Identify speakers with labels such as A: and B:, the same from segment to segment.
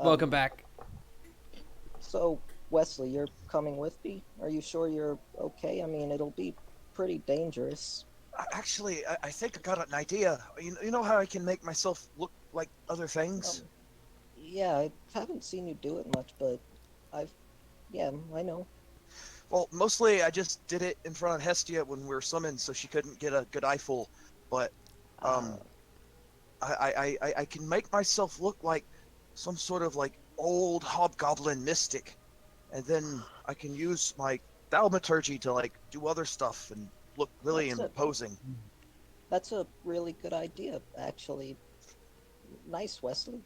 A: Welcome back.
B: So, Wesley, you're coming with me? Are you sure you're okay? I mean, it'll be pretty dangerous.
C: Actually, I think I got an idea. You know how I can make myself look like other things?
B: Um, yeah, I haven't seen you do it much, but I've, yeah, I know.
C: Well, mostly I just did it in front of Hestia when we were summoned, so she couldn't get a good eyeful. But
B: Uh,
C: um, I can make myself look like some sort of like old hobgoblin mystic, and then I can use my thaumaturgy to like do other stuff and look really
B: that's a
C: imposing.
B: that's a really good idea, actually. Nice, Wesley.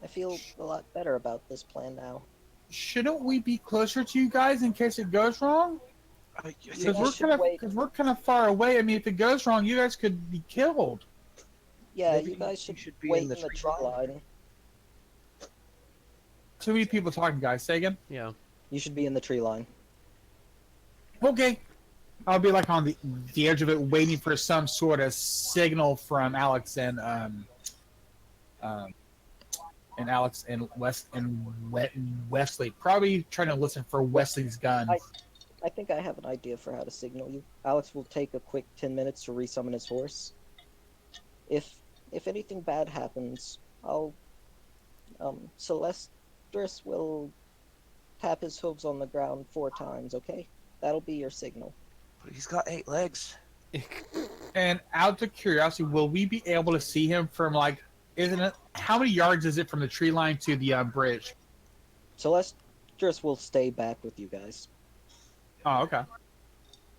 B: I feel a lot better about this plan now.
D: Shouldn't we be closer to you guys in case it goes wrong?
C: I
B: You
C: think
D: Because
C: we
B: guys
D: we're
C: should
B: should
D: kind of
B: wait.
D: because we're kind of far away. I mean, if it goes wrong, you guys could be killed.
B: Yeah, you
C: maybe
B: guys
C: we
B: should
C: should be in
B: wait
C: the
B: in the
C: tree
B: tree
C: line.
B: line.
D: Too many people talking, guys. Say again.
A: Yeah.
B: You should be in the tree line.
D: Okay. I'll be like on the edge of it, waiting for some sort of signal from Alex um and Alex and Wesley. Probably trying to listen for Wesley's gun.
B: I think I have an idea for how to signal you. Alex will take a quick 10 minutes to resummon his horse. If if anything bad happens, I'll Celestris will tap his hooves on the ground 4 times, okay? That'll be your signal.
C: But he's got 8 legs.
D: And out of curiosity, will we be able to see him from like? Isn't it? How many yards is it from the tree line to the bridge?
B: Celestris will stay back with you guys.
D: Oh, okay.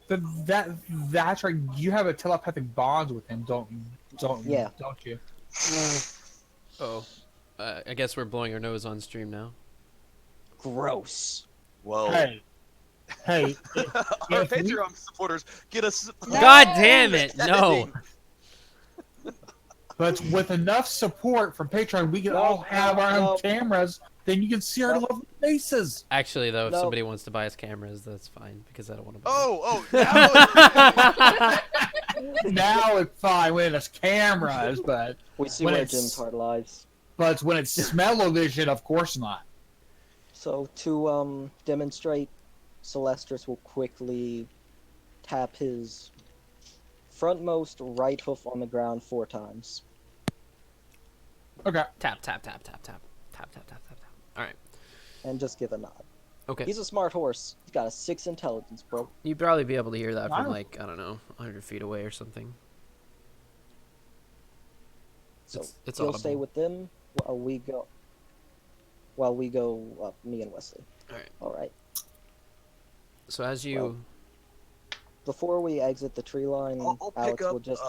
D: That's right. You have a telepathic bond with him,
B: Yeah.
D: don't you?
A: Oh. I guess we're blowing our nose on stream now.
B: Gross.
C: Whoa.
D: Hey, hey.
C: Our
D: if we-
C: Patreon supporters get us.
A: God damn it! No.
D: But with enough support from Patreon, we can
B: No,
D: all have our own
B: no.
D: cameras. Then you can see our
B: No.
D: lovely faces.
A: Actually, though, if
B: No.
A: somebody wants to buy us cameras, that's fine because I don't want to buy.
C: Oh, now
D: Now it's fine when it's cameras, but
B: We see
D: When
B: where
D: it's-
B: Jim's heart lies.
D: when it's smell-o-vision, of course not.
B: So to demonstrate, Celestris will quickly tap his frontmost right hoof on the ground 4 times.
D: Okay.
A: Tap, tap, tap, tap, tap, tap, tap, tap, tap, tap. All right.
B: And just give a nod.
A: Okay.
B: He's a smart horse. He's got a 6 intelligence, bro.
A: You'd probably be able to hear that from
D: Wow.
A: like I don't know, 100 feet away or something.
B: So
A: It's
B: you'll
A: audible.
B: stay with them while we go. While we go up, me and Wesley.
A: All right.
B: All right.
A: So as you,
B: Well, Before we exit the tree line,
C: I'll
B: Alex
C: pick up
B: will just.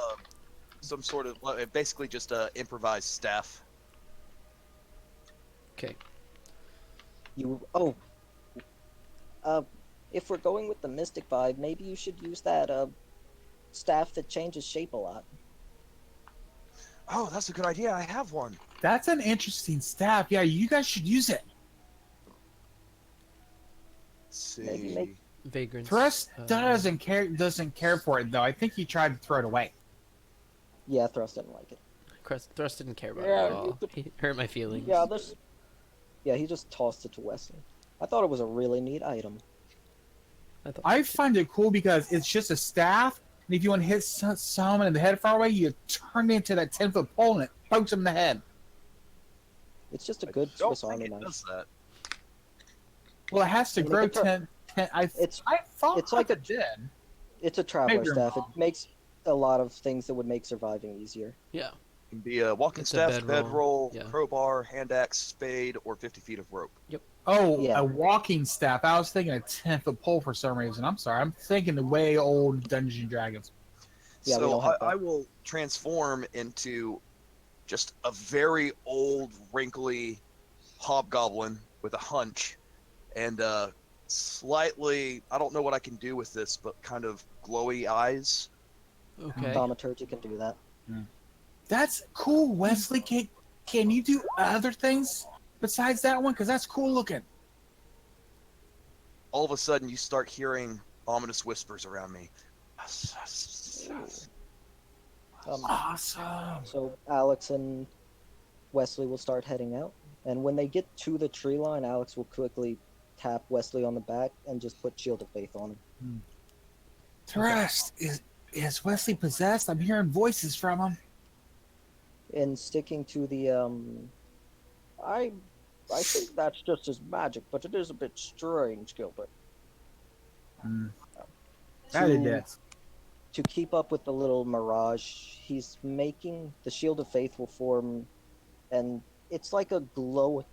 C: some sort of basically just a improvised staff.
A: okay,
B: You if we're going with the mystic vibe, maybe you should use that staff that changes shape a lot.
C: Oh, that's a good idea. I have one.
D: That's an interesting staff. Yeah, you guys should use it.
C: Let's
B: Maybe
C: see.
B: make-
A: vagrants.
D: Thrust
A: uh,
D: doesn't care for it though. I think he tried to throw it away.
B: Yeah, Thrust didn't like it.
A: Thrust didn't care about
B: Yeah,
A: it at all. He hurt my feelings.
B: Yeah, he just tossed it to Wesley. I thought it was a really neat item.
A: thought
D: I
A: so too.
D: find it cool because it's just a staff, and if you want to hit someone in the head far away, you turn it into that 10-foot pole and it pokes him in the head.
B: It's just a good
C: Don't
B: Swiss
C: think
B: Army
C: it
B: knife.
C: does that.
D: Well, it has to
B: And it
D: grow
B: can
D: 10. I
B: It's
D: thought
B: it's like
D: it did.
B: it's a traveler
D: Maybe you're
B: staff. It
D: wrong.
B: makes a lot of things that would make surviving easier.
A: Yeah.
C: It can be a walking
A: It's a
C: staff,
A: bedroll,
C: bedroll,
A: yeah.
C: crowbar, hand axe, spade, or 50 feet of rope.
D: Oh,
B: Yeah.
D: a walking staff. I was thinking a 10-foot pole for some reason. I'm sorry. I'm thinking the way old Dungeons and Dragons.
B: Yeah, we
C: So
B: don't have that.
C: I will transform into just a very old, wrinkly hobgoblin with a hunch and slightly, I don't know what I can do with this, but kind of glowy eyes.
A: Okay.
B: Thaumaturgy can do that.
D: That's cool, Wesley. Can you do other things besides that one? Because that's cool looking.
C: All of a sudden, you start hearing ominous whispers around me.
B: Um,
D: Awesome.
B: so Alex and Wesley will start heading out. And when they get to the tree line, Alex will quickly tap Wesley on the back and just put Shield of Faith on him.
D: Thrust, is Wesley possessed? I'm hearing voices from him.
B: And sticking to the I think that's just his magic, but it is a bit strange, Gilbert.
D: That it
B: To,
D: is.
B: to keep up with the little mirage, he's making the Shield of Faith will form, and it's like a glowing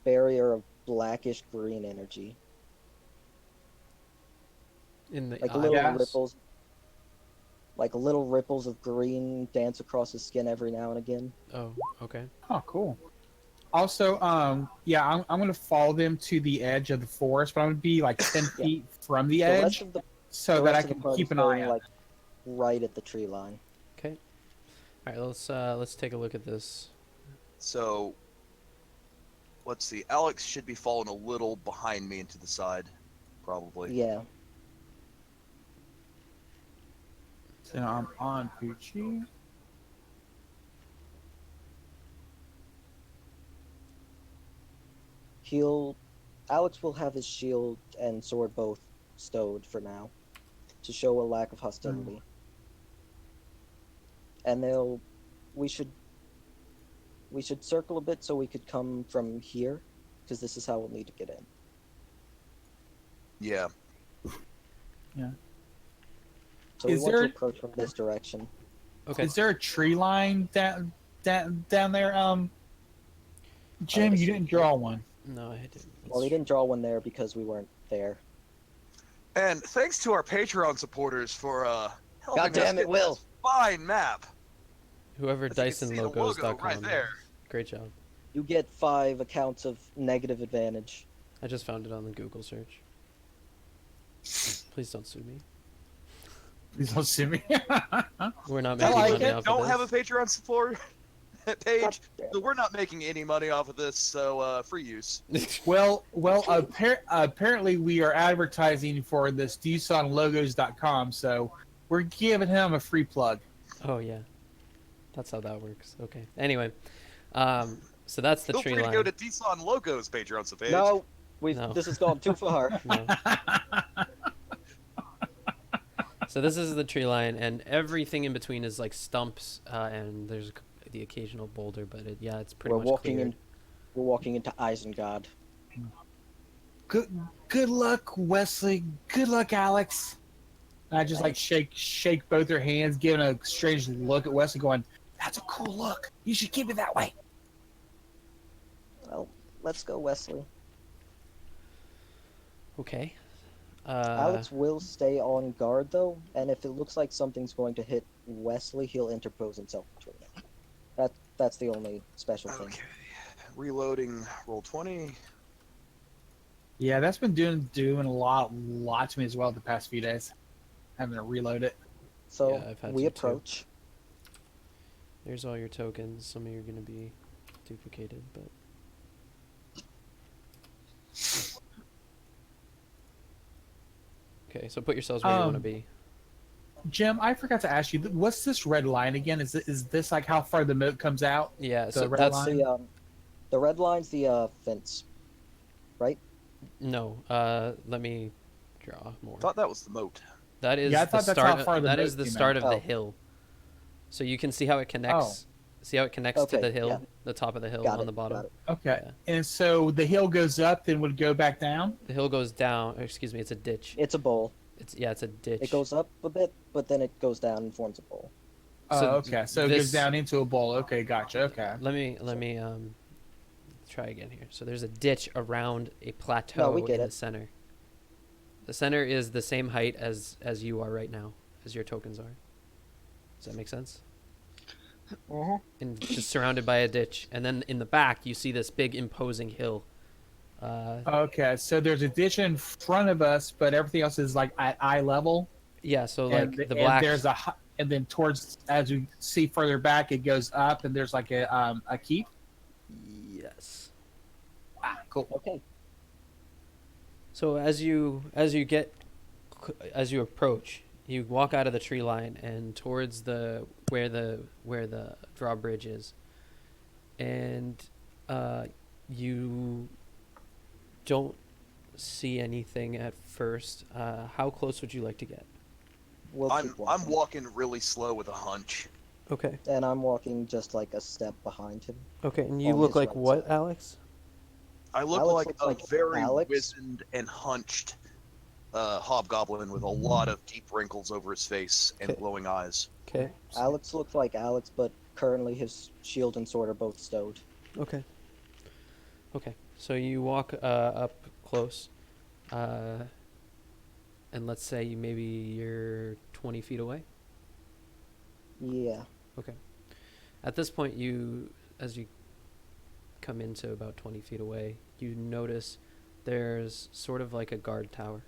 B: barrier of blackish green energy,
A: In the
B: like
A: eye.
B: little
D: Yes.
B: ripples, like little ripples of green dance across his skin every now and again.
A: Oh, okay.
D: Oh, cool. Also, yeah, I'm gonna follow them to the edge of the forest, but I'm gonna be like 10
B: Yeah.
D: feet from the
B: The
D: edge,
B: rest of the
D: so
B: the
D: that I
B: rest of the
D: can
B: party's
D: keep an
B: going
D: eye out.
B: like right at the tree line.
A: Okay. All right, let's take a look at this.
C: So, let's see. Alex should be falling a little behind me and to the side, probably.
B: Yeah.
D: So I'm on Poochie.
B: Alex will have his shield and sword both stowed for now to show a lack of hostility. And we should circle a bit so we could come from here, because this is how we'll need to get in.
C: Yeah.
B: So we
D: Is
B: want
D: there-
B: to approach from this direction.
A: Okay.
D: Is there a tree line down there? Jim, you didn't draw one.
A: No, I didn't.
B: Well, we didn't draw one there because we weren't there.
C: And thanks to our Patreon supporters for helping
B: God damn
C: us
B: it,
C: get
B: Will.
C: this fine map.
A: Whoever
C: As you can see the
A: DysonLogos.com.
C: logo right there.
A: Great job.
B: You get 5 accounts of negative advantage.
A: I just found it on the Google search. Please don't sue me.
D: Please don't sue me.
A: We're not
D: I
A: making
D: like
A: money
D: it.
A: off
C: Don't
A: of
C: have a
A: this.
C: Patreon support page,
B: God damn.
C: so we're not making any money off of this. So free use.
D: well, apparently we are advertising for this DSonLogos.com, so we're giving him a free plug.
A: Oh yeah, that's how that works. Okay. Anyway, so that's the
C: Feel
A: tree
C: free to
A: line.
C: go to Dson Logos Patreon page.
B: No,
A: No.
B: this has gone too far.
A: No. So this is the tree line, and everything in between is like stumps, and there's the occasional boulder, but it's pretty
B: We're
A: much
B: walking
A: cleared.
B: we're walking into Isengard.
D: Good luck, Wesley. Good luck, Alex. And I just like shake both their hands, giving a strange look at Wesley, going, "That's a cool look. You should keep it that way."
B: Well, let's go, Wesley.
A: Okay.
B: Alex will stay on guard though, and if it looks like something's going to hit Wesley, he'll interpose himself between it. That's the only special thing.
C: Okay. Reloading. Roll 20.
D: Yeah, that's been doing a lot to me as well the past few days. Having to reload it.
B: So
A: Yeah, I've had
B: we
A: to too.
B: approach.
A: There's all your tokens. Some of you are gonna be duplicated, but okay. So put yourselves where you want to be.
D: Jim, I forgot to ask you, what's this red line again? Is this like how far the moat comes out?
A: Yeah.
D: The
A: So
D: red
A: that's
D: line?
B: The red line's the fence, right?
A: no. Let me draw more.
C: Thought that was the moat.
A: That is
D: Yeah, I
A: the
D: thought that's
A: start.
D: how far the
A: That
D: moat
A: is the
D: came
A: start
D: out.
A: of the
B: Oh.
A: hill. So you can see how it connects. See how it connects to
B: Okay,
A: the hill,
B: yeah.
A: the top of the hill
B: Got
A: on
B: it,
A: the bottom.
B: got it.
D: Okay.
A: Yeah.
D: And so the hill goes up, then would go back down?
A: The hill goes down. Excuse me. It's a ditch.
B: It's a bowl.
A: It's a ditch.
B: It goes up a bit, but then it goes down and forms a bowl.
A: So
D: Oh, okay. So it
A: this-
D: goes down into a bowl. Okay, gotcha. Okay.
A: Let me try again here. So there's a ditch around a plateau
B: we get
A: in the
B: it.
A: center. The center is the same height as you are right now, as your tokens are. Does that make sense? And just surrounded by a ditch, and then in the back you see this big imposing hill.
D: Okay, so there's a ditch in front of us, but everything else is like at eye level.
A: Yeah. So like
D: and,
A: the
D: and
A: black.
D: there's and then towards as we see further back, it goes up, and there's like a keep.
A: Yes.
D: Ah, cool.
B: Okay.
A: So as you approach, you walk out of the tree line and towards where the drawbridge is, and You don't see anything at first. How close would you like to get?
B: We'll keep
C: I'm
B: walking.
C: walking really slow with a hunch.
A: Okay.
B: And I'm walking just like a step behind him.
A: Okay, and you
B: On
A: look
B: his
A: like
B: right
A: what,
B: side.
A: Alex?
C: I look
B: Alex
C: like
B: looks
C: a
B: like
C: very
B: Alex.
C: wizened and hunched hobgoblin with a lot of deep wrinkles over his face and
A: Okay.
C: glowing eyes.
A: Okay.
B: Alex looks like Alex, but currently his shield and sword are both stowed.
A: Okay. Okay. So you walk up close, and let's say maybe you're 20 feet away.
B: Yeah.
A: Okay. At this point, as you come into about 20 feet away, you notice there's sort of like a guard tower.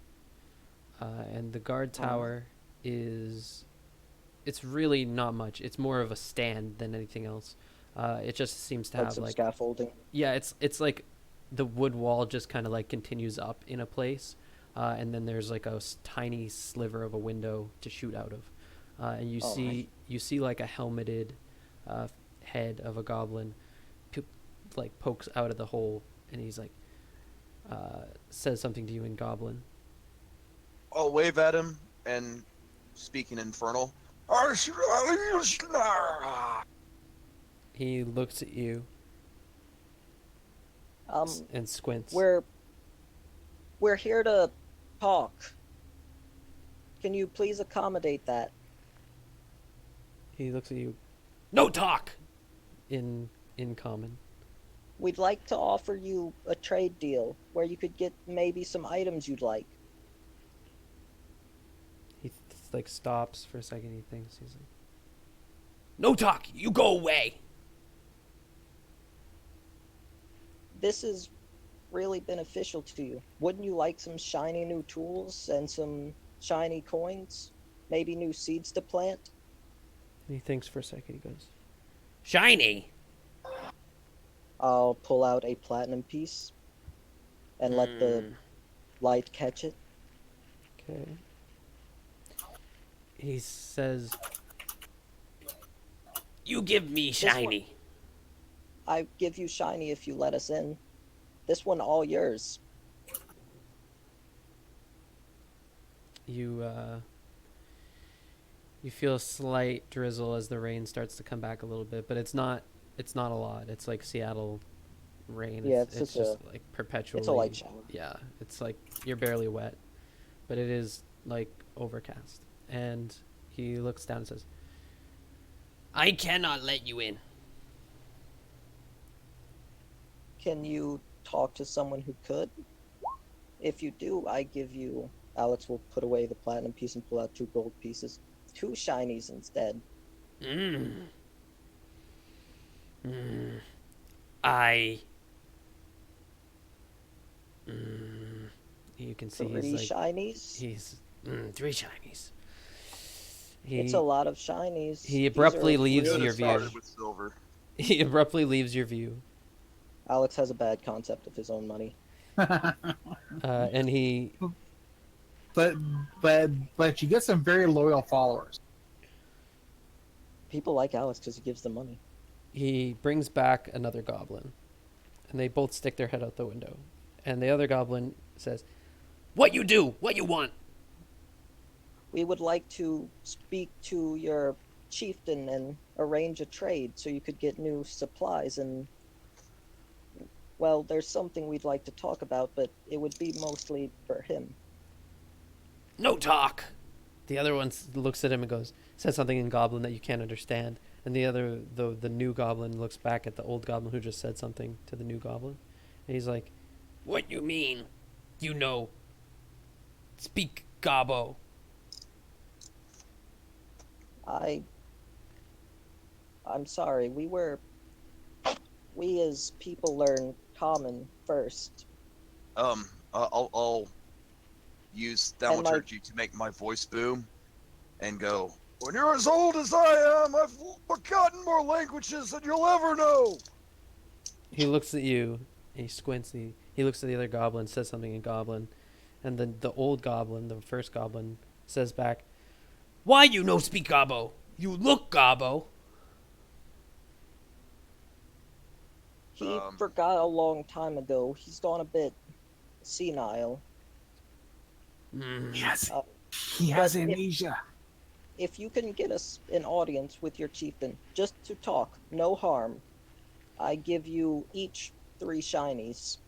A: And the guard tower it's really not much. It's more of a stand than anything else. It just seems to
B: Like
A: have
B: some
A: like,
B: scaffolding.
A: yeah, it's like the wood wall just kind of like continues up in a place, and then there's like a tiny sliver of a window to shoot out of, and you see like a helmeted head of a goblin, like pokes out of the hole, and he's like says something to you in Goblin.
C: I'll wave at him and speak in Infernal.
A: He looks at you and squints.
B: We're here to talk. Can you please accommodate that?
A: He looks at you. No talk. In common.
B: We'd like to offer you a trade deal where you could get maybe some items you'd like.
A: He like stops for a second. He thinks. He's like, no talk. You go away.
B: This is really beneficial to you. Wouldn't you like some shiny new tools and some shiny coins? Maybe new seeds to plant?
A: He thinks for a second. He goes, shiny.
B: I'll pull out a platinum piece and let the light catch it.
A: Okay. He says, you give me shiny.
B: I give you shiny if you let us in. This one all yours.
A: You feel a slight drizzle as the rain starts to come back a little bit, but it's not a lot. It's like Seattle rain.
B: Yeah,
A: it's just like perpetually.
B: It's a light shower.
A: Yeah, it's like you're barely wet, but it is like overcast. And he looks down and says, I cannot let you in.
B: Can you talk to someone who could? If you do, I give you... Alex will put away the platinum piece and pull out 2 gold pieces. 2 shinies instead.
A: You can see
B: 3
A: he's like,
B: shinies?
A: he's 3 shinies.
B: It's a lot of shinies.
A: He abruptly leaves
C: Should
A: your
C: have
A: view.
C: started with silver.
A: He abruptly leaves your view.
B: Alex has a bad concept of his own money.
A: And he
D: but you get some very loyal followers.
B: People like Alex because he gives them money.
A: he brings back another goblin, and they both stick their head out the window. And the other goblin says, "What you do? What you want?"
B: We would like to speak to your chieftain and arrange a trade so you could get new supplies and... Well, there's something we'd like to talk about, but it would be mostly for him.
A: No talk. The other one looks at him and says something in Goblin that you can't understand. And the new Goblin looks back at the old Goblin who just said something to the new Goblin. And he's like, "What you mean? You know. Speak Gobbo."
B: I'm sorry, we as people learn common first.
C: I'll use thaumaturgy to make my voice boom and go, "When you're as old as I am, I've forgotten more languages than you'll ever know."
A: He looks at you, and he squints, and he looks at the other Goblin, says something in Goblin. And then the old Goblin, the first Goblin, says back, "Why you no speak Gobbo? You look Gobbo."
B: He
C: Um,
B: forgot a long time ago. He's gone a bit senile.
A: Mm.
D: Yes,
B: Uh,
D: he
B: but
D: has amnesia.
B: if you can get us an audience with your chieftain, just to talk, no harm, I give you each 3 shinies.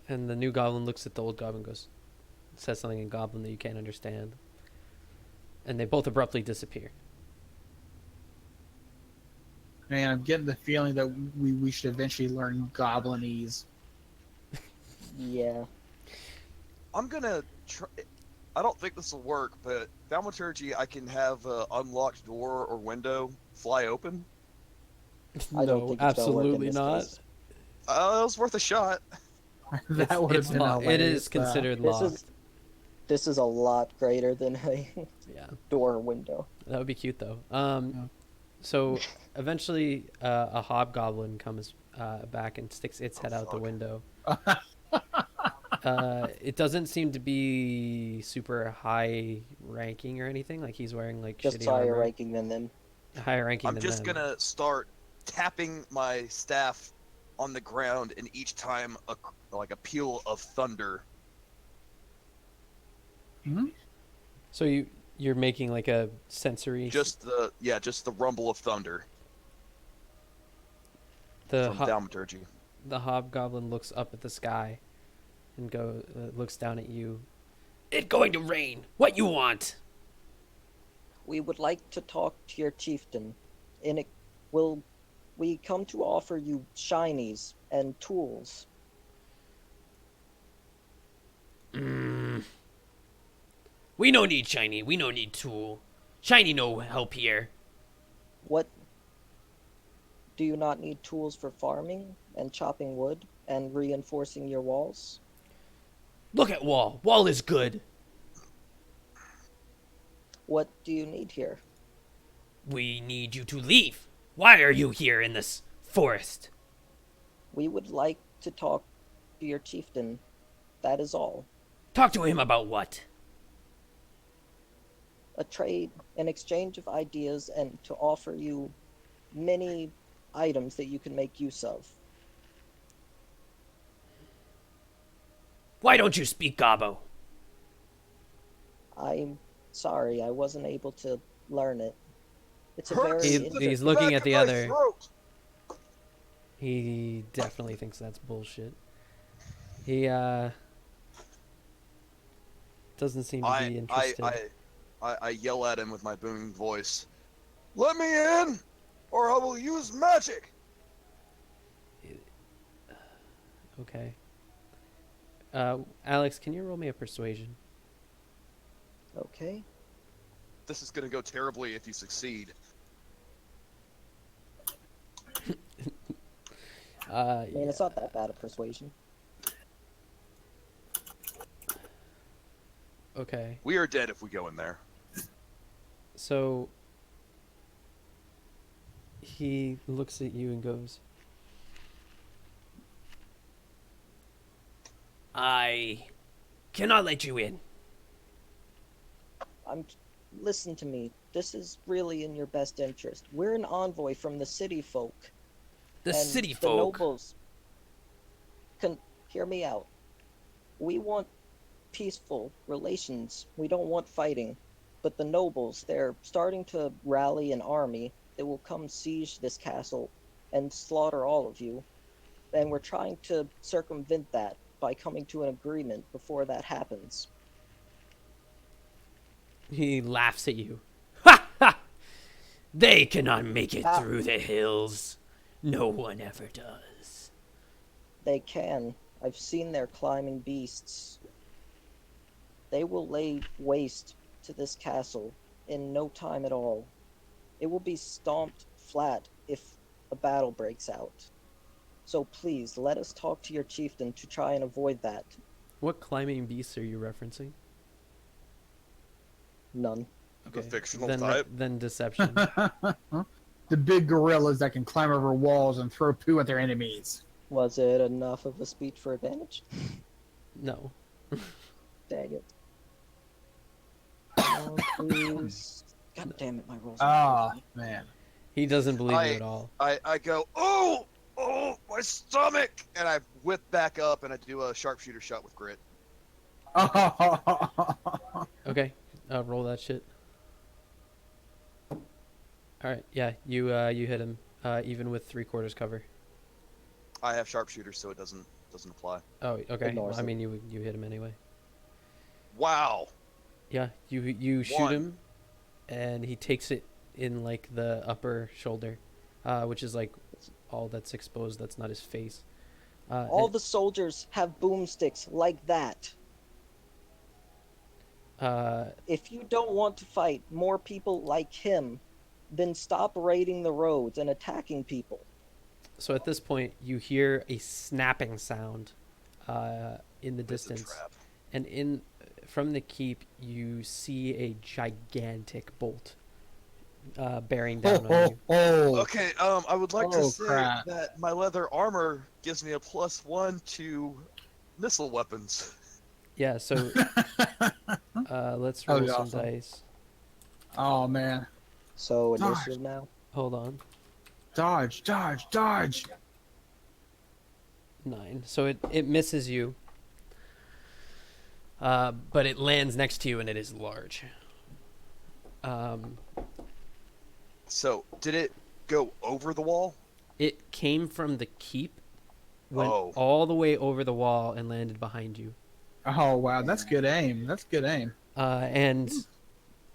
A: And the new goblin looks at the old goblin, goes, says something in goblin that you can't understand, and they both abruptly disappear.
D: Man, I'm getting the feeling that we should eventually learn Goblinese.
B: Yeah.
C: I'm gonna try. I don't think this will work, but thaumaturgy, I can have unlocked door or window fly open.
B: I don't
A: No,
B: think it's gonna work in
A: absolutely
B: this
A: not.
B: case.
C: It was worth a shot.
D: That would have been hilarious.
A: It is considered
B: This
A: locked.
B: this is a lot greater than a
A: Yeah,
B: door or window.
A: that would be cute though.
D: Yeah.
A: So eventually, a hobgoblin comes back and sticks its head out the
C: fuck.
A: window. It doesn't seem to be super high ranking or anything. Like he's wearing like
B: Just
A: shitty
B: higher
A: armor.
B: ranking than them.
A: Higher ranking
C: I'm
A: than
C: just
A: them.
C: gonna start tapping my staff on the ground, and each time like a peal of thunder.
A: So you're making like a sensory.
C: Just the rumble of thunder
A: the
C: from thaumaturgy.
A: the hobgoblin looks up at the sky, and looks down at you. It going to rain. What you want?
B: We would like to talk to your chieftain. In it will we come to offer you shinies and tools.
A: We no need shiny. We no need tool. Shiny no help here.
B: What do you not need tools for farming and chopping wood and reinforcing your walls?
A: Look at wall. Wall is good.
B: What do you need here?
A: We need you to leave. Why are you here in this forest?
B: We would like to talk to your chieftain. That is all.
A: Talk to him about what?
B: A trade, an exchange of ideas, and to offer you many items that you can make use of.
A: Why don't you speak Gobbo?
B: I'm sorry, I wasn't able to learn it. It's a
C: Hurts
B: very
A: He-
B: interesting.
A: he's looking
C: back
A: at the
C: of my
A: other.
C: throat.
A: He definitely thinks that's bullshit. He doesn't seem to be interested.
C: I yell at him with my booming voice. Let me in, or I will use magic.
A: Okay. Alex, can you roll me a persuasion?
B: Okay.
C: This is gonna go terribly if you succeed.
B: I mean, it's not that bad a persuasion.
A: Okay.
C: We are dead if we go in there.
A: So he looks at you and goes, I cannot let you in.
B: Listen to me. This is really in your best interest. We're an envoy from the city folk.
A: The
B: and
A: city
B: the
A: folk.
B: nobles can hear me out. We want peaceful relations. We don't want fighting. But the nobles, they're starting to rally an army that will come siege this castle and slaughter all of you. And we're trying to circumvent that by coming to an agreement before that happens.
A: He laughs at you. Ha ha! They cannot make it
B: Ah.
A: through the hills. No one ever does.
B: They can. I've seen their climbing beasts. They will lay waste to this castle in no time at all. It will be stomped flat if a battle breaks out. So please, let us talk to your chieftain to try and avoid that.
A: What climbing beasts are you referencing?
B: None.
C: The fictional
A: then,
C: type.
A: Then deception.
D: The big gorillas that can climb over walls and throw poo at their enemies.
B: Was it enough of a speech for advantage?
A: No.
B: Dang it. Please. God damn it, my rolls.
D: Ah, man.
A: He doesn't believe you
C: I-
A: at all.
C: I go, oh, my stomach! And I whip back up and I do a sharpshooter shot with grit.
A: Okay, roll that shit. All right, yeah, you hit him even with 3/4 cover.
C: I have sharpshooter, so it doesn't apply.
A: Oh, okay.
B: Ignores
A: Well, I
B: it.
A: mean, you hit him anyway.
C: Wow.
A: Yeah, you shoot
C: One.
A: him, and he takes it in like the upper shoulder, which is like all that's exposed. That's not his face.
B: All
A: and-
B: the soldiers have boomsticks like that. If you don't want to fight more people like him, then stop raiding the roads and attacking people.
A: So at this point, you hear a snapping sound in the
C: It's a
A: distance,
C: trap.
A: and from the keep, you see a gigantic bolt bearing down on you.
C: Okay, I would like to
D: Oh,
C: say
D: crap.
C: that my leather armor gives me a +1 to missile weapons.
A: Yeah, so let's
D: That'd
A: roll
D: be
A: some
D: awesome.
A: dice.
D: Oh man.
B: So
D: Gosh.
B: initiative now.
A: Hold on.
D: Dodge, dodge, dodge.
A: 9. So it misses you. But it lands next to you and it is large.
C: So, did it go over the wall?
A: It came from the keep, went
C: Oh.
A: all the way over the wall and landed behind you.
D: Oh wow, that's good aim. That's good aim.
A: And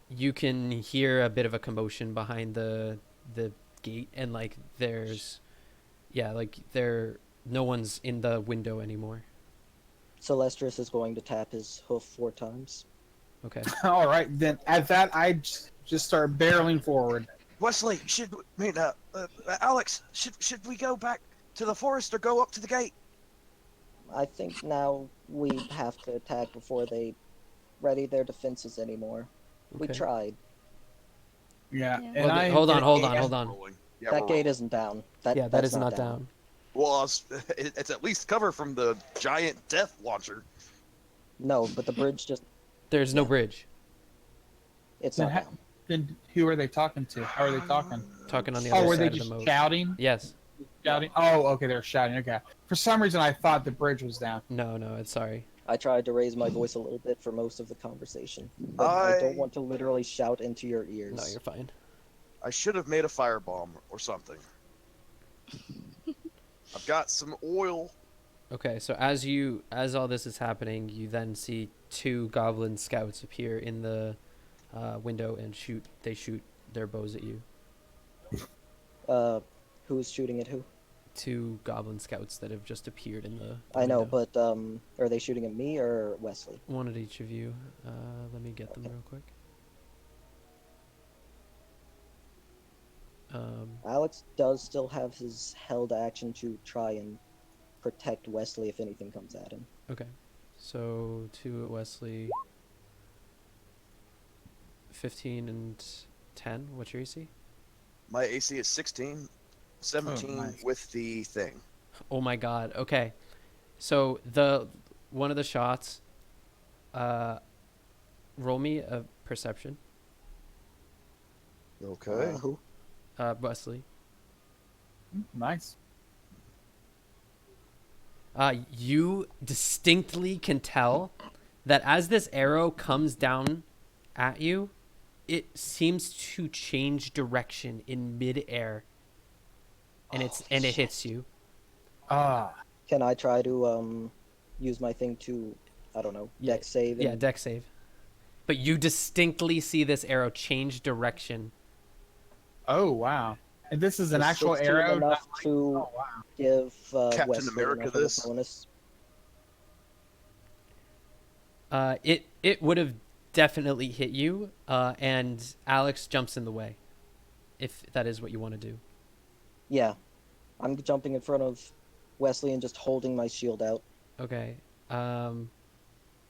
A: you can hear a bit of a commotion behind the gate, and like there's, no one's in the window anymore.
B: Celestris is going to tap his hoof 4 times.
A: Okay.
D: All right, then at that I just start barreling forward.
C: Wesley, Alex, should we go back to the forest or go up to the gate?
B: I think now we have to attack before they ready their defenses anymore. We
A: Okay.
B: tried.
D: Yeah,
E: Yeah.
D: and
A: Well,
D: I
A: hold on.
C: Rolling. Yeah,
B: That
C: we're
B: gate
C: rolling.
B: isn't down.
A: That
B: That's
A: is not down.
C: Well, it's at least cover from the giant death launcher.
B: No, but the bridge just
A: There's no bridge.
B: it's
D: Then
B: not
D: ha-
B: down.
D: Then who are they talking to? How are they talking?
A: Talking on the
D: Oh,
A: other
D: were they
A: side of
D: just
A: the moat.
D: shouting?
A: Yes.
D: Shouting? Oh, okay, they're shouting. Okay. For some reason, I thought the bridge was down.
A: No, it's sorry.
B: I tried to raise my voice a little bit for most of the conversation, but I don't want to literally shout into your ears.
A: No, you're fine.
C: I should have made a firebomb or something. I've got some oil.
A: Okay, so as all this is happening, you then see 2 goblin scouts appear in the window and shoot. They shoot their bows at you.
B: Who's shooting at who?
A: 2 goblin scouts that have just appeared in the
B: I know,
A: window.
B: but are they shooting at me or Wesley?
A: One at each of you. Let me get them
B: Okay.
A: real quick.
B: Alex does still have his held action to try and protect Wesley if anything comes at him.
A: Okay, so 2 at Wesley. 15 and 10. What's your AC?
C: My AC is 16, 17
D: nice.
C: with the thing.
A: Oh my god. Okay. So one of the shots, roll me a perception,
C: Okay.
B: Who?
A: Wesley.
D: Nice.
A: You distinctly can tell that as this arrow comes down at you, it seems to change direction in midair, and it hits you.
B: Can I try to use my thing to, I don't know,
A: Yeah,
B: dex save?
A: Yeah,
B: and-
A: dex save. But you distinctly see this arrow change direction.
D: Oh wow. And this is an
B: Is
D: actual
B: 16
D: arrow.
B: enough
D: not-
B: to
D: Oh wow.
B: give
C: Captain
B: Wesley
C: America
B: enough of a
C: this?
B: bonus?
A: It would have definitely hit you, and Alex jumps in the way, if that is what you want to do.
B: Yeah, I'm jumping in front of Wesley and just holding my shield out,
A: Okay.
B: and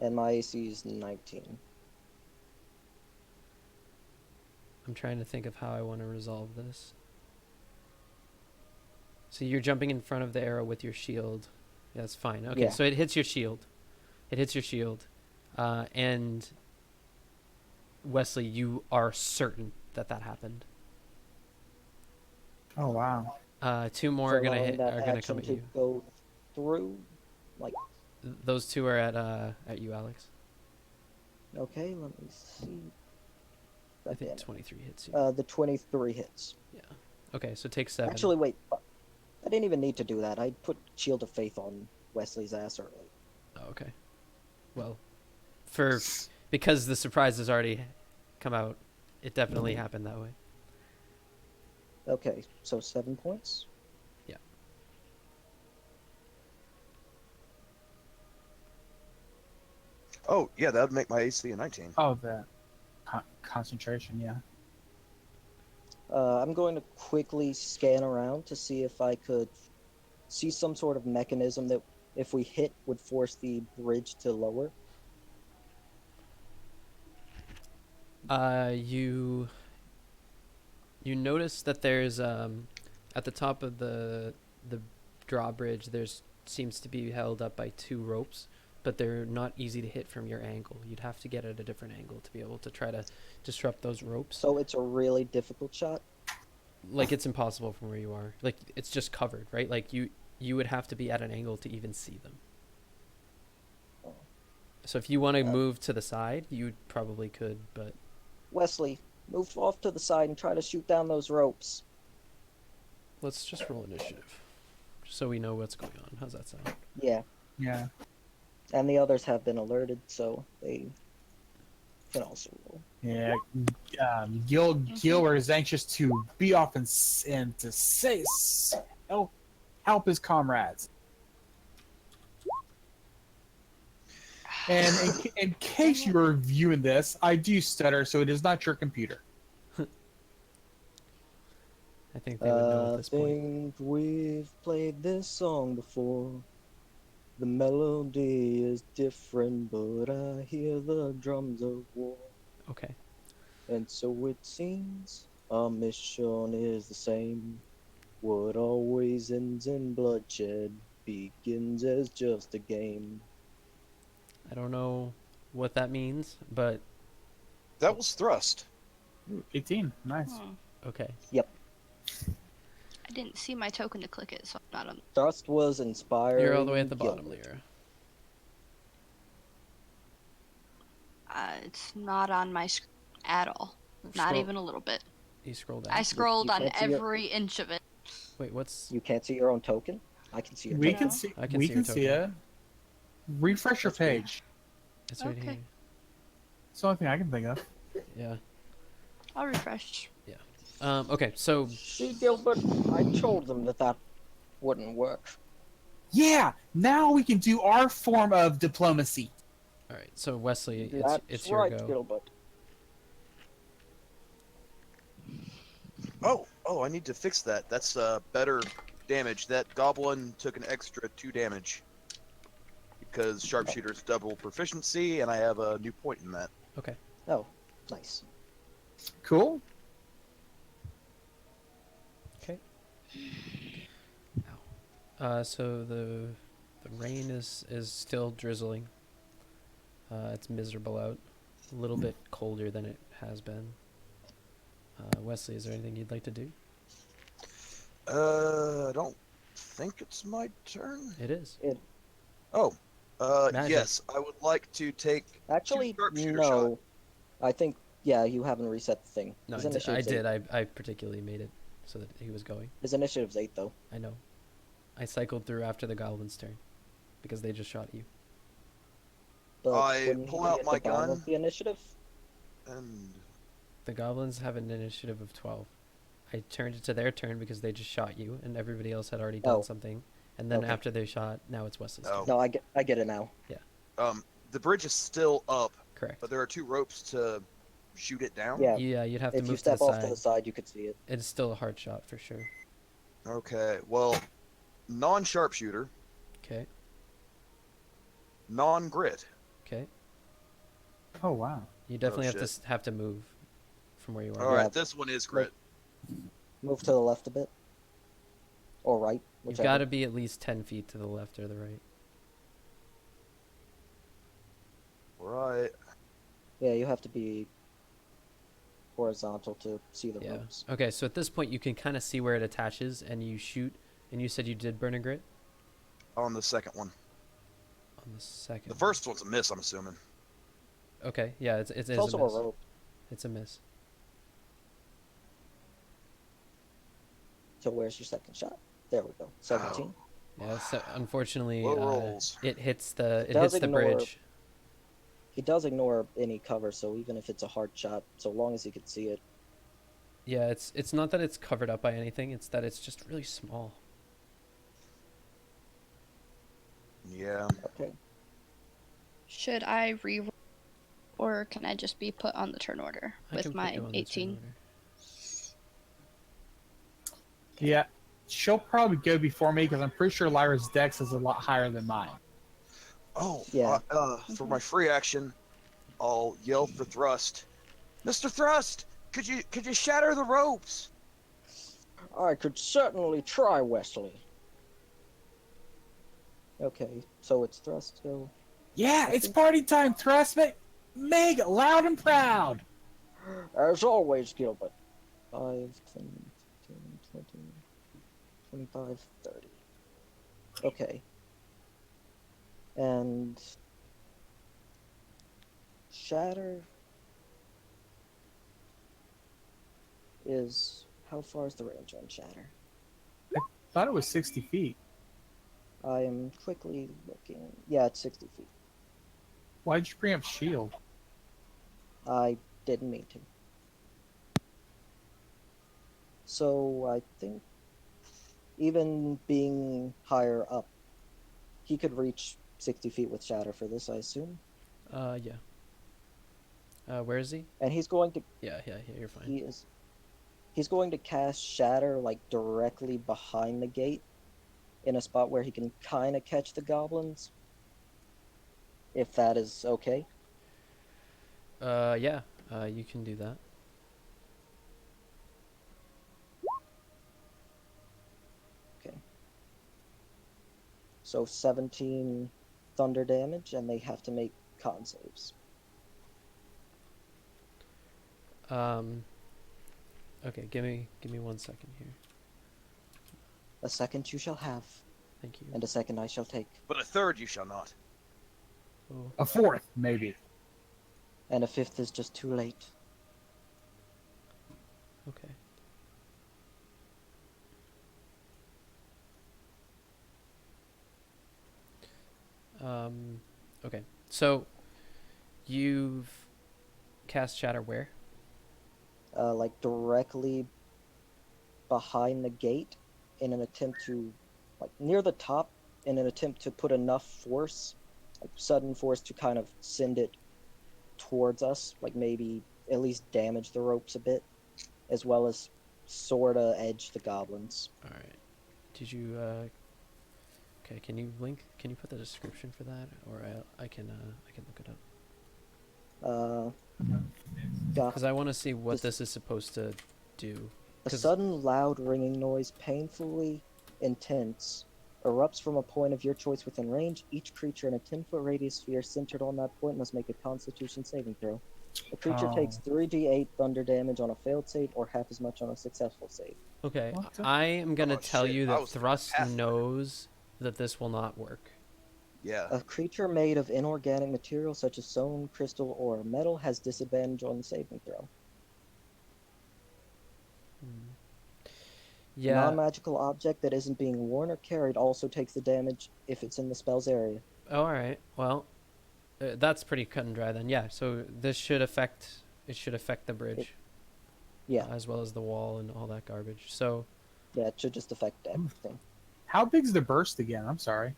B: my AC is 19.
A: I'm trying to think of how I want to resolve this. So you're jumping in front of the arrow with your shield. Yeah, that's fine. Okay,
B: Yeah.
A: so it hits your shield. It hits your shield. And Wesley, you are certain that happened.
D: Oh wow.
A: Two more
B: for
A: are gonna
B: allowing that
A: are gonna
B: action
A: come at
B: to
A: you.
B: go through. Like,
A: Those two are at you, Alex.
B: okay, let me see.
A: I
B: God
A: think
B: damn it.
A: 23 hits you.
B: The 23 hits.
A: Yeah. Okay, so take 7.
B: Actually, wait. I didn't even need to do that. I put Shield of Faith on Wesley's ass early.
A: Oh, okay. Well, because the surprise has already come out, it definitely happened that way.
B: Okay, so 7 points.
A: Yeah.
C: Oh, yeah, that would make my AC a 19.
D: Oh, the concentration, yeah.
B: I'm going to quickly scan around to see if I could see some sort of mechanism that, if we hit, would force the bridge to lower.
A: You notice that there's at the top of the drawbridge there's seems to be held up by 2 ropes, but they're not easy to hit from your angle. You'd have to get at a different angle to be able to try to disrupt those ropes.
B: So it's a really difficult shot.
A: Like, it's impossible from where you are. Like, it's just covered, right? Like, you would have to be at an angle to even see them. So if you want to move to the side, you probably could, but
B: Wesley, move off to the side and try to shoot down those ropes.
A: let's just roll initiative, just so we know what's going on. How's that sound?
B: Yeah,
D: Yeah.
B: and the others have been alerted, so they can also roll.
D: Yeah. Gilbert is anxious to be off and to help his comrades. And in case you were viewing this, I do stutter, so it is not your computer.
A: I think they would know at this point.
B: Think we've played this song before. The melody is different, but I hear the drums of war.
A: Okay.
B: And so it seems our mission is the same. What always ends in bloodshed begins as just a game.
A: I don't know what that means, but
C: That was thrust.
D: 18. Nice.
A: okay.
E: I didn't see my token to click it, so I'm not on.
B: Thrust was inspired.
A: You're all the way at the bottom,
B: Gilbert.
A: Lyra.
E: It's not on my screen at all. Not
A: Scroll-
E: even a little bit.
A: You scroll down.
E: I scrolled on
B: can't see your-
E: every inch of it.
A: Wait, what's...
B: You can't see your own token? I can see your
D: We
B: token.
D: can
E: No.
D: see.
A: I can
D: we
A: see
D: can
A: your
D: see it. Refresh your
B: That's weird.
D: page.
A: It's right
E: Okay.
A: here.
D: It's the only thing I can think of.
A: Yeah.
E: I'll refresh.
A: Okay, so...
B: See, Gilbert, I told them that wouldn't work.
D: Yeah. Now we can do our form of diplomacy.
A: All right, so Wesley,
B: That's
A: it's your
B: right,
A: go.
B: Gilbert.
C: Oh, I need to fix that. That's better damage. That goblin took an extra 2 damage because sharpshooter's double proficiency, and I have a new point in that.
A: Okay.
B: Oh, nice.
D: Cool.
A: So the rain is still drizzling. It's miserable out. A little bit colder than it has been. Wesley, is there anything you'd like to do?
C: I don't think it's my turn.
A: It is.
C: Oh,
A: Magic.
C: yes, I would like to take
B: Actually,
C: sharpshooter
B: no. I think, yeah, you haven't reset the thing.
A: No,
B: His
A: I
B: initiative's
A: did.
B: 8.
A: I particularly made it so that he was going.
B: His initiative's 8, though.
A: I know. I cycled through after the goblin's turn because they just shot you.
B: But
C: I
B: wouldn't
C: pull
B: he be
C: out
B: at
C: my
B: the bottom
C: gun.
B: of the initiative?
C: and
A: The goblins have an initiative of 12. I turned it to their turn because they just shot you, and everybody else had already done
B: Oh.
A: something. And then
B: Okay.
A: after they shot, now it's Wesley's
C: Oh.
A: turn.
B: No, I get it now.
C: the bridge is still up,
A: Correct.
C: but there are 2 ropes to shoot it down.
B: Yeah,
A: Yeah, you'd have to
B: if you
A: move to the
B: step off
A: side.
B: to the side, you could see it.
A: It's still a hard shot for sure.
C: Okay. Well, non-sharpshooter,
A: Okay.
C: non-grit.
A: Okay.
D: Oh wow.
A: You definitely have to
C: shit.
A: have to move from where you are.
C: All right,
B: Yeah.
C: this one is grit.
B: Move to the left a bit. Or right,
A: You've
B: whichever.
A: got to be at least 10 feet to the left or the right.
C: Right.
B: Yeah, you have to be horizontal to see the
A: Yeah.
B: ropes.
A: Okay, so at this point you can kind of see where it attaches, and you shoot. And you said you did burn a grit
C: On the second one.
A: on the second.
C: The first one's a miss, I'm assuming.
A: Okay, yeah, it
B: It's
A: is
B: also
A: a
B: a
A: miss.
B: rope.
A: It's a miss.
B: So where's your second shot? There we go. 17.
A: Yeah, so unfortunately,
C: Low rolls.
A: it hits the
B: Does ignore-
A: bridge.
B: He does ignore any cover, so even if it's a hard shot, so long as he can see it.
A: Yeah, it's not that it's covered up by anything. It's that it's just really small.
C: Yeah.
B: Okay.
E: Should I re or can I just be put on the turn order
A: I can
E: with
A: put
E: my
A: you on the turn
E: 18?
A: order.
D: Yeah, she'll probably go before me because I'm pretty sure Lyra's dex is a lot higher than mine.
C: Oh,
B: Yeah.
C: For my free action, I'll yell for Thrust. Mr. Thrust, could you shatter the ropes?
B: I could certainly try, Wesley. Okay, so it's thrust go.
D: Yeah,
B: I
D: it's
B: think-
D: party time, Thrust. Meg, loud and proud.
B: As always, Gilbert. 5, 10, 15, 20, 25, 30. Okay. And shatter is how far is the range on shatter?
D: Thought it was 60 feet.
B: I am quickly looking. Yeah, it's 60 feet.
D: Why'd you bring up shield?
B: I didn't mean to. So I think even being higher up, he could reach 60 feet with shatter for this, I assume.
A: Yeah. Where is he?
B: And he's going to
A: Yeah, you're fine.
B: he's going to cast shatter like directly behind the gate in a spot where he can kind of catch the goblins. If that is okay.
A: Yeah. You can do that.
B: Okay. So 17 thunder damage, and they have to make con saves.
A: Okay, give me 1 second here.
B: A second you shall have,
A: Thank you.
B: and a second I shall take,
C: But a third you shall not.
A: Oh,
D: A fourth, maybe.
B: and a fifth is just too late.
A: okay. Okay. So you've cast shatter where?
B: Like directly behind the gate in an attempt to, like near the top, in an attempt to put enough force, like sudden force to kind of send it towards us, like maybe at least damage the ropes a bit, as well as sorta edge the goblins.
A: All right. Did you okay, can you put the description for that, or I can look it up,
B: Yeah,
A: because I want to see what
B: Just-
A: this is supposed to do.
B: a
A: 'Cause-
B: sudden loud ringing noise, painfully intense, erupts from a point of your choice within range. Each creature in a 10-foot radius sphere centered on that point must make a Constitution saving throw. The creature takes 3d8 thunder damage on a failed save, or half as much on a successful save.
A: Okay,
D: What the-
A: I am gonna
C: Oh,
A: tell
C: shit,
A: you
C: I
A: that
C: was
A: Thrust
C: Pathfinder.
A: knows that this will not work.
C: Yeah.
B: A creature made of inorganic material such as stone, crystal, or metal has disadvantage on the saving throw. A
A: Yeah.
B: non-magical object that isn't being worn or carried also takes the damage if it's in the spell's area.
A: Oh, all right. Well, that's pretty cut and dry then. Yeah. So this should affect the bridge.
B: Yeah.
A: As well as the wall and all that garbage. So
B: Yeah, it should just affect everything.
D: How big's the burst again? I'm sorry.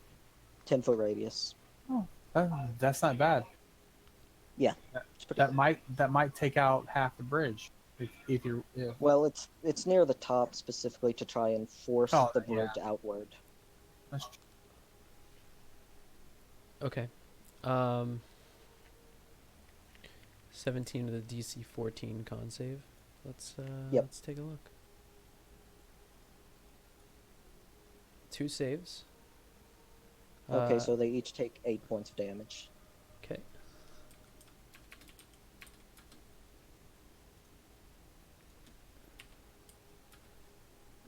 B: 10-foot radius.
D: That's not bad.
B: It's pretty
D: That might take out half the bridge. If you're
B: Well, it's near the top specifically to try and force
D: Oh,
B: the bridge outward.
D: that's
A: okay. 17 with a DC 14 con save. Let's
B: Yep.
A: let's take a look. 2 saves.
B: Okay, so they each take 8 points of damage.
A: Okay.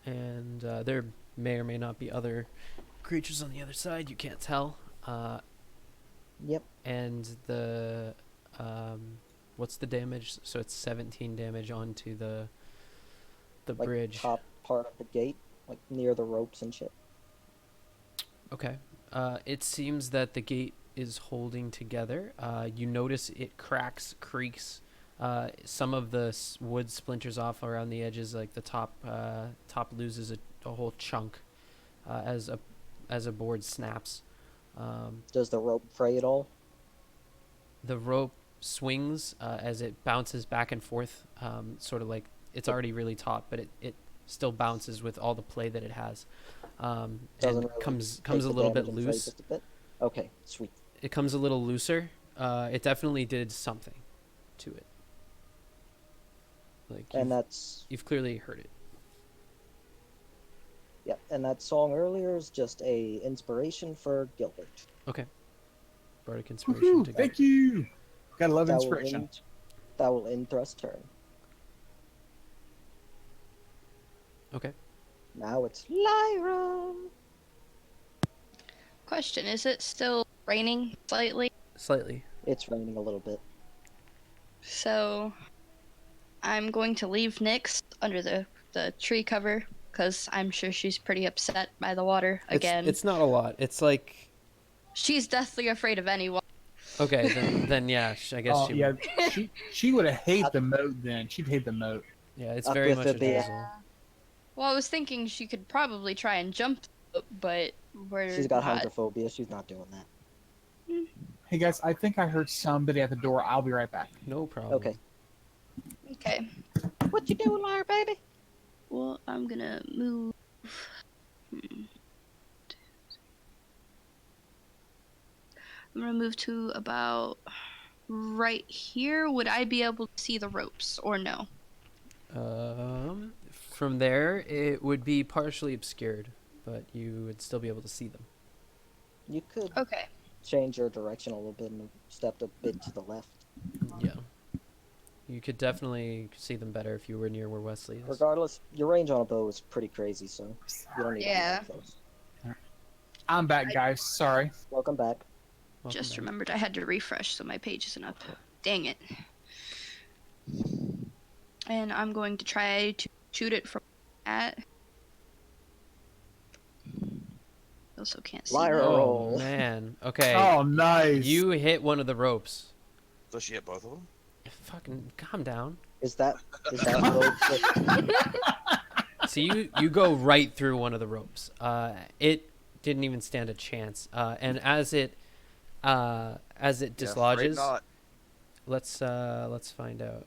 A: and there may or may not be other creatures on the other side. You can't tell.
B: Yep.
A: And the what's the damage? So it's 17 damage onto the
B: Like
A: bridge.
B: top part of the gate, like near the ropes and shit.
A: Okay. It seems that the gate is holding together. You notice it cracks, creaks. Some of the wood splinters off around the edges, like the top loses a whole chunk as a board snaps.
B: Does the rope fray at all?
A: The rope swings as it bounces back and forth, sort of like it's already really taut, but it still bounces with all the play that it has.
B: Doesn't
A: And
B: really
A: comes
B: take
A: a
B: the
A: little bit
B: damage and fray
A: loose.
B: just a bit? Okay, sweet.
A: It comes a little looser. It definitely did something to it. Like
B: And you've
A: clearly heard it.
B: Yep, and that song earlier is just a inspiration for Gilbert.
A: Okay. Bardic inspiration
D: Woohoo,
A: to
D: thank you. Gotta love
B: That will
D: inspiration.
B: That will end thrust turn.
A: Okay.
B: Now it's Lyra.
E: Question: is it still raining slightly?
A: Slightly.
B: It's raining a little bit.
E: So I'm going to leave Nyx under the tree cover because I'm sure she's pretty upset by the water again.
A: It's not a lot. It's like
E: She's deathly afraid of anyone.
A: okay, then yeah, I guess
D: Oh,
A: she
D: yeah,
A: would.
D: she would have hated the moat then. She'd hate the moat.
A: Yeah, it's
B: Up
A: very
B: with
A: much
B: the
A: a
B: bear.
A: drizzle.
E: Well, I was thinking she could probably try and jump, but we're
B: She's got
E: not.
B: hydrophobia. She's not doing that.
D: Hey guys, I think I heard somebody at the door. I'll be right back.
A: No problem.
B: Okay.
E: Okay.
B: What you doing, Lyra, baby?
E: Well, I'm gonna move. I'm gonna move to about right here. Would I be able to see the ropes or no?
A: From there, it would be partially obscured, but you would still be able to see them.
B: You could
E: Okay.
B: change your direction a little bit and step a bit to the left.
A: Yeah. You could definitely see them better if you were near where Wesley is.
B: Regardless, your range on a bow is pretty crazy, so you don't need
E: Yeah.
B: to be that close.
D: I'm back, guys. Sorry.
B: Welcome back.
A: Welcome
E: Just
A: back.
E: remembered I had to refresh, so my page isn't up. Dang it. And I'm going to try to shoot it from that. Also can't see.
B: Lyra.
E: that.
A: Oh
B: Roll.
A: man. Okay.
D: Oh, nice.
A: You hit one of the ropes.
C: So she hit both of them?
A: Fucking calm down.
B: Is that bow?
A: So you go right through one of the ropes. It didn't even stand a chance. And as it dislodges,
C: Yeah,
A: let's find out.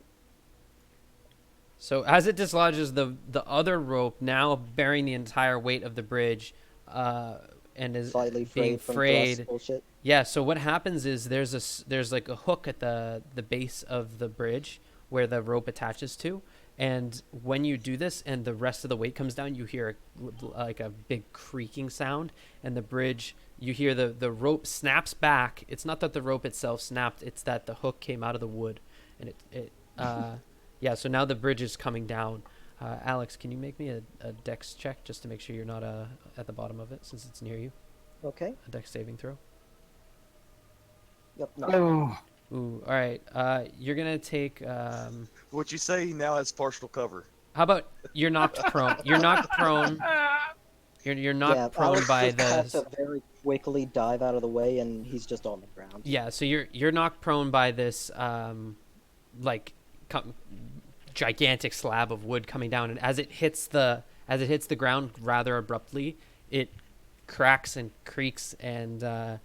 A: So as it dislodges, the other rope, now bearing the entire weight of the bridge, and is
B: Slightly
A: being
B: frayed from
A: frayed.
B: thrust bullshit.
A: Yeah. So what happens is there's like a hook at the base of the bridge where the rope attaches to, and when you do this and the rest of the weight comes down, you hear like a big creaking sound, and the bridge. You hear the rope snaps back. It's not that the rope itself snapped; it's that the hook came out of the wood, and it yeah. So now the bridge is coming down. Alex, can you make me a dex check just to make sure you're not at the bottom of it since it's near you?
B: Okay.
A: A dex saving throw.
B: Yep. No.
D: Oh,
A: Ooh, all right. You're gonna take.
C: What you say he now has partial cover.
A: How about you're knocked prone? You're knocked prone. You're knocked
B: Yeah,
A: prone
B: Alex
A: by
B: just has
A: the.
B: to very quickly dive out of the way, and he's just on the ground.
A: Yeah, so you're knocked prone by this like gigantic slab of wood coming down, and as it hits the ground rather abruptly, it cracks and creaks, and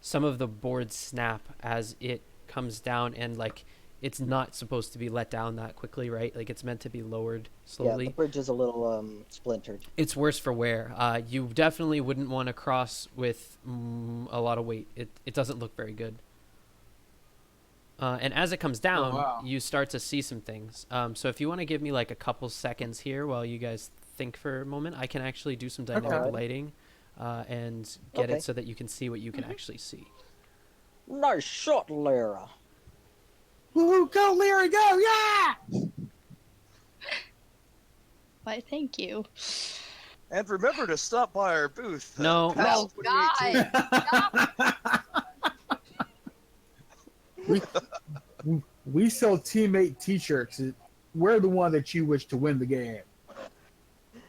A: some of the boards snap as it comes down, and like it's not supposed to be let down that quickly, right? Like it's meant to be lowered slowly.
B: Yeah, the bridge is a little splintered.
A: It's worse for wear. You definitely wouldn't want to cross with a lot of weight. It doesn't look very good. And as it comes down,
D: wow.
A: you start to see some things. So if you want to give me like a couple seconds here while you guys think for a moment, I can actually do some dynamic
B: Okay.
A: lighting and get
B: Okay.
A: it so that you can see what you can actually see.
B: Nice shot, Lyra.
D: woohoo, go, Larry, go, yeah!
E: Why, thank you.
C: And remember to stop by our booth.
A: No.
C: PAL
E: Oh,
C: 2018.
D: We sell teammate T-shirts. We're the one that you wish to win the game.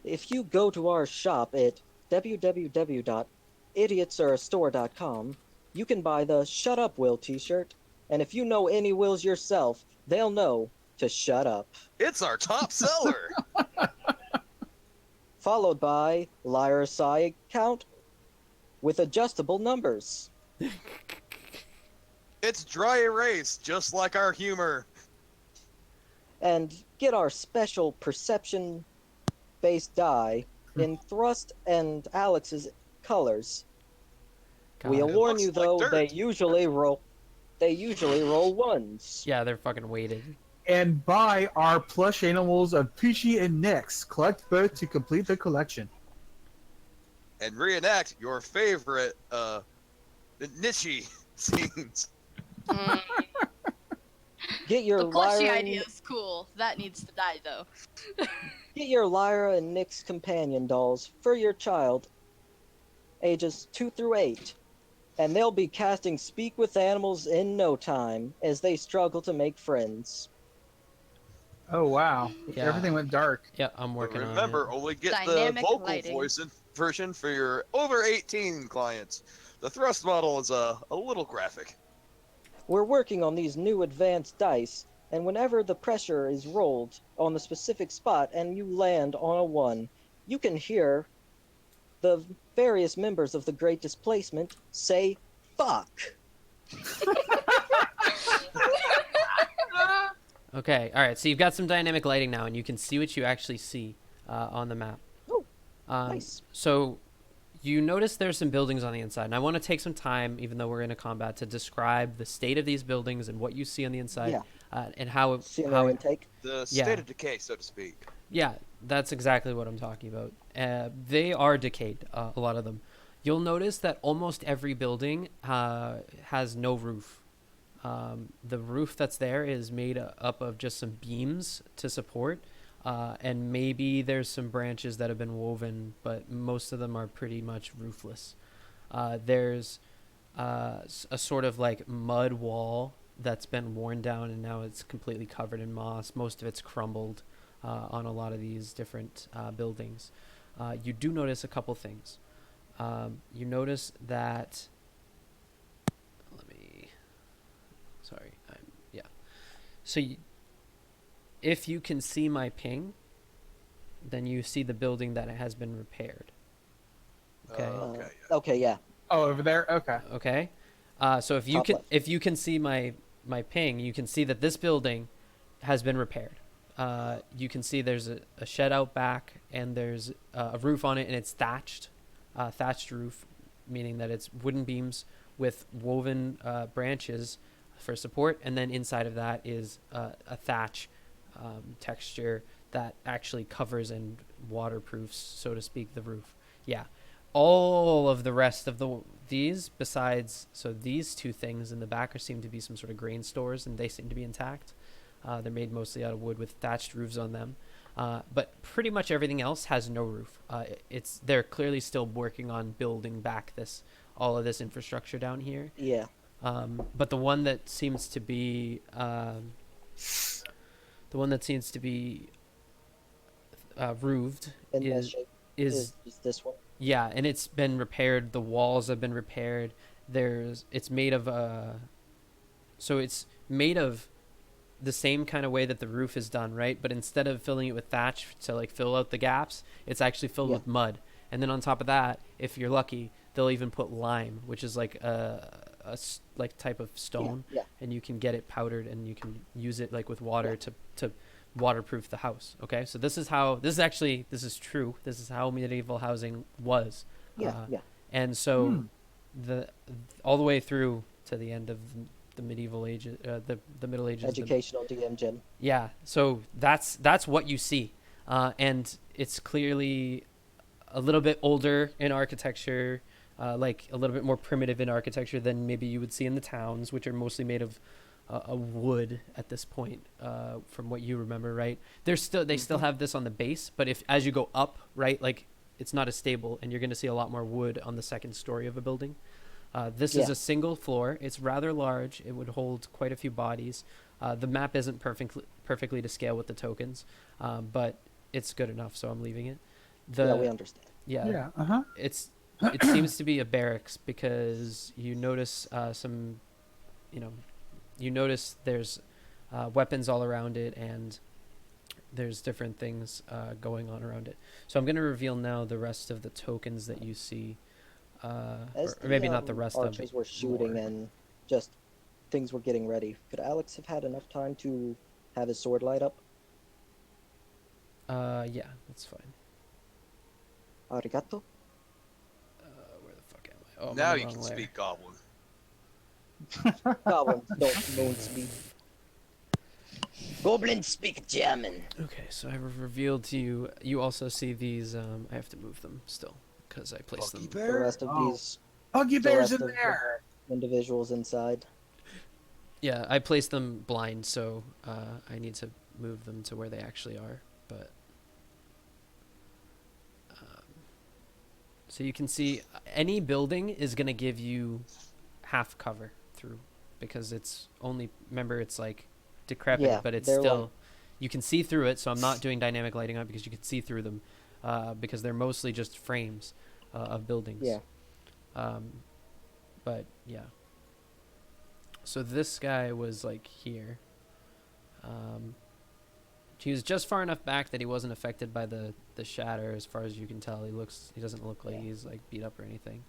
B: If you go to our shop at www.idiotsarestore.com, you can buy the Shut Up Will t-shirt, and if you know any Wills yourself, they'll know to shut up.
C: It's our top seller.
B: Followed by Liar Psi Count with adjustable numbers.
C: It's dry erase, just like our humor.
B: And get our special perception-based die in Thrust and Alex's colors.
A: God.
B: We'll
C: It
B: warn
C: looks
B: you
C: like
B: though,
C: dirt.
B: they usually roll ones.
A: Yeah, they're fucking weighted.
D: And buy our plush animals of Peachy and Nix. Collect both to complete the collection.
C: And reenact your favorite niche scenes.
E: Mm,
B: Get your
E: the plushie
B: Lyra
E: idea is cool. That needs to die, though.
B: Get your Lyra and Nyx companion dolls for your child, ages 2 through 8, and they'll be casting Speak with Animals in no time as they struggle to make friends.
D: Oh wow!
A: Yeah.
D: Everything went dark.
A: Yeah, I'm
C: But
A: working
C: remember,
A: on it.
C: only get
E: Dynamic
C: the vocal
E: lighting.
C: voice version for your over 18 clients. The thrust model is a little graphic.
B: We're working on these new advanced dice, and whenever the pressure is rolled on the specific spot and you land on a 1, you can hear the various members of the Great Displacement say, fuck.
A: Okay, all right. So you've got some dynamic lighting now, and you can see what you actually see on the map.
B: Oh, nice.
A: So you notice there's some buildings on the inside, and I want to take some time, even though we're in a combat, to describe the state of these buildings and what you see on the inside,
B: Yeah.
A: and how
B: Scenery intake.
C: The
A: Yeah.
C: state of decay, so to speak.
A: Yeah, that's exactly what I'm talking about. They are decayed, a lot of them. You'll notice that almost every building has no roof. The roof that's there is made up of just some beams to support, and maybe there's some branches that have been woven, but most of them are pretty much roofless. There's a sort of like mud wall that's been worn down, and now it's completely covered in moss. Most of it's crumbled on a lot of these different buildings. You do notice a couple things. You notice that. Sorry, yeah. So if you can see my ping, then you see the building that has been repaired. Okay.
C: Okay.
B: Okay, yeah.
D: Oh, over there. Okay.
A: Okay. So if you
B: Top
A: can
B: left.
A: if you can see my ping, you can see that this building has been repaired. You can see there's a shed out back, and there's a roof on it, and it's thatched roof, meaning that it's wooden beams with woven branches for support, and then inside of that is a thatch texture that actually covers and waterproofs, so to speak, the roof. Yeah, all of the rest of these besides, so these two things in the back seem to be some sort of grain stores, and they seem to be intact. They're made mostly out of wood with thatched roofs on them, but pretty much everything else has no roof. They're clearly still working on building back all of this infrastructure down here.
B: Yeah.
A: But the one that seems to be roofed
B: In that
A: is
B: shape
A: is
B: is this one.
A: yeah, and it's been repaired. The walls have been repaired. It's made of so it's made of the same kind of way that the roof is done, right? But instead of filling it with thatch to like fill out the gaps, it's actually filled
B: Yeah.
A: with mud. And then on top of that, if you're lucky, they'll even put lime, which is like like type of stone,
B: Yeah.
A: and you can get it powdered, and you can use it like with water to waterproof the house. Okay, so this is true. This is how medieval housing was.
B: Yeah. Yeah.
A: And so all the way through to the end of the medieval ages, the Middle Ages.
B: Educational DM gym.
A: Yeah, so that's what you see, and it's clearly a little bit older in architecture, like a little bit more primitive in architecture than maybe you would see in the towns, which are mostly made of a wood at this point, from what you remember, right? They still have this on the base, but if as you go up, right, like it's not as stable, and you're going to see a lot more wood on the second story of a building. This is
B: Yeah.
A: a single floor. It's rather large. It would hold quite a few bodies. The map isn't perfectly to scale with the tokens, but it's good enough, so I'm leaving it.
B: Yeah, we understand.
D: Yeah. Uh huh.
A: It seems to be a barracks because you notice you notice there's weapons all around it, and there's different things going on around it. So I'm going to reveal now the rest of the tokens that you see,
B: As
A: or maybe not the rest of
B: archers
A: it.
B: were shooting
A: more.
B: and just things were getting ready, could Alex have had enough time to have his sword light up?
A: Yeah, that's fine.
B: Arigato.
A: Where the fuck am I? Oh, I'm
C: now
A: on the
C: you
A: wrong
C: can
A: layer.
C: speak Goblin.
B: Goblins don't moon speak. Goblins speak German.
A: Okay, so I've revealed to you. You also see these. I have to move them still because I placed
C: Buggy
A: them.
B: The
C: Bear?
B: rest of
D: Oh.
B: these
D: Buggy
B: the
D: bears
B: rest
D: in
B: of the-
D: there.
B: individuals inside.
A: Yeah, I placed them blind, so I need to move them to where they actually are. But so you can see any building is gonna give you half cover through, because it's only, remember, it's like decrepit,
B: Yeah,
A: but it's
B: they're
A: still
B: like-
A: you can see through it. So I'm not doing dynamic lighting on it because you can see through them, because they're mostly just frames of buildings.
B: Yeah.
A: But yeah. So this guy was like here. He was just far enough back that he wasn't affected by the shatter, as far as you can tell. He doesn't look like
B: Yeah.
A: he's like beat up or anything.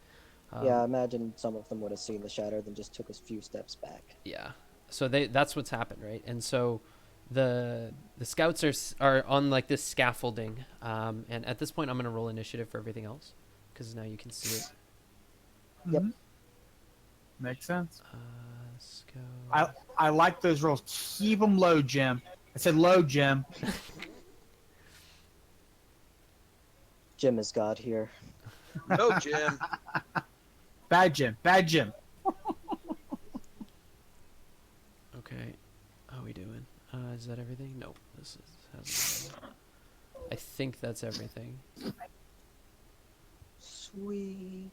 B: Yeah, I imagine some of them would have seen the shatter, then just took a few steps back.
A: Yeah. So that's what's happened, right? And so the scouts are on like this scaffolding, and at this point I'm gonna roll initiative for everything else, because now you can see it.
B: Yep.
D: Mhm. Makes sense.
A: Let's go.
D: I like those rolls. Keep them low, Jim. I said low, Jim.
B: Jim is God here.
C: No, Jim.
D: Bad Jim. Bad Jim.
A: Okay. How we doing? Is that everything? Nope. I think that's everything.
B: Sweet.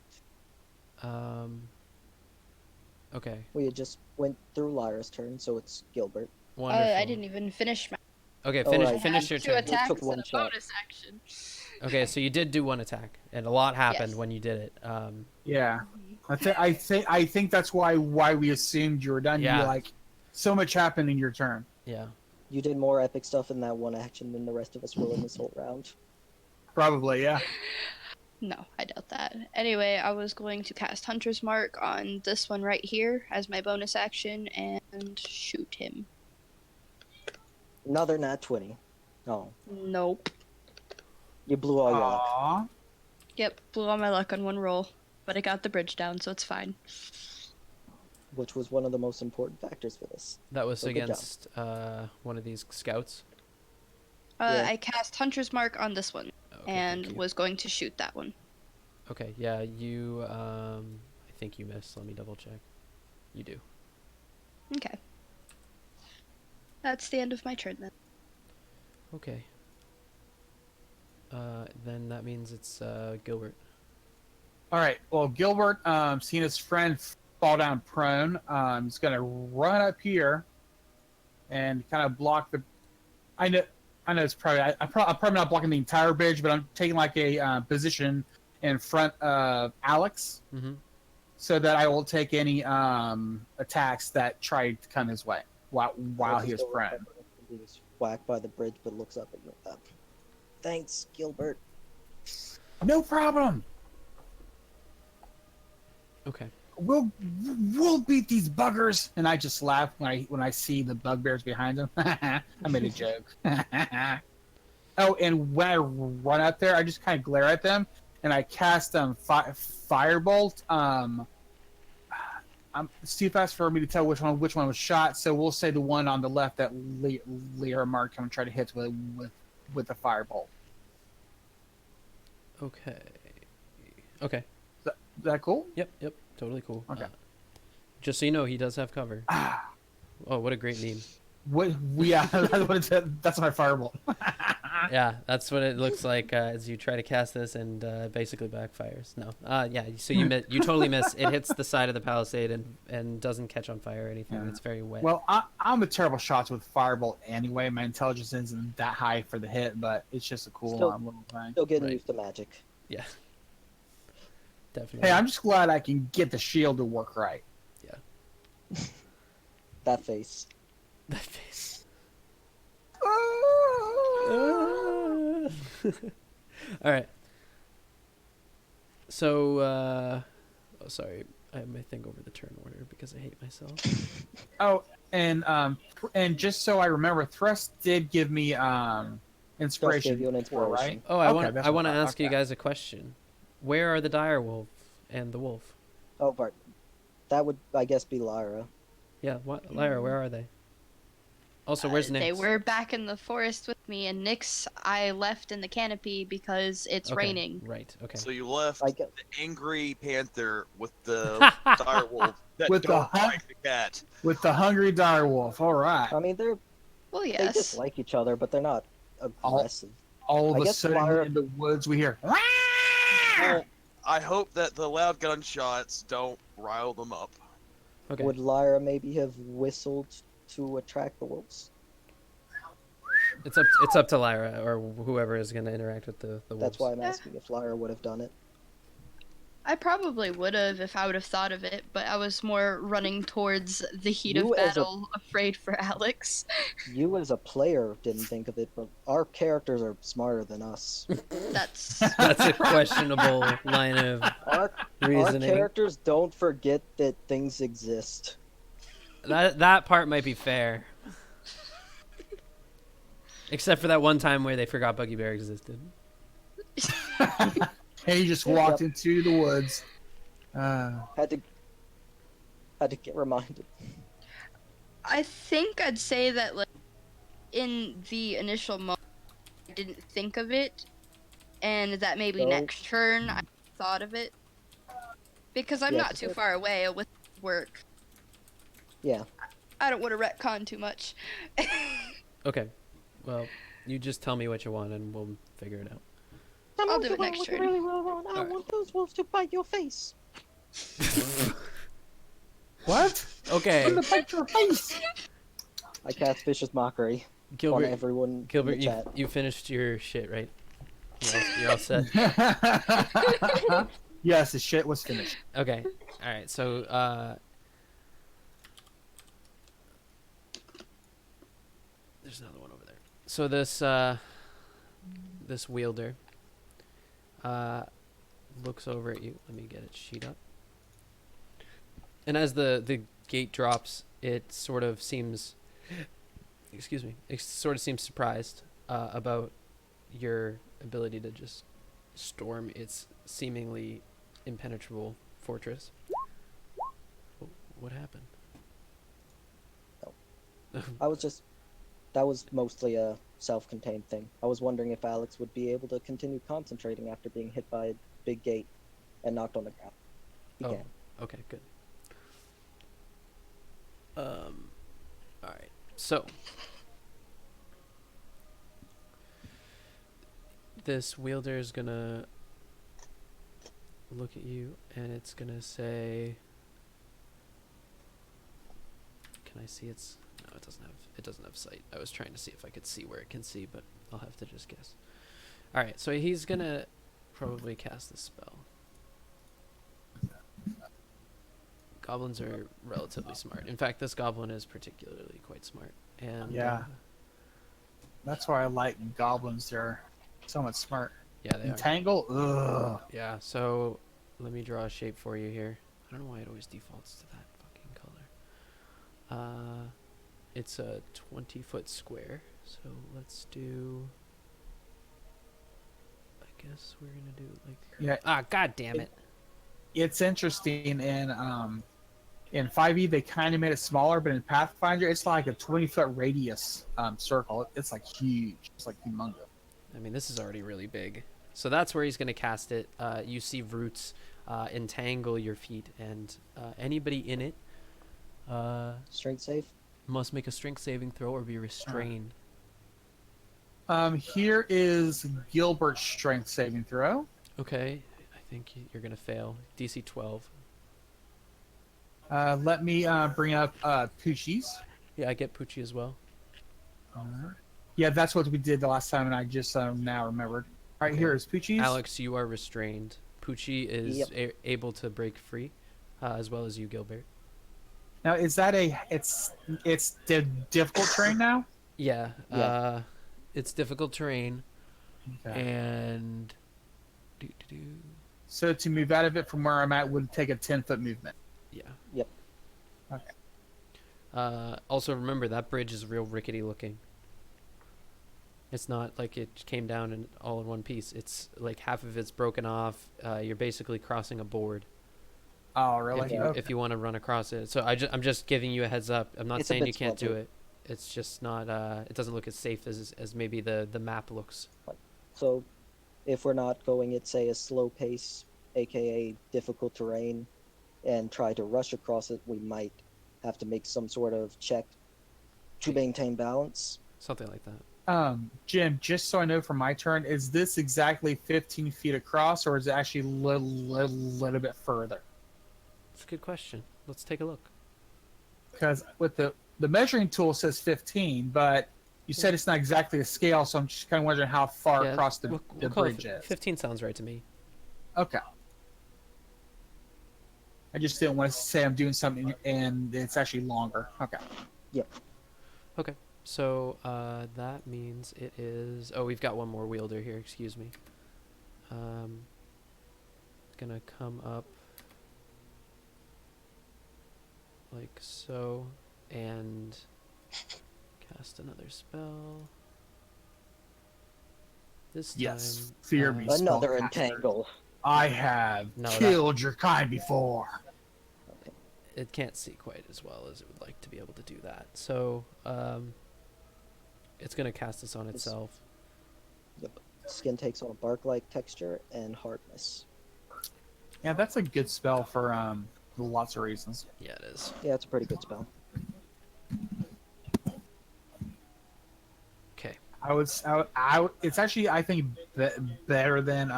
A: Okay.
B: We had just went through Lyra's turn, so it's Gilbert.
A: Wonderful.
E: I didn't even finish my
A: Okay,
B: Oh,
A: finish
B: right.
A: finish your
E: two
A: turn.
E: attacks
B: took one
E: and a
B: shot.
E: bonus action.
A: Okay, so you did do one attack, and a lot happened
E: Yes.
A: when you did it.
D: Yeah. I think that's why we assumed you were done.
A: Yeah.
D: You like so much happened in your turn.
A: Yeah.
B: You did more epic stuff in that one action than the rest of us will in this whole round.
D: Probably, yeah.
E: No, I doubt that. Anyway, I was going to cast Hunter's Mark on this one right here as my bonus action and shoot him.
B: Another nat 20. Oh,
E: Nope.
B: you blew all your luck.
D: Aw.
E: Yep, blew all my luck on one roll, but I got the bridge down, so it's fine.
B: Which was one of the most important factors for this.
A: That was
B: So good job.
A: against one of these scouts.
B: Yeah.
E: I cast Hunter's Mark on this one
A: Okay,
E: and
A: thank you.
E: was going to shoot that one.
A: Okay, yeah, you I think you missed. Let me double check. You do.
E: Okay. That's the end of my turn then.
A: Okay. Then that means it's Gilbert.
D: All right. Well, Gilbert, seeing his friend fall down prone, he's gonna run up here and kind of block the. I know it's probably. I'm probably not blocking the entire bridge, but I'm taking like a position in front of Alex,
A: Mm-hmm.
D: so that I will take any attacks that try to come his way while
B: So
D: he is
B: just go
D: prone.
B: up and he's whacked by the bridge, but looks up at you. Thanks, Gilbert.
D: No problem.
A: Okay.
D: We'll beat these buggers. And I just laugh when I see the bugbears behind him. I made a joke. Oh, and when I run up there, I just kind of glare at them, and I cast firebolt. It's too fast for me to tell which one was shot. So we'll say the one on the left that Lear marked him and try to hit with the firebolt.
A: Okay. Okay.
D: Is that cool?
A: Yep. Totally cool.
D: Okay.
A: Just so you know, he does have cover. Oh, what a great meme.
D: Yeah, that's my firebolt.
A: Yeah, that's what it looks like as you try to cast this and basically backfires. No, yeah. So you totally miss. It hits the side of the palisade and doesn't catch on fire or anything.
D: Yeah.
A: It's very wet.
D: Well, I'm a terrible shot with firebolt anyway. My intelligence isn't that high for the hit, but it's just a cool
B: Still-
D: little thing.
B: Still getting
A: Right.
B: used to magic.
A: Yeah, definitely.
D: Hey, I'm just glad I can get the shield to work right.
B: That face.
A: That face. All right. So, oh, sorry, I have my thing over the turn order because I hate myself.
D: Oh, and just so I remember, Thrust did give me inspiration.
B: gave you an
D: before,
B: inspiration.
D: right?
A: Oh, I
D: Okay,
A: want
D: that's
A: I
D: what
A: want to
D: I thought.
A: ask you
D: Okay.
A: guys a question. Where are the dire wolf and the wolf?
B: Oh, Bart. That would, I guess, be Lyra.
A: Yeah, what, Lyra? Where are they? Also, where's Nyx?
E: They were back in the forest with me, and Nyx I left in the canopy because it's
A: Okay,
E: raining.
A: Right. Okay.
C: So you left
B: I guess.
C: the angry panther with the dire wolf that
D: With the
C: don't
D: hun-
C: like the cat.
D: With the hungry dire wolf. All right.
B: I mean,
E: Well,
B: they
E: yes.
B: dislike each other, but they're not aggressive.
D: All of
B: I
D: a
B: guess
D: sudden,
B: Lyra-
D: in the woods, we hear.
C: Well, I hope that the loud gunshots don't rile them up.
A: Okay.
B: Would Lyra maybe have whistled to attract the wolves?
A: It's up to Lyra or whoever is going to interact with the wolves.
B: That's why I'm
E: Yeah.
B: asking if Lyra would have done it.
E: I probably would have if I would have thought of it, but I was more running towards the heat
B: You
E: of
B: as a-
E: battle, afraid for Alex.
B: You as a player didn't think of it, but our characters are smarter than us.
E: That's
A: That's a questionable line of
B: Our
A: reasoning.
B: characters don't forget that things exist.
A: That part might be fair. Except for that one time where they forgot Buggy Bear existed.
D: And he just walked into the woods.
B: Had to get reminded.
E: I think I'd say that like in the initial moment I didn't think of it, and that maybe
B: So-
E: next turn I thought of it. Because I'm
B: Yeah,
E: not
B: 'cause
E: too
B: it-
E: far away with work.
B: Yeah.
E: I don't want to retcon too much.
A: Okay. Well, you just tell me what you want and we'll figure it out.
E: I'll do it next turn.
B: I want those wolves to bite your face.
D: What?
A: Okay.
D: I'm gonna bite your face.
B: I cast vicious mockery on
A: Gilbert,
B: everyone
A: Gilbert,
B: in the chat.
A: you finished your shit, right? You're all set.
D: Yes, the shit was finished.
A: Okay. All right. So, there's another one over there. So this wielder looks over at you. Let me get its sheet up. And as the gate drops, it sort of seems, excuse me, it sort of seems surprised about your ability to just storm its seemingly impenetrable fortress. What happened?
B: That was mostly a self-contained thing. I was wondering if Alex would be able to continue concentrating after being hit by a big gate and knocked on the ground. He
A: Oh.
B: can.
A: Okay, good. All right. So this wielder is gonna look at you, and it's gonna say, "Can I see its?" No, it doesn't have. It doesn't have sight. I was trying to see if I could see where it can see, but I'll have to just guess. All right. So he's gonna probably cast the spell. Goblins are relatively smart. In fact, this goblin is particularly quite smart. And
D: Yeah. That's why I like goblins. They're somewhat smart.
A: yeah, they are.
D: Entangle? Ugh.
A: Yeah. So let me draw a shape for you here. I don't know why it always defaults to that fucking color. It's a 20-foot square. So let's do. I guess we're gonna do like.
D: Yeah.
A: God damn it.
D: It's interesting in 5e they kind of made it smaller, but in Pathfinder it's like a 20-foot radius circle. It's like huge. It's like humongous.
A: I mean, this is already really big. So that's where he's going to cast it. You see roots entangle your feet, and anybody in it.
B: Strength save.
A: must make a strength saving throw or be restrained.
D: Here is Gilbert's strength saving throw.
A: Okay, I think you're gonna fail. DC 12.
D: Let me bring up Poochie's.
A: Yeah, I get Poochie as well.
D: Yeah, that's what we did the last time, and I just now remembered. All right,
A: Okay.
D: here is Poochie's.
A: Alex, you are restrained. Poochie is able to break free, as well as you, Gilbert.
D: Now, is that it's the difficult terrain now?
A: Yeah.
B: Yeah.
A: It's difficult terrain,
D: Okay.
A: and
D: So to move out of it from where I'm at would take a 10-foot movement.
A: yeah.
B: Yep.
D: Okay.
A: Also, remember that bridge is real rickety looking. It's not like it came down and all in one piece. It's like half of it's broken off. You're basically crossing a board.
D: Oh, really?
A: If you want to run across it. So I'm just giving you a heads up. I'm not
B: It's a
A: saying
B: bit
A: you can't do
B: sweltered.
A: it. It's just not. It doesn't look as safe as maybe the map looks.
B: So, if we're not going at, say, a slow pace, aka difficult terrain, and try to rush across it, we might have to make some sort of check to maintain balance.
A: Something like that.
D: Jim, just so I know for my turn, is this exactly 15 feet across, or is it actually a little bit further?
A: That's a good question. Let's take a look.
D: Because with the measuring tool says 15, but you said it's not exactly a scale, so I'm just kind of wondering how far across the
A: we'll call it
D: bridge is.
A: 15 sounds right to me.
D: Okay. I just didn't want to say I'm doing something and it's actually longer. Okay.
A: Okay. So that means it is. Oh, we've got one more wielder here. Excuse me. It's gonna come up like so, and cast another spell. This
D: Yes.
A: time,
D: Fear me.
B: Another
D: spellcaster.
B: entangle.
D: I have
A: No,
D: killed your kind before.
A: it can't see quite as well as it would like to be able to do that. So it's gonna cast this on itself.
B: Yep. Skin takes on a bark-like texture and hardness.
D: Yeah, that's a good spell for lots of reasons.
A: Yeah, it is.
B: Yeah, it's a pretty good spell.
A: Okay.
D: It's actually, I think, better than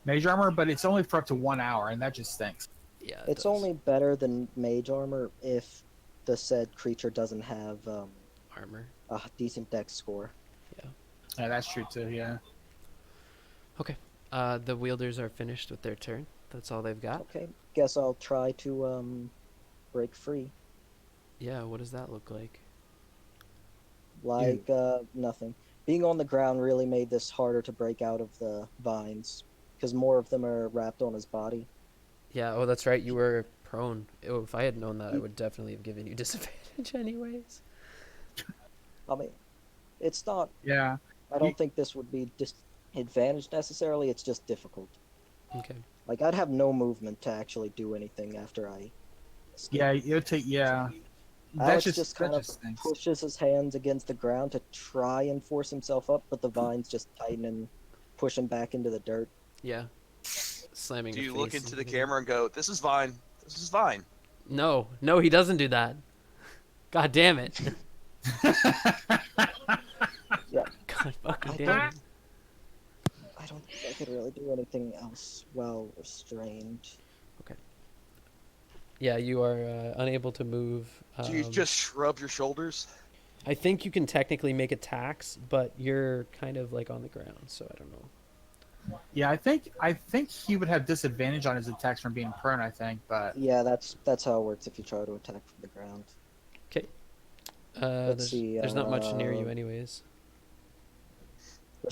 D: Mage Armor, but it's only for up to 1 hour, and that just stinks.
A: Yeah.
B: It's
A: does.
B: only better than mage armor if the said creature doesn't have
A: armor.
B: a decent dex score.
D: Yeah, that's true too. Yeah.
A: Okay. The wielders are finished with their turn. That's all they've got.
B: Okay, guess I'll try to break free.
A: Yeah. What does that look like?
B: Like nothing. Being on the ground really made this harder to break out of the vines because more of them are wrapped on his body.
A: Yeah. Oh, that's right. You were prone. Oh, if I had known that, I would definitely have given you disadvantage, anyways.
B: I mean, it's not.
D: Yeah.
B: I don't think this would be disadvantage necessarily. It's just difficult.
A: Okay.
B: Like I'd have no movement to actually do anything after I. escape.
D: Yeah. It'll take. Yeah.
B: Alex just
D: that
B: kind of
D: stinks.
B: pushes his hands against the ground to try and force himself up, but the vines just tighten and push him back into the dirt.
A: Yeah. Slamming.
C: Do
A: your
C: you look
A: face
C: into the
A: the-
C: camera and go, "This is fine. This is fine."
A: No, he doesn't do that. God damn it.
B: Yeah.
A: God fucking
B: I
A: damn it.
B: I don't think I could really do anything else while restrained.
A: Yeah, you are unable to move.
C: Do you just shrug your shoulders?
A: I think you can technically make attacks, but you're kind of like on the ground, so I don't know.
D: Yeah, I think he would have disadvantage on his attacks from being prone. I think, but
B: Yeah, that's how it works if you try to attack from the ground.
A: There's not much near you,
B: uh,
A: anyways.
B: A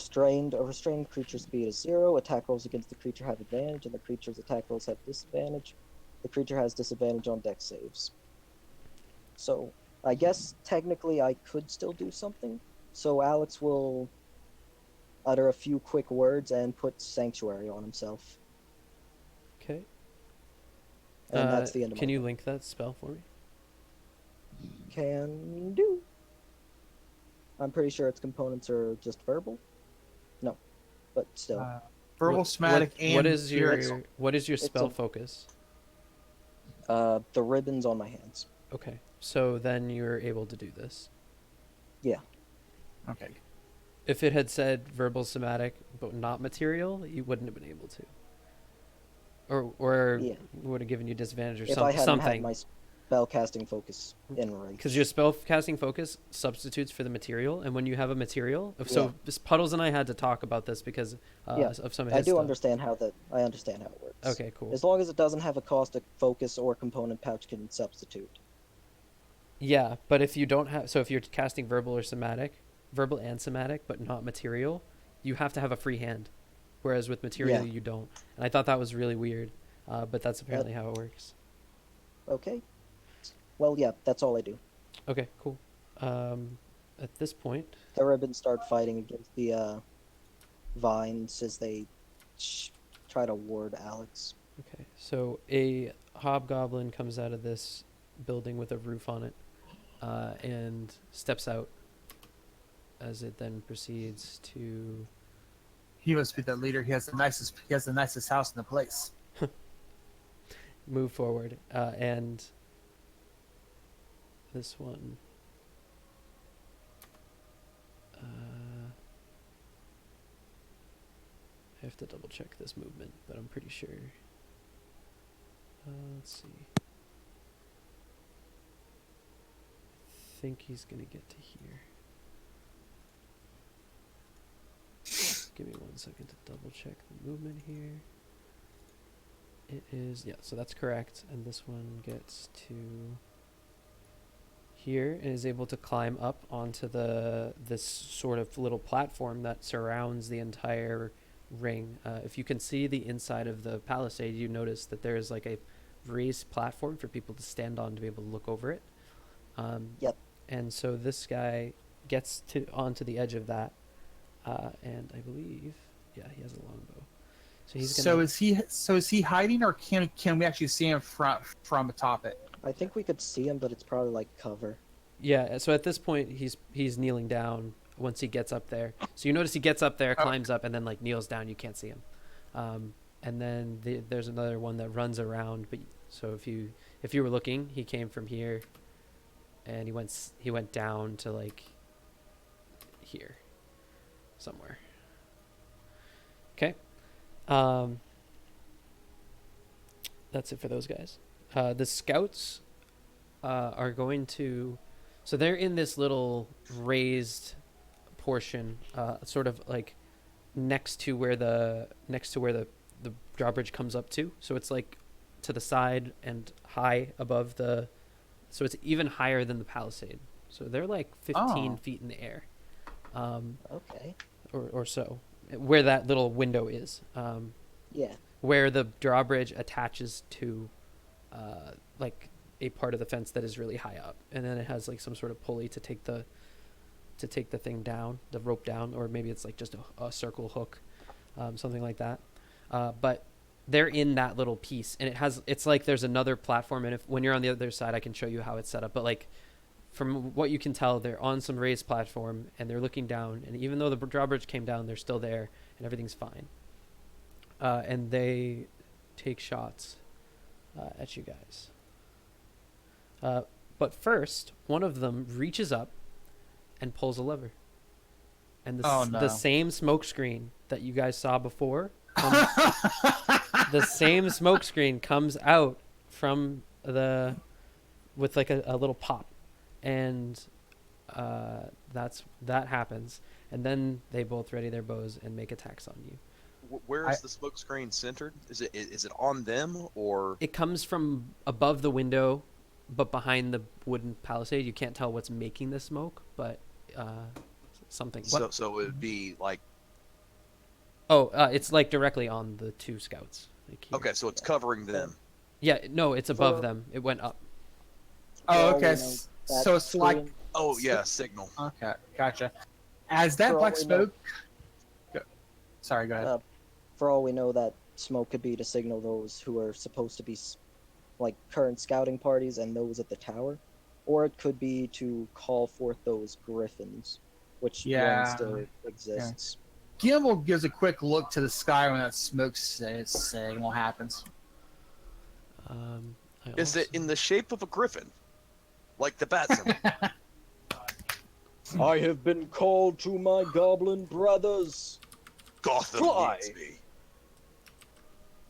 B: restrained creature's speed is 0. Attack rolls against the creature have advantage, and the creature's attack rolls have disadvantage. The creature has disadvantage on dex saves. So, I guess technically I could still do something. So Alex will utter a few quick words and put Sanctuary on himself.
A: Okay.
B: And that's the end of
A: Can
B: my
A: you
B: turn.
A: link that spell for me?
B: Can do. I'm pretty sure its components are just verbal. No, but still.
D: verbal, somatic, and
A: what is
D: furious.
A: your spell
B: a-
A: focus?
B: The ribbons on my hands.
A: Okay. So then you're able to do this.
B: Yeah.
D: Okay.
A: If it had said verbal somatic but not material, you wouldn't have been able to. Or
B: Yeah.
A: would have given you disadvantage or
B: If I hadn't had
A: something.
B: my spell casting focus in range.
A: Because your spell casting focus substitutes for the material, and when you have a material, so
B: Yeah.
A: this Puddles and I had to talk about this because
B: Yeah,
A: of some of
B: I
A: his
B: do
A: stuff.
B: understand how that. I understand how it works.
A: Okay, cool.
B: As long as it doesn't have a cost, a focus or component pouch can substitute.
A: Yeah, but if you don't have, so if you're casting verbal and somatic, but not material, you have to have a free hand, whereas with material
B: Yeah.
A: you don't. And I thought that was really weird, but that's apparently how it works.
B: Okay. Well, yeah, that's all I do.
A: Okay, cool. At this point,
B: Thuribin start fighting against the vines as they try to ward Alex.
A: okay, so a hobgoblin comes out of this building with a roof on it, and steps out as it then proceeds to
D: He must be the leader. He has the nicest house in the place.
A: move forward, and this one I have to double check this movement, but I'm pretty sure. Let's see. I think he's gonna get to here. Give me 1 second to double check the movement here. It is, yeah, so that's correct. And this one gets to here and is able to climb up onto this sort of little platform that surrounds the entire ring. If you can see the inside of the palisade, you notice that there is like a raised platform for people to stand on to be able to look over it.
B: Yep.
A: And so this guy gets onto the edge of that, and I believe, yeah, he has a longbow. So he's gonna.
D: Is he hiding, or can we actually see him from atop it?
B: I think we could see him, but it's probably like cover.
A: Yeah. So at this point, he's kneeling down once he gets up there. So you notice he gets up there, climbs up, and then like kneels down. You can't see him. And then there's another one that runs around. But so if you were looking, he came from here, and he went down to like here, somewhere. Okay. That's it for those guys. The scouts are going to, so they're in this little raised portion, sort of like next to where the drawbridge comes up to. So it's like to the side and high above so it's even higher than the palisade. So they're like 15 feet in the air.
B: Okay.
A: Or so, where that little window is.
B: Yeah.
A: Where the drawbridge attaches to like a part of the fence that is really high up, and then it has like some sort of pulley to take the thing down, the rope down, or maybe it's like just a circle hook, something like that. But they're in that little piece, and it's like there's another platform, and when you're on the other side I can show you how it's set up, but like from what you can tell, they're on some raised platform and they're looking down, and even though the drawbridge came down, they're still there and everything's fine. And they take shots at you guys. But first, one of them reaches up and pulls a lever. And the same smoke screen that you guys saw before, the same smoke screen comes out from with like a little pop. And that happens. And then they both ready their bows and make attacks on you.
C: Where is the smoke screen centered? Is it on them, or
A: it comes from above the window, but behind the wooden palisade? You can't tell what's making the smoke, but something.
C: So it would be like.
A: Oh, it's like directly on the two scouts. Like
C: okay, so it's covering them.
A: Yeah, no, it's above them. It went up.
D: Oh, okay. So it's like.
C: Oh yeah, signal.
D: Okay, gotcha. As that black smoke. Sorry, go ahead.
B: For all we know, that smoke could be to signal those who are supposed to be like current scouting parties and those at the tower, or it could be to call forth those griffins, which one still exists.
D: Yeah. Gimbal gives a quick look to the sky when that smoke signal happens.
C: Is it in the shape of a griffin? like the bat symbol.
B: I have been called to my goblin brothers.
C: Gotham
B: Fly.
C: needs me.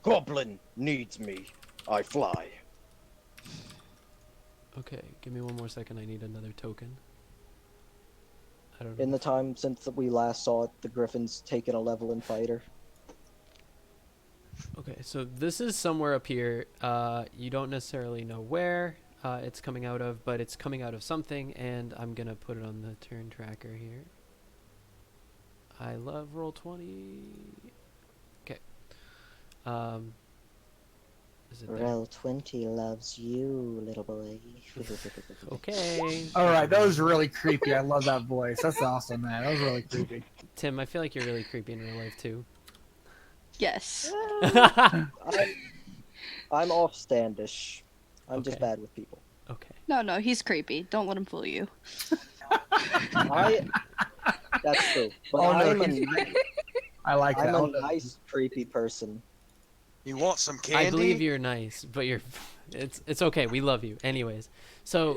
B: Goblin needs me. I fly.
A: Okay, give me one more second. I need another token. I don't know.
B: In the time since we last saw it, the Griffin's taken a level in fighter.
A: Okay, so this is somewhere up here. You don't necessarily know where it's coming out of, but it's coming out of something, and I'm gonna put it on the turn tracker here. I love Roll20. Okay. Is it there?
B: Roll20 loves you, little boy.
A: Okay.
D: All right, that was really creepy. I love that voice. That's awesome, man. That was really creepy.
A: Tim, I feel like you're really creepy in real life too.
E: Yes.
B: I'm off standish. I'm just
A: Okay.
B: bad with people.
A: Okay.
E: No, he's creepy. Don't let him fool you.
B: That's true. But
D: Oh, no,
B: I'm
D: I like that.
B: a
D: Hold on.
B: nice, creepy person.
C: You want some candy?
A: I believe you're nice, but it's okay. We love you. Anyways, so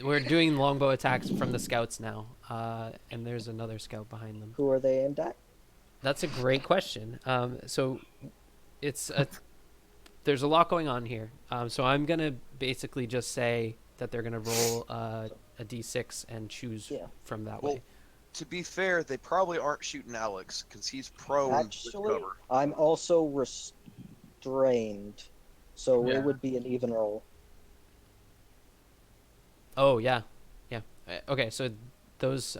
A: we're doing longbow attacks from the scouts now, and there's another scout behind them.
B: Who are they aimed at?
A: That's a great question. So there's a lot going on here. So I'm gonna basically just say that they're gonna roll a d6 and choose from that
C: Well,
A: way.
C: To be fair, they probably aren't shooting Alex because he's prone
B: Actually,
C: with cover.
B: I'm also restrained, so
D: Yeah.
B: it would be an even roll.
A: Oh yeah. Okay, so those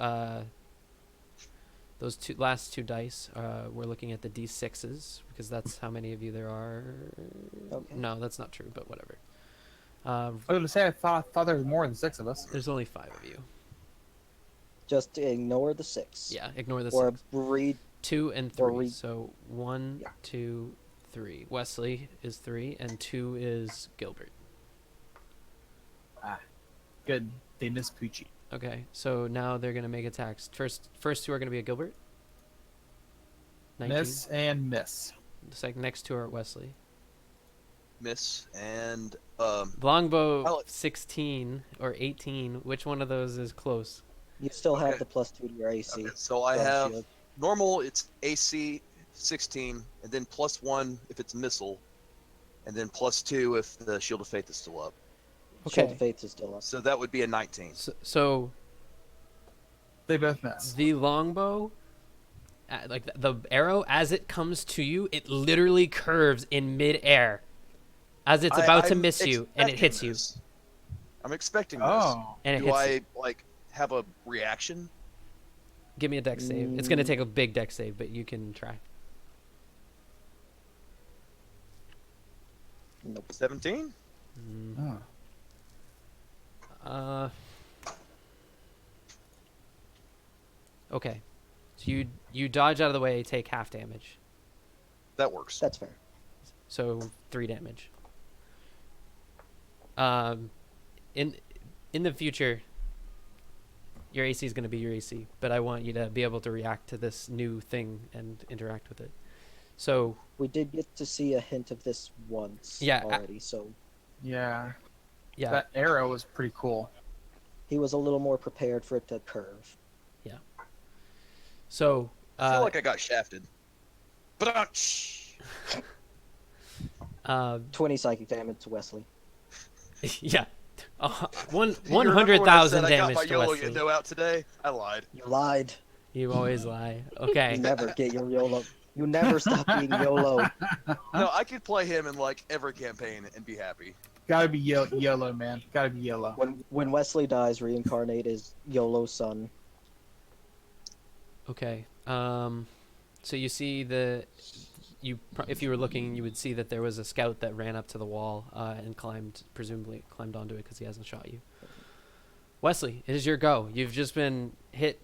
A: last two dice, we're looking at the d6s because that's how many of you there are.
B: Okay.
A: No, that's not true, but whatever.
D: I was gonna say I thought there was more than 6 of us.
A: There's only 5 of you.
B: Just ignore the 6.
A: Yeah, ignore the
B: Or
A: 6.
B: read.
A: 2 and
B: or
A: 3.
B: re-
A: So 1,
B: Yeah.
A: 2, 3. Wesley is 3, and 2 is Gilbert.
D: Good. They missed Poochie.
A: Okay, so now they're gonna make attacks. First 2 are gonna be a Gilbert. 19.
D: Miss and miss.
A: The next 2 are at Wesley.
C: Miss and
A: Longbow
C: Alex.
A: 16 or 18. Which one of those is close?
B: You still have
C: Okay.
B: the +2 to your AC.
C: okay, so I
B: from
C: have
B: shield.
C: normal. It's AC 16, and then +1 if it's missile, and then +2 if the Shield of Faith is still up.
B: Shield
A: Okay.
B: of Faith is still up.
C: So that would be a 19.
A: So
D: They both miss.
A: the longbow, like the arrow, as it comes to you, it literally curves in midair as it's about to
C: I'm
A: miss you, and it
C: expecting
A: hits you.
C: this. I'm expecting this.
D: Oh.
A: And it
C: Do
A: hits
C: I
A: you.
C: like have a reaction?
A: Give me a dex save. It's gonna take a big dex save, but you can try.
B: Nope.
C: 17?
D: Oh.
A: Okay. So you dodge out of the way, take half damage.
C: That works.
B: That's fair.
A: So 3 damage. In the future, your AC is going to be your AC, but I want you to be able to react to this new thing and interact with it. So
B: We did get to see a hint of this once
A: Yeah,
B: already, so
D: Yeah.
A: yeah,
D: That arrow was pretty cool.
B: he was a little more prepared for it to curve.
A: so
C: I feel like I got shafted. But
B: 20 psychic damage to Wesley.
A: yeah,
C: You remember when I
A: 100,000
C: said I got
A: damage
C: my
A: to
C: YOLO
A: Wesley.
C: Yendo out today? I lied.
B: You lied.
A: You always lie.
B: You
A: Okay.
B: never get your YOLO. You never stop being YOLO.
C: No, I could play him in like every campaign and be happy.
D: Gotta be yellow, man. Gotta be yellow.
B: When Wesley dies, reincarnate as YOLO's son.
A: Okay. So you see if you were looking, you would see that there was a scout that ran up to the wall and presumably climbed onto it because he hasn't shot you. Wesley, it is your go. You've just been hit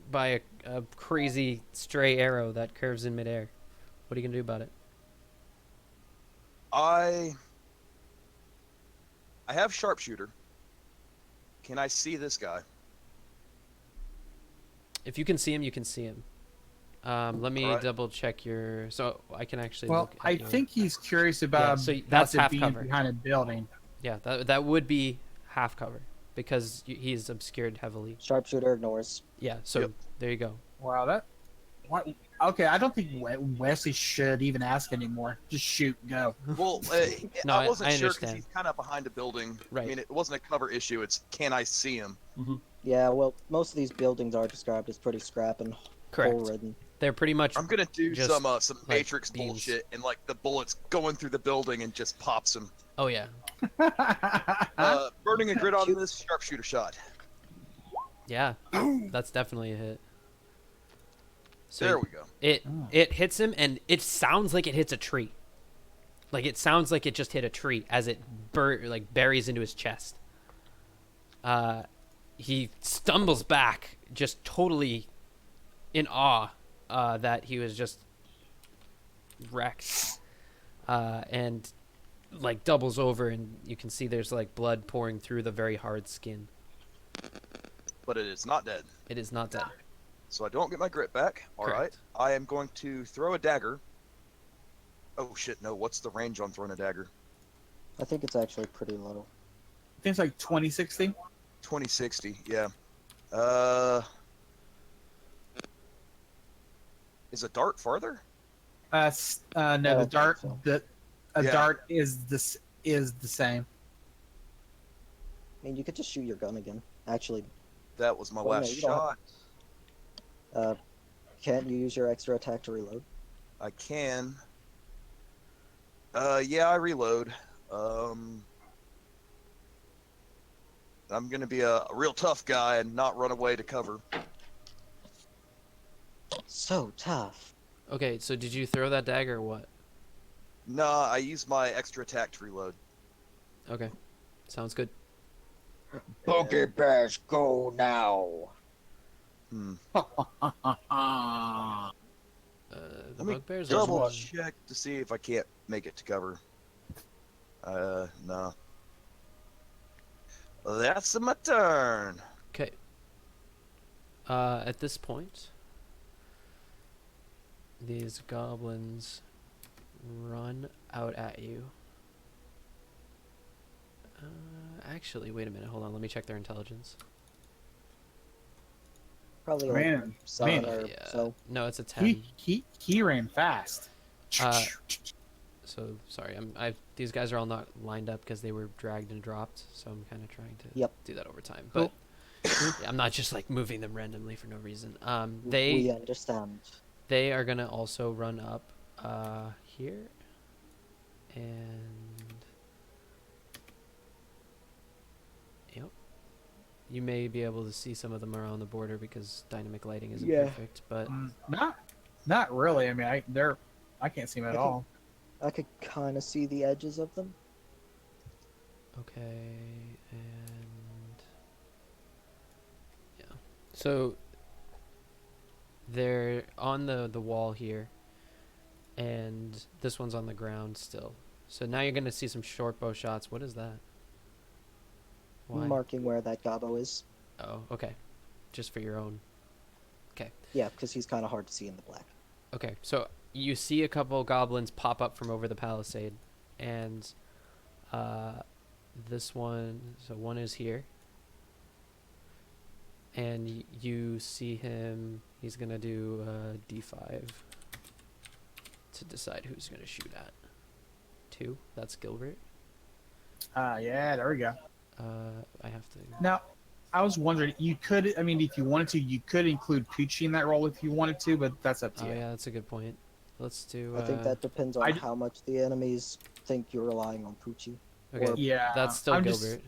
A: by a crazy stray arrow that curves in midair. What are you gonna do about it?
C: I have sharpshooter. Can I see this guy?
A: If you can see him, you can see him. Let me
C: Alright.
A: double check so I can actually
D: Well,
A: look at
D: I think he's curious about
A: so that's
D: about
A: half
D: being
A: cover.
D: behind a building.
A: Yeah, that would be half cover because he's obscured heavily.
B: Sharpshooter ignores.
A: Yeah, so
C: Yep.
A: there you go.
D: Wow, that. What? Okay, I don't think Wesley should even ask anymore. Just shoot, go.
C: Well,
A: No,
C: I wasn't
A: I
C: sure because
A: understand.
C: he's kind of behind a building.
A: Right.
C: I mean, it wasn't a cover issue. It's can I see him?
B: Yeah, well, most of these buildings are described as pretty scrap and
A: Correct.
B: hole-ridden.
A: They're pretty much.
C: I'm gonna do
A: Just,
C: some
A: like,
C: Matrix
A: beams.
C: bullshit, and like the bullets going through the building and just pops him.
A: Oh yeah,
C: Burning a grid on this sharpshooter shot.
A: yeah. That's definitely a hit. So
C: There we go.
A: it hits him, and it sounds like it hits a tree. Like it sounds like it just hit a tree as it buries into his chest. He stumbles back, just totally in awe that he was just wrecked, and like doubles over, and you can see there's like blood pouring through the very hard skin.
C: But it is not dead.
A: It is not dead.
C: So I don't get my grit back. All right.
A: Correct.
C: I am going to throw a dagger. Oh shit! No. What's the range on throwing a dagger?
B: I think it's actually pretty low.
D: I think it's like 2060.
C: 2060. Yeah. Is a dart farther?
D: No,
B: I
D: the
B: don't think
D: dart.
B: so.
D: A
C: Yeah.
D: dart is the same.
B: I mean, you could just shoot your gun again. Actually,
C: That was my
B: Oh, no,
C: last
B: you don't have-
C: shot.
B: can't you use your extra attack to reload?
C: I can. Yeah, I reload. I'm gonna be a real tough guy and not run away to cover.
B: So tough.
A: Okay, so did you throw that dagger or what?
C: Nah, I use my extra attack to reload.
A: Okay, sounds good.
B: Boogie Bears, go now.
C: Hmm.
A: The
C: Let me
A: bugbears are
C: double
A: one.
C: check to see if I can't make it to cover. No. That's my turn.
A: Okay. At this point, these goblins run out at you. Actually, wait a minute. Hold on. Let me check their intelligence.
B: Probably like
D: Man,
B: 7
D: man.
B: or
A: Yeah.
B: so.
A: No, it's a 10.
D: He ran fast.
A: Uh, So sorry, these guys are all not lined up because they were dragged and dropped. So I'm kind of trying to
B: Yep.
A: do that over time.
D: Cool.
A: But I'm not just like moving them randomly for no reason.
B: We
A: They
B: understand.
A: they are gonna also run up here, and yep. You may be able to see some of them around the border because dynamic lighting isn't
B: Yeah.
A: perfect, but
D: Not really. I mean, I can't see him at
B: I
D: all.
B: I could kind of see the edges of them.
A: okay, and yeah. So they're on the wall here, and this one's on the ground still. So now you're gonna see some short bow shots. What is that? Why?
B: Marking where that gobbo is.
A: Oh, okay. Just for your own.
B: Yeah, because he's kind of hard to see in the black.
A: Okay, so you see a couple goblins pop up from over the palisade, and this one, so one is here, and you see him. He's gonna do D5 to decide who's gonna shoot at. 2. That's Gilbert.
D: Yeah, there we go.
A: I have to.
D: Now, I was wondering, you could, I mean, if you wanted to, you could include Poochie in that role if you wanted to, but that's up to
A: Oh
D: you.
A: yeah, that's a good point. Let's do.
B: I think that depends on
D: I-
B: how much the enemies think you're relying on Poochie.
A: Okay,
B: or-
D: Yeah,
A: that's still
D: I'm
A: Gilbert.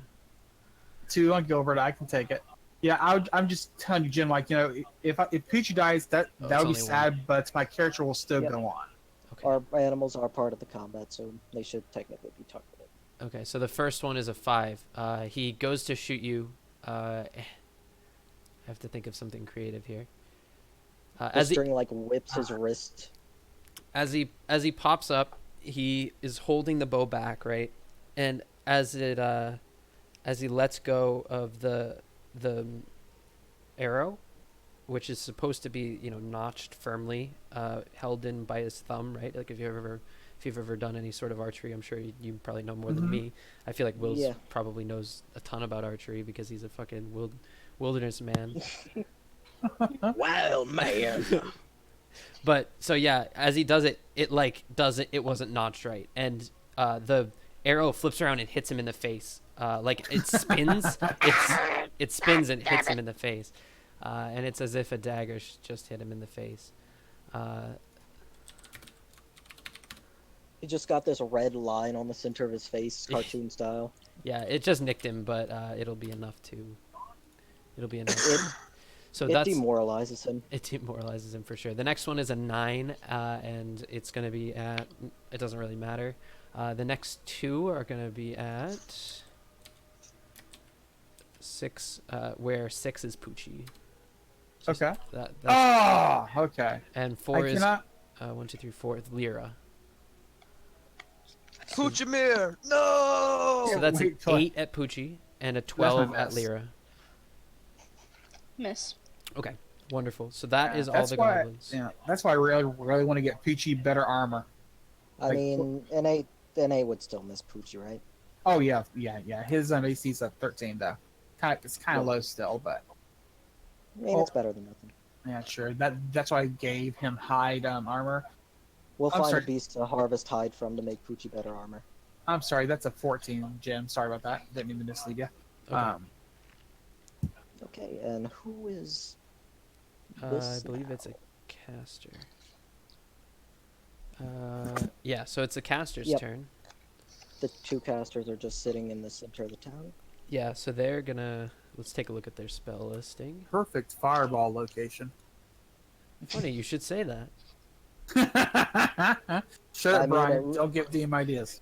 D: Just, 2 on Gilbert, I can take it. Yeah, I'm just telling you, Jim. Like, you know, if Poochie dies, that
A: Oh,
D: that would
A: it's
D: be
A: only
D: sad, but my character will still
B: Yep.
D: go on.
A: Okay.
B: Our animals are part of the combat, so they should technically be targeted.
A: Okay, so the first one is a 5. He goes to shoot you. I have to think of something creative here.
B: The
A: As
B: string like whips his wrist.
A: he pops up, he is holding the bow back, right? And as he lets go of the arrow, which is supposed to be notched firmly, held in by his thumb, right? Like if if you've ever done any sort of archery. I'm sure you probably know more than me. I feel like Will's
B: Yeah.
A: probably knows a ton about archery because he's a fucking wilderness man.
B: Wild man.
A: But so yeah, as he does it, it wasn't notched right, and the arrow flips around and hits him in the face. Like it spins, it spins and hits him in the face, and it's as if a dagger just hit him in the face.
B: He just got this red line on the center of his face, cartoon style.
A: Yeah, it just nicked him, but it'll be enough to. It'll be enough. So
B: It
A: that's
B: demoralizes him.
A: it demoralizes him for sure. The next one is a 9, and it's gonna be at. It doesn't really matter. The next 2 are gonna be at 6, where 6 is Poochie. Just
D: Okay.
A: That's,
D: Okay.
A: and 4
D: I
A: is
D: cannot.
A: 1, 2, 3, 4 is Lyra.
C: Poochimir, no!
A: So that's
D: wait
A: an
D: till I-
A: 8 at Poochie and a 12 at
D: mess.
A: Lyra.
E: Miss.
A: Okay, wonderful. So that is all
D: That's
A: the
D: why.
A: goblins.
D: Yeah, that's why I really want to get Peachy better armor.
B: I
D: Like,
B: mean, NA would still miss Poochie, right?
D: Oh yeah. His AC's a 13 though. It's kind of
B: Yeah.
D: low still, but
B: I mean,
D: Oh.
B: it's better than nothing.
D: yeah, sure. That's why I gave him hide armor.
B: We'll
D: I'm
B: find
D: sorry.
B: a beast to harvest hide from to make Poochie better armor.
D: I'm sorry, that's a 14, Jim. Sorry about that. Didn't mean to mislead you.
A: Okay.
B: Okay, and who is
A: I
B: this
A: believe
B: now?
A: it's a caster. Yeah, so it's a caster's
B: Yep.
A: turn.
B: The 2 casters are just sitting in the center of the town.
A: Yeah, so they're gonna. Let's take a look at their spell listing.
D: Perfect fireball location.
A: Funny, you should say that.
D: Shut
B: I
D: up,
B: mean,
D: Brian.
B: it-
D: Don't give DM ideas.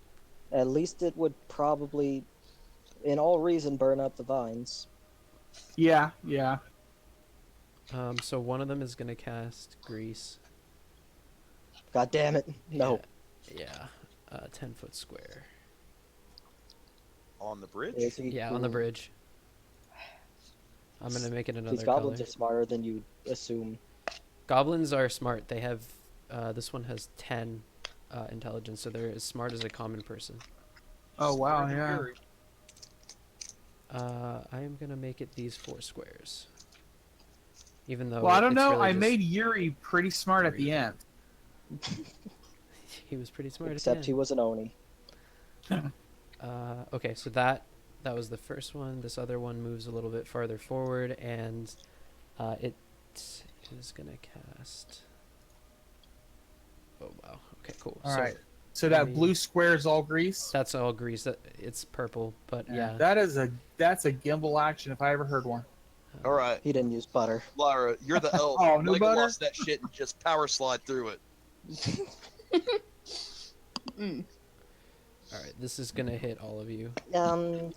B: At least it would probably, in all reason, burn up the vines.
D: Yeah.
A: So one of them is gonna cast Grease.
B: God damn it! No,
A: Yeah. 10-foot square.
C: On the bridge?
B: Is he
A: Yeah, on the
B: cool?
A: bridge. I'm gonna make it another
B: These goblins
A: color.
B: are smarter than you assume.
A: Goblins are smart. They have. This one has 10 intelligence, so they're as smart as a common person.
D: Oh wow,
C: Smarter than
D: yeah.
C: Yuri.
A: I am gonna make it these 4 squares. Even though.
D: Well, I don't
A: it's
D: know.
A: really
D: I
A: just-
D: made Yuri pretty smart at the end.
A: He was pretty smart.
B: Except he was an Oni.
A: Okay, so that was the first one. This other one moves a little bit farther forward, and it is gonna cast. Oh wow. Okay, cool.
D: All
A: so
D: right. So
A: let
D: that
A: me-
D: blue square is all grease.
A: That's all grease. It's purple, but yeah.
D: That's a gimbal action if I ever heard one.
C: All right,
B: He didn't use butter.
C: Lyra, you're the elf.
D: Oh, no
C: Legolas
D: butter?
C: that shit and just power slide through it.
A: All right, this is gonna hit all of you.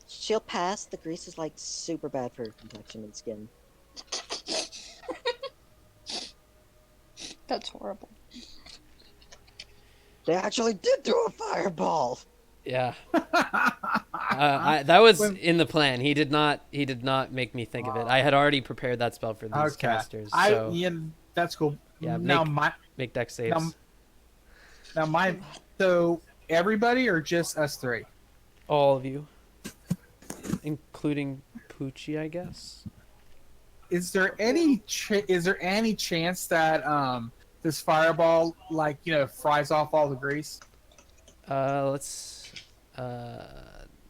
B: She'll pass. The grease is like super bad for her complexion and skin.
E: That's horrible.
B: They actually did throw a fireball.
A: Yeah. That was
D: When-
A: in the plan. He did not make me think of it. I had already prepared that spell for these
D: Okay.
A: casters. So
D: Yeah, that's cool.
A: Yeah,
D: Now
A: make deck saves.
D: my so everybody or just us three?
A: All of you, including Poochie, I guess.
D: Is there any chance that this fireball fries off all the grease?
A: Let's.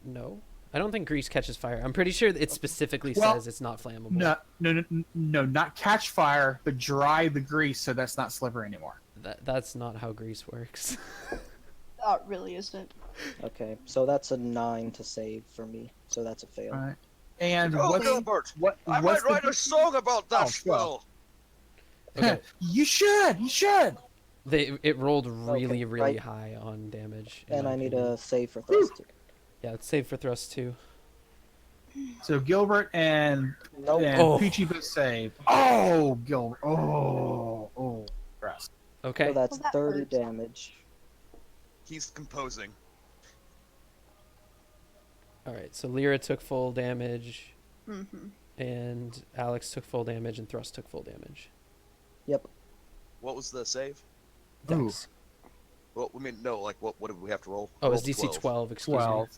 A: No, I don't think grease catches fire. I'm pretty sure it specifically
D: Well,
A: says it's not flammable.
D: No, not catch fire, but dry the grease so that's not slippery anymore.
A: That's not how grease works.
E: That really isn't.
B: Okay, so that's a 9 to save for me. So that's a fail.
D: All right. And
C: Oh,
D: what's
C: Gilbert,
D: what?
C: I
D: what's
C: might write a song about that
D: Oh,
C: spell.
A: Okay.
D: You should.
A: It rolled really,
B: Okay,
A: really
B: right.
A: high on damage. in
B: And
A: my
B: I need
A: opinion.
B: a save for thrust.
A: Yeah, let's save for thrust too.
D: So Gilbert and
B: Nope.
A: Oh.
D: Peachy both save. Oh, Gilbert. Oh. Rest.
A: Okay.
B: So that's
E: Well, that
B: 30
E: hurts.
B: damage.
C: He's composing.
A: All right. So Lyra took full damage,
E: Mm-hmm.
A: and Alex took full damage, and Thrust took full damage.
B: Yep.
C: What was the save?
D: Ooh.
A: Dex.
C: Well, I mean, no, like what do we have to roll?
A: Oh,
C: Roll
A: it's DC
C: 12.
A: 12. Excuse
D: 12.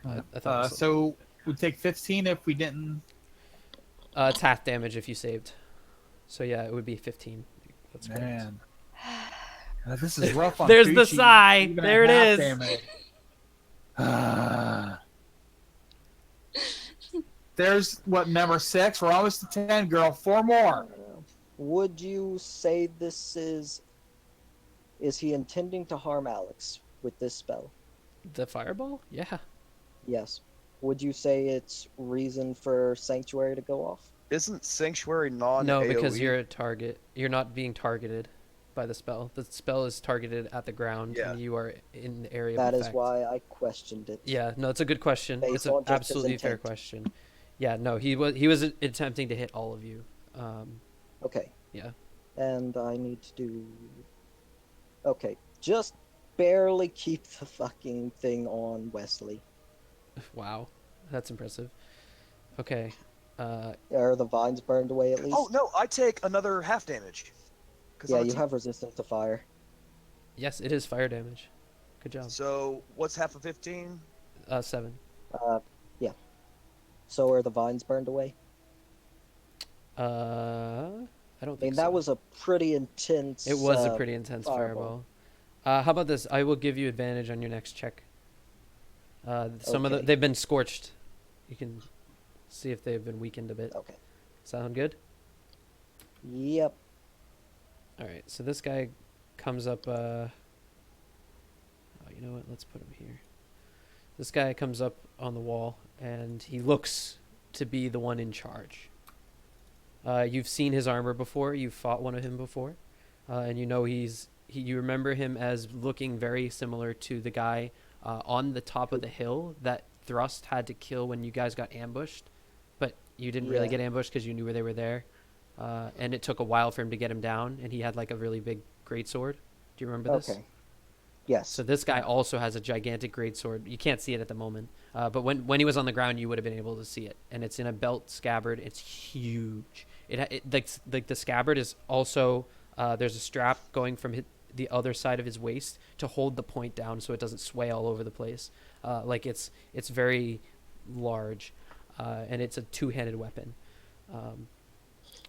A: me. I thought it was
D: So we'd take 15 if we didn't.
A: it's half damage if you saved. So yeah, it would be 15. That's correct.
D: Man. This is rough on
A: There's the
D: Fucci,
A: sigh.
D: even at
A: There it
D: half
A: is.
D: damage. There's what, number 6? We're almost to 10, girl. 4 more.
B: Would you say this is he intending to harm Alex with this spell?
A: The fireball? Yeah.
B: Yes. Would you say it's reason for Sanctuary to go off?
C: Isn't Sanctuary non
A: No,
C: AoE?
A: because you're a target. You're not being targeted by the spell. The spell is targeted at the ground,
C: Yeah.
A: and you are in the area
B: That
A: of
B: is
A: effect.
B: why I questioned it.
A: Yeah, no, it's a good question.
B: Based
A: It's an
B: on just his
A: absolutely fair
B: intent.
A: question. Yeah, no, he was attempting to hit all of you.
B: Okay.
A: Yeah.
B: And I need to do. Okay, just barely keep the fucking thing on Wesley.
A: Wow, that's impressive. Okay.
B: Are the vines burned away at least?
C: Oh no, I take another half damage. 'Cause
B: yeah,
C: I'm a
B: you
C: team-
B: have resistance to fire.
A: Yes, it is fire damage. Good job.
C: So what's half of 15?
A: 7.
B: Yeah. So are the vines burned away?
A: I don't
B: I
A: think
B: mean,
A: so.
B: that was a pretty intense.
A: It was a pretty intense fireball. How about this? I will give you advantage on your next check. Some of
B: Okay.
A: they've been scorched. You can see if they've been weakened a bit.
B: Okay.
A: Sound good?
B: Yep.
A: All right. So this guy comes up. Oh, you know what? Let's put him here. This guy comes up on the wall, and he looks to be the one in charge. You've seen his armor before. You've fought one of him before, and you know you remember him as looking very similar to the guy on the top of the hill that Thrust had to kill when you guys got ambushed, but you didn't really
B: Yeah.
A: get ambushed because you knew where they were there, and it took a while for him to get him down, and he had like a really big greatsword. Do you remember this?
B: Okay. Yes.
A: So this guy also has a gigantic greatsword. You can't see it at the moment, but when he was on the ground, you would have been able to see it. And it's in a belt scabbard. It's huge. It like the scabbard is also there's a strap going from the other side of his waist to hold the point down so it doesn't sway all over the place. Like it's very large, and it's a two-handed weapon.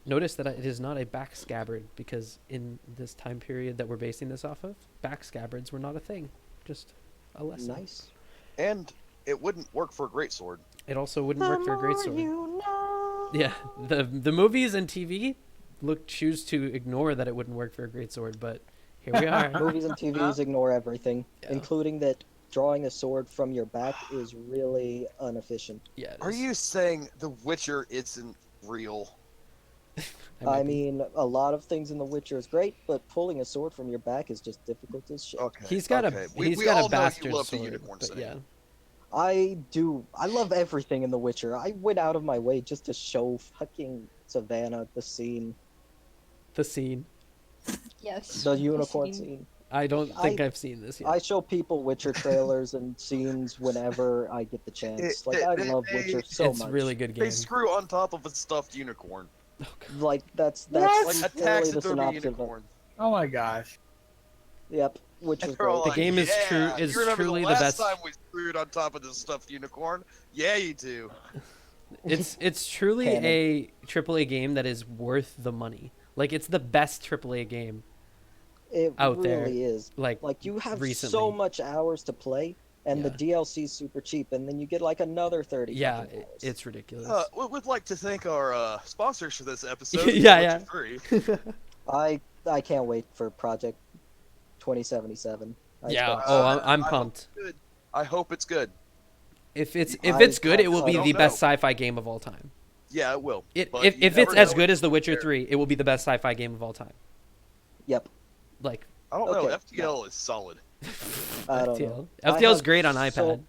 A: Notice that it is not a back scabbard because in this time period that we're basing this off of, back scabbards were not a thing. Just a lesson.
B: Nice.
C: And it wouldn't work for a greatsword.
A: It also wouldn't work for a greatsword.
B: You know.
A: Yeah, the movies and TV choose to ignore that it wouldn't work for a greatsword, but here we are.
B: Movies and TVs ignore everything,
A: Yeah.
B: including that drawing a sword from your back is really inefficient.
A: Yeah. it
C: Are
A: is.
C: you saying The Witcher isn't real?
A: might
B: I
A: be.
B: mean, a lot of things in The Witcher is great, but pulling a sword from your back is just difficult as shit.
C: Okay.
A: He's got
C: okay.
A: a
C: We
A: got
C: all
A: a
C: know you
A: bastard
C: love the
A: sword,
C: unicorn
A: but
C: saying.
A: yeah.
B: I do. I love everything in The Witcher. I went out of my way just to show fucking Savannah the scene,
A: The scene.
E: Yes.
B: the unicorn
E: scene.
B: scene.
A: I don't think I've seen this yet.
B: I show people Witcher trailers and scenes whenever I get the chance. Like, I love Witcher so
A: it's
B: much.
A: really good game.
C: They screw on top of a stuffed unicorn.
B: Like, that's
C: Like a
B: literally the
C: taxidermy
B: synopsis of it.
C: unicorn.
D: Oh my gosh.
B: Yep, which
C: And
B: was
C: they're all
B: great.
A: The game is true-
C: "Yeah,
A: is
C: you remember
A: truly the
C: the last
A: best."
C: time we screwed on top of this stuffed unicorn? Yeah, you do.
A: It's truly
B: Canon.
A: a AAA game that is worth the money. Like it's the best AAA game.
B: It
A: out
B: really
A: there.
B: is.
A: Like
B: Like, you have so
A: recently.
B: much hours to play, and the DLC is super cheap, and then you get like another 30
A: yeah,
B: fucking hours.
A: it's ridiculous.
C: We'd like to thank our sponsors for this episode.
A: Yeah,
C: Witcher
A: yeah.
C: 3.
B: I can't wait for Project 2077.
A: Yeah.
B: expect-
A: Oh, I'm
C: I hope
A: pumped.
C: it's good. I hope it's good.
A: If it's
B: I
A: good, it will be
B: don't
A: the
C: know.
A: best sci-fi game of all time.
C: Yeah, it will.
A: If
C: but you
A: it's
C: never
A: as
C: know
A: good
C: until
A: as The Witcher
C: you're there.
A: 3, it will be the best sci-fi game of all time.
B: Yep.
A: Like
C: I don't know.
B: Okay.
C: FTL is solid.
B: I don't
A: FTL.
B: know.
A: FTL is
B: have
A: great on
B: so-
A: iPad.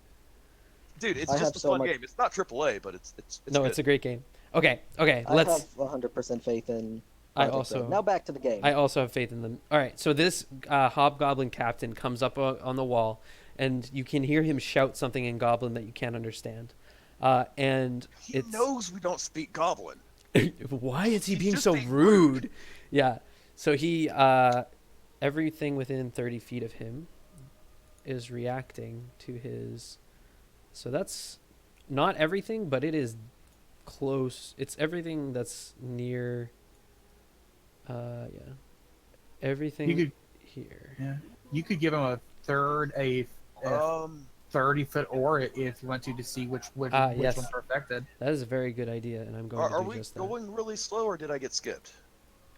C: Dude, it's
B: I
C: just
B: have
C: a
B: so
C: fun
B: much-
C: game. It's not AAA, but it's
A: No,
C: good.
A: it's a great game. Okay,
B: I
A: let's.
B: have 100% faith in
A: I
B: Project
A: also-
B: Red. Now back to the game.
A: I also have faith in them. All right, so this hobgoblin captain comes up on the wall, and you can hear him shout something in Goblin that you can't understand. And
C: He
A: it's
C: knows we don't speak Goblin.
A: why is he
C: He's
A: being
C: just
A: so
C: being
A: rude? Yeah. So he everything within 30 feet of him is reacting to his. So that's not everything, but it is close. It's everything that's near. Yeah. Everything
D: You could,
A: here.
D: yeah, you could give him a 30-foot aura if you want to see which
A: Yes.
D: ones are affected.
A: That is a very good idea, and I'm going to
C: Are
A: do
C: we
A: just that.
C: going really slow, or did I get skipped?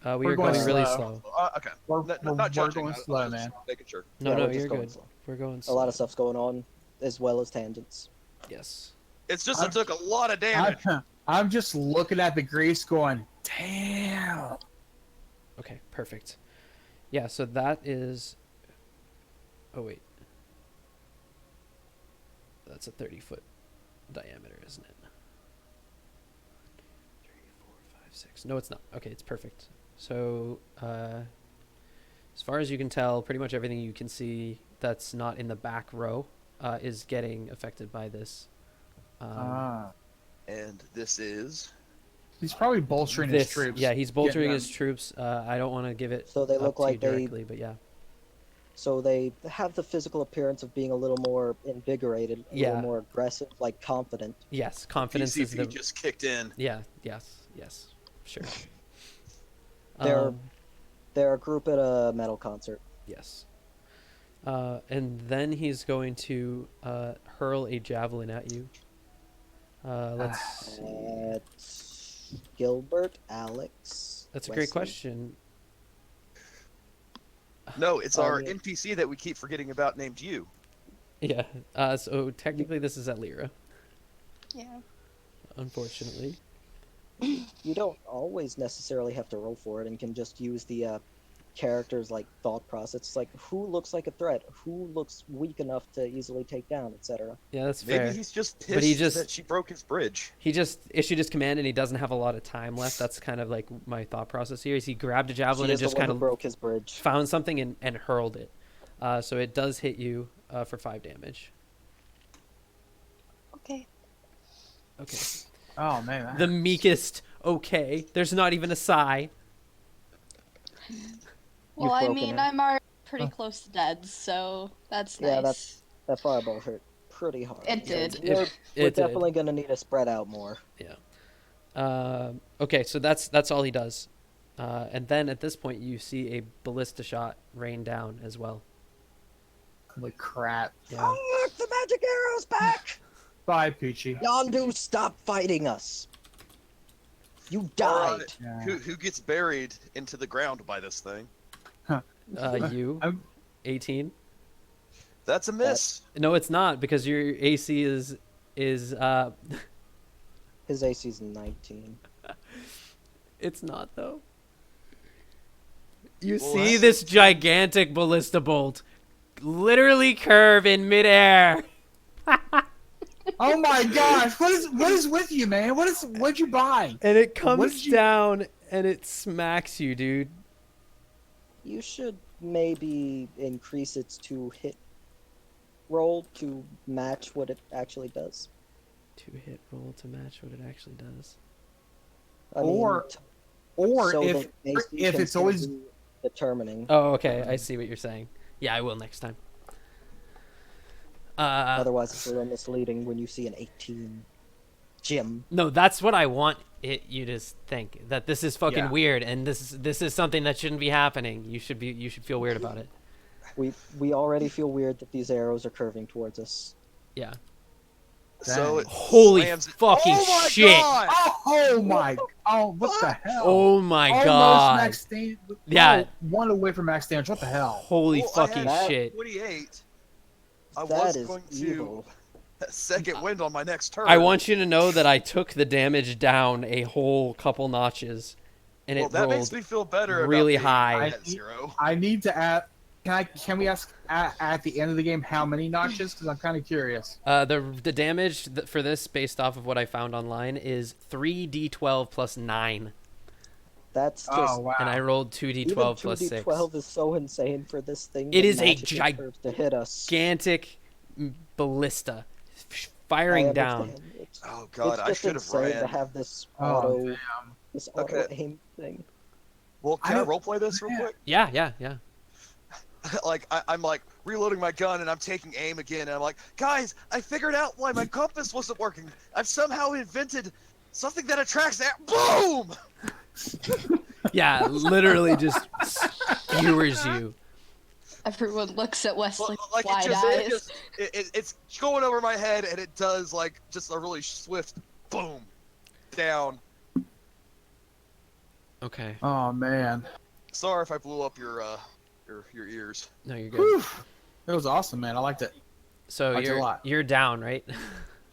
A: We
D: We're
A: are going
D: going
A: really
D: slow.
A: slow.
C: Okay.
D: We're
C: Not judging.
D: going
C: I was
D: slow,
C: just
D: man.
C: Making sure.
A: No,
B: Yeah,
A: no,
B: we're just
A: you're
B: going
A: good.
B: slow.
A: We're going
B: A
A: slow.
B: lot of stuff's going on, as well as tangents.
A: Yes.
C: It's just it took a lot of damage.
D: I'm just looking at the grease going, damn.
A: Okay, perfect. Yeah, so that is. Oh, wait. That's a 30-foot diameter, isn't it? 3, 4, 5, 6. No, it's not. Okay, it's perfect. So, as far as you can tell, pretty much everything you can see that's not in the back row is getting affected by this.
C: And this is.
D: He's probably bolstering his
A: This,
D: troops.
A: yeah, he's bolstering
D: getting
A: his troops. I don't want to give it
B: So they
A: up
B: look
A: to
B: like
A: you
B: they
A: directly, but yeah.
B: So they have the physical appearance of being a little more invigorated, a
A: Yeah.
B: little more aggressive, like confident.
A: Yes, confidence is
C: PCP
A: the.
C: just kicked in.
A: Yeah, yes, sure.
B: They're
A: Um,
B: they're a group at a metal concert.
A: Yes. And then he's going to hurl a javelin at you. Let's see.
B: At Gilbert, Alex.
A: That's a great
B: Wesley.
A: question.
C: No, it's our
B: yeah.
C: NPC that we keep forgetting about named you.
A: Yeah. So technically, this is at Lyra,
E: Yeah.
A: unfortunately.
B: You don't always necessarily have to roll for it, and can just use the character's like thought process. It's like who looks like a threat, who looks weak enough to easily take down, etc.
A: Yeah, that's
C: Maybe
A: fair.
C: he's just pissed
A: But he just-
C: that she broke his bridge.
A: He just issued his command, and he doesn't have a lot of time left. That's kind of like my thought process here. Is he grabbed a javelin
B: She
A: and
B: is the
A: just
B: one
A: kind
B: who
A: of
B: broke his bridge.
A: found something and hurled it. So it does hit you for 5 damage.
E: Okay.
A: Okay.
D: Oh man. that
A: The
D: hurts.
A: meekest. Okay. There's not even a sigh.
E: Well, I
B: broken
E: mean,
B: her.
E: I'm already pretty close to dead, so that's
B: Yeah,
E: nice.
B: That fireball hurt pretty hard.
E: It did.
B: We're,
A: It
B: we're
A: did.
B: definitely gonna need to spread out more.
A: Okay, so that's all he does. And then at this point, you see a ballista shot rain down as well.
D: Holy crap.
A: Yeah.
B: Oh, look, the magic arrow's back!
D: Bye, Peachy.
B: Yondu, stop fighting us! You
C: All
B: died.
C: right,
D: Yeah.
C: Who gets buried into the ground by this thing?
A: You,
D: I'm-
A: 18.
C: That's a miss.
A: No, it's not because your AC is
B: His AC's 19.
A: It's not though. You
C: Well,
A: see
C: that's-
A: this gigantic ballista bolt literally curve in midair.
D: Oh my gosh! What is with you, man? What'd you buy?
A: And it
D: What
A: comes
D: did you-
A: down and it smacks you, dude.
B: You should maybe increase its to hit roll to match what it actually does.
A: 2-hit roll to match what it actually does.
B: I
D: Or-
B: mean,
D: Or
B: so
D: if
B: the AC
D: if
B: can
D: it's
B: still
D: always
B: be determining.
A: Oh, okay. I see what you're saying. Yeah, I will next time.
B: Otherwise, it's a little misleading when you see an 18. Jim.
A: No, that's what I want you to think, that this is fucking
D: Yeah.
A: weird and this is something that shouldn't be happening. You should feel weird about it.
B: We already feel weird that these arrows are curving towards us.
A: Yeah.
C: So it
A: Holy
C: slams it.
A: fucking
C: Oh my
A: shit.
C: God!
D: oh my what the hell?
A: Oh my
D: Almost
A: god.
D: max damage.
A: Yeah.
D: One away from max damage. What the hell?
A: Holy
C: Well, I
A: fucking
C: had
A: shit.
C: 28. I
B: That
C: was
B: is
C: going
B: evil.
C: to second wind on my next turn.
A: I want you to know that I took the damage down a whole couple notches and
C: Well,
A: it
C: that
A: rolled
C: makes me feel better.
A: really
C: about
A: high.
C: being at 0.
D: I need to add. Can we ask at the end of the game how many notches? Because I'm kind of curious.
A: the damage for this based off of what I found online is 3d12 plus 9
B: That's just.
D: Oh wow!
A: and I rolled
B: Even
A: 2d12 plus 6.
B: 2d12 is so insane for this thing.
A: It
B: that
A: is a
B: magically curves to hit us.
A: Gigantic ballista
B: I
A: firing down.
B: understand.
C: Oh God,
B: It's
C: I
B: just
C: should have
B: insane to
C: ran.
B: have this
D: Oh,
B: auto,
D: damn.
B: this auto
C: Okay.
B: aim thing.
C: Well, can I
D: don't-
C: roleplay this real
D: Yeah.
C: quick?
A: Yeah.
C: like I'm like reloading my gun and I'm taking aim again and I'm like, guys, I figured out why my compass wasn't working. I've somehow invented something that attracts air. Boom!
A: Yeah, literally just skewers you.
E: Everyone looks at Wesley
C: Like
E: wide eyes.
C: it's going over my head and it does like just a really swift boom down.
A: Okay.
D: Oh man,
C: Sorry if I blew up your ears.
A: No, you're good.
D: whew. It was awesome, man. I liked it.
A: So
D: Liked it a lot.
A: you're down, right?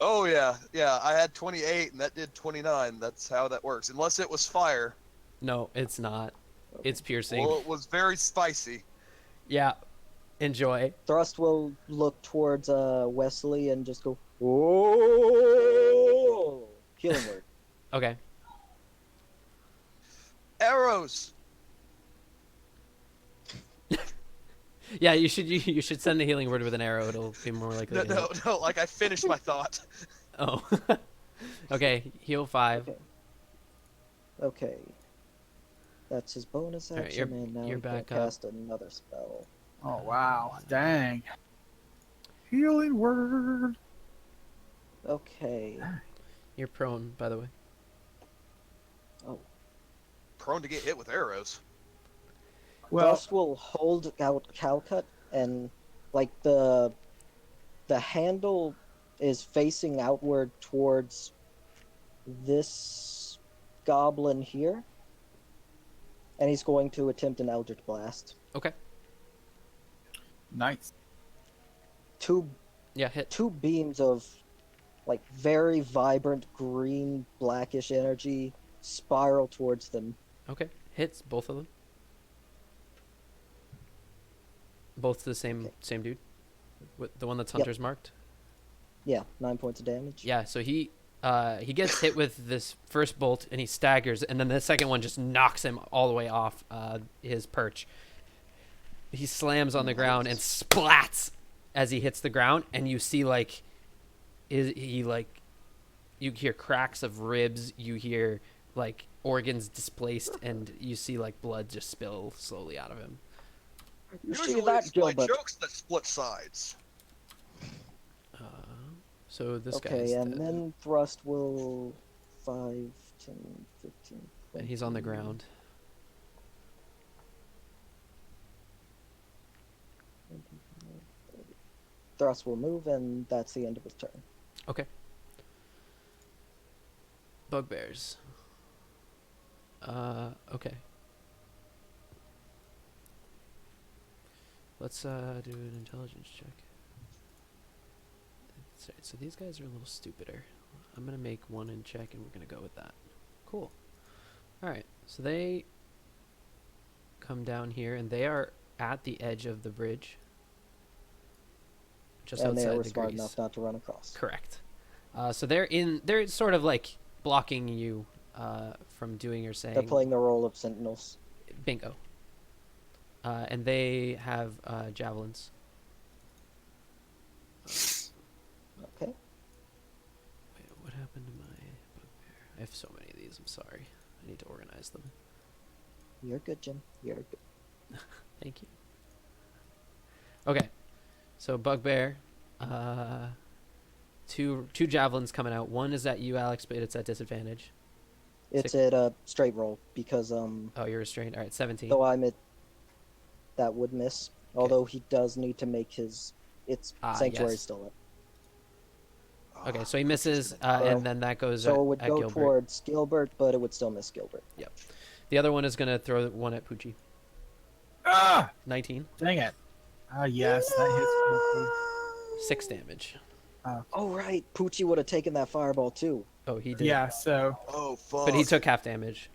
C: Oh yeah. I had 28 and that did 29. That's how that works. Unless it was fire.
A: No, it's not. It's piercing.
C: Well, it was very spicy.
A: Yeah. Enjoy.
B: Thrust will look towards Wesley and just go, "Oh!" Healing word.
A: Okay.
C: Arrows.
A: Yeah, you should send the healing word with an arrow. It'll be more likely.
C: No,
A: to hit.
C: no. Like I finished my thought.
A: Oh. Okay. Heal 5.
B: Okay. Okay. That's his bonus
A: Alright,
B: action, and now
A: you're
B: he can
A: back up.
B: cast another spell.
D: Oh wow, dang. Healing word.
B: Okay.
A: You're prone, by the way.
C: Prone to get hit with arrows.
D: Well,
B: Thrust will hold out Calcut, and like the handle is facing outward towards this goblin here, and he's going to attempt an Eldritch Blast.
A: Okay.
D: nice.
B: Two
A: Yeah, hit.
B: beams of like very vibrant green blackish energy spiral towards them.
A: Okay. Hits both of them. Both the same
B: Okay.
A: same dude. With the one that's
B: Yep.
A: hunter's marked.
B: Yeah, 9 points of damage.
A: Yeah, so he gets hit with this first bolt and he staggers, and then the second one just knocks him all the way off his perch. He slams on the ground and splats as he hits the ground, and you see like you hear cracks of ribs, you hear like organs displaced, and you see like blood just spill slowly out of him.
B: You see
C: Usually
B: that,
C: it's my
B: Gilbert?
C: jokes that split sides.
A: So this guy's
B: Okay, and
A: dead,
B: then Thrust will 5, 10, 15.
A: and he's on the
B: 20.
A: ground.
B: Thrust will move, and that's the end of his turn.
A: Okay. Bugbears. Okay. Let's do an intelligence check. Sorry, so these guys are a little stupider. I'm gonna make one in check, and we're gonna go with that. Cool. All right. So they come down here, and they are at the edge of the bridge, just
B: And they
A: outside
B: were
A: the
B: smart
A: grease.
B: enough not to run across.
A: Correct. So they're sort of like blocking you from doing or saying.
B: They're playing the role of sentinels.
A: Bingo. And they have javelins.
B: Okay.
A: Wait, what happened to my bugbear? I have so many of these. I'm sorry. I need to organize them.
B: You're good, Jim. You're good.
A: Thank you. Okay. So bugbear. Two javelins coming out. One is at you, Alex, but it's at disadvantage.
B: It's
A: Six.
B: at a straight roll because
A: Oh, you're restrained. All right, 17.
B: though I'm at that would miss. Although he does need to make his sanctuary
A: yes.
B: still up.
A: Okay, so he misses, and then that goes
B: So it would
A: at
B: go
A: Gilbert.
B: towards Gilbert, but it would still miss Gilbert.
A: The other one is going to throw one at Poochie.
D: Ah,
A: 19.
D: dang it. Ah, yes, that hits.
A: 6 damage.
B: Oh right, Poochie would have taken that fireball too.
A: Oh, he did.
D: Yeah, so
C: Oh fuck.
A: But he took half damage.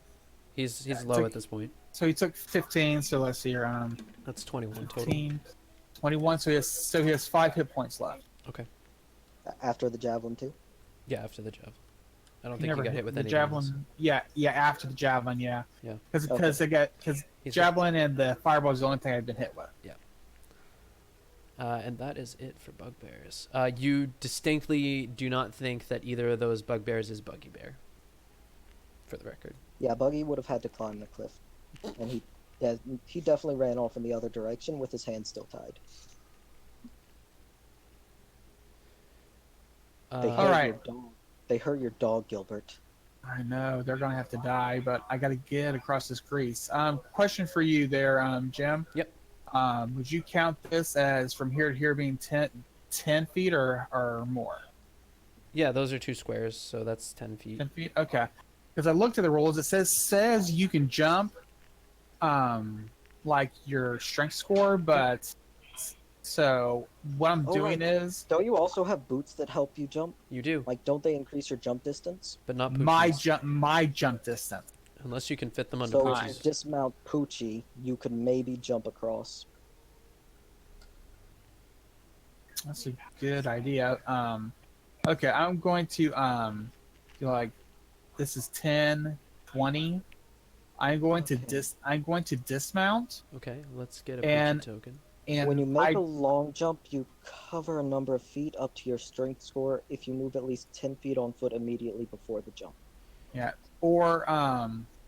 A: He's
D: Yeah, it
A: low
D: took-
A: at this point.
D: he took 15. So let's see here.
A: That's 21 total.
D: 15, 21. So he has 5 hit points left.
A: Okay.
B: After the javelin too.
A: Yeah, after the javelin. I don't
D: He
A: think
D: never
A: he got hit with
D: the
A: any
D: javelin. Yeah, after the javelin. Yeah.
A: Yeah.
D: Because
A: He's
D: javelin and the fireball is the only thing I've been hit with.
A: and that is it for bugbears. You distinctly do not think that either of those bugbears is Buggy Bear. For the record.
B: Yeah, Buggy would have had to climb the cliff, and he Yeah, he definitely ran off in the other direction with his hands still tied. They
A: Uh,
B: hurt
D: Alright.
B: your dog. They hurt your dog, Gilbert.
D: I know they're gonna have to die, but I gotta get across this crease. Question for you there, Jim.
A: Yep.
D: Would you count this as from here to here being 10 feet or more?
A: Yeah, those are 2 squares, so that's 10 feet.
D: 10 feet? Okay. Because I looked at the rules, it says you can jump like your strength score, but so what I'm
B: Oh,
D: doing
B: right.
D: is
B: Don't you also have boots that help you jump?
A: You do,
B: Like, don't they increase your jump distance?
A: but not
D: my
A: Poochie's.
D: jump distance.
A: Unless you can fit them onto
B: So if
A: Poochie's.
B: you dismount Poochie, you could maybe jump across.
D: That's a good idea. Okay, I'm going to do like this is 10, 20. I'm going to dismount
A: Okay, let's get a
D: And-
A: Poochie token.
D: and
B: When you make a long jump, you cover a number of feet up to your strength score if you move at least 10 feet on foot immediately before the jump.
D: or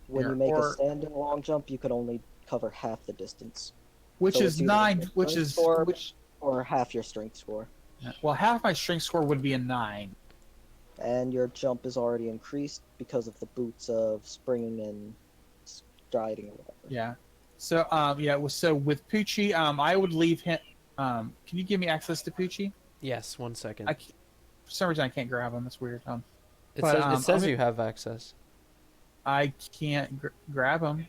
B: When
D: Here,
B: you make
D: or-
B: a standing long jump, you can only cover half the distance.
D: which
B: So
D: is
B: it's either
D: 9,
B: your
D: which
B: strength
D: is
B: score
D: which
B: or half your strength score.
D: well half my strength score would be a 9.
B: And your jump is already increased because of the boots of springing and striding or whatever.
D: Yeah. So so with Poochie, I would leave him. Can you give me access to Poochie?
A: Yes, 1 second.
D: For some reason I can't grab him. That's weird.
A: It
D: but,
A: says,
D: I'm gonna-
A: you have access.
D: I can't grab him.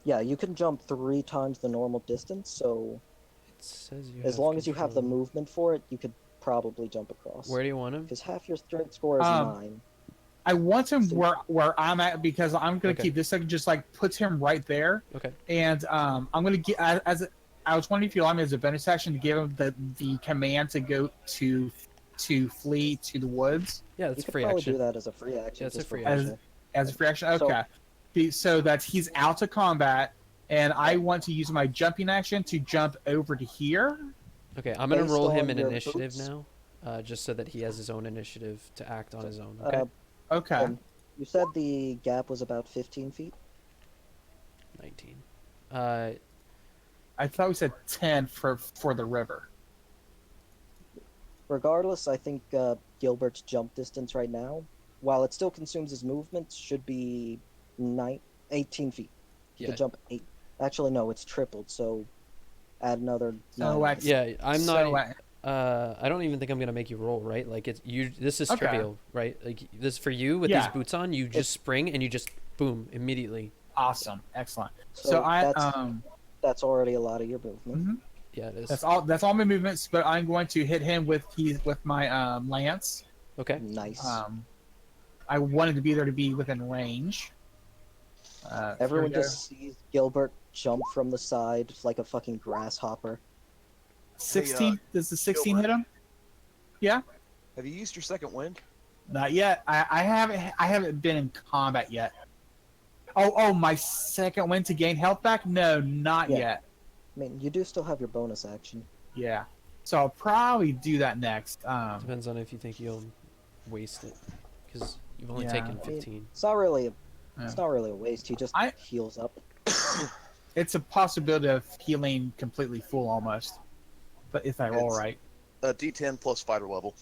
B: Yeah, you can jump 3 times the normal distance, so
A: It says you
B: as
A: have
B: long as you have the
A: control.
B: movement for it, you could probably jump across.
A: Where do you want him?
B: Because half your strength score is 9.
D: I want him
B: So-
D: where I'm at because I'm gonna
A: Okay.
D: keep this like just like puts him right there.
A: Okay.
D: And I'm gonna get as I was wondering if you allow me as a bonus action to give him the command to go to flee to the woods
A: Yeah,
B: You
A: that's
B: could
A: free
B: probably
A: action.
B: do that as a free action.
A: Yeah, it's a
B: just for
A: free
B: pleasure.
D: as a free action.
B: So-
D: Okay. So that he's out of combat, and I want to use my jumping action to jump over to here.
A: Okay, I'm gonna
B: Based
A: roll him
B: on
A: in
B: your
A: initiative
B: boots?
A: now, just so that he has his own initiative to act on his own. Okay,
D: Okay.
B: You said the gap was about 15 feet?
A: 19.
D: I thought we said 10 for the river.
B: Regardless, I think Gilbert's jump distance right now, while it still consumes his movement, should be 18 feet. He
A: Yeah.
B: could jump 8. Actually, no, it's tripled, so add another 9.
D: So
A: Yeah, I'm
D: so,
A: not. I don't even think I'm gonna make you roll, right? Like it's you. This is
D: Okay.
A: trivial, right? Like this for you with
D: Yeah.
A: these boots on. You just spring and you just boom immediately.
D: awesome, excellent.
B: So,
D: So I
B: that's already a lot of your movement.
D: mhm.
A: Yeah, it is.
D: That's all my movements, but I'm going to hit him with my lance.
A: Okay.
B: Nice.
D: I wanted to be there to be within range.
B: Everyone
D: here we
B: just sees Gilbert jump from the side like a fucking grasshopper.
D: go. 16. Does the 16 hit him?
C: Have you used your second wind?
D: Not yet. I haven't been in combat yet. Oh, my second win to gain health back? No, not
B: Yeah.
D: yet.
B: I mean, you do still have your bonus action.
D: Yeah. So I'll probably do that next.
A: Depends on if you think you'll waste it, because you've only
D: Yeah.
A: taken
B: I mean,
A: 15.
B: It's not really a,
D: Yeah.
B: it's not really a waste. He just
D: I-
B: heals up.
D: It's a possibility of healing completely full almost. But if I roll
C: It's-
D: right.
C: A D10 plus fighter level.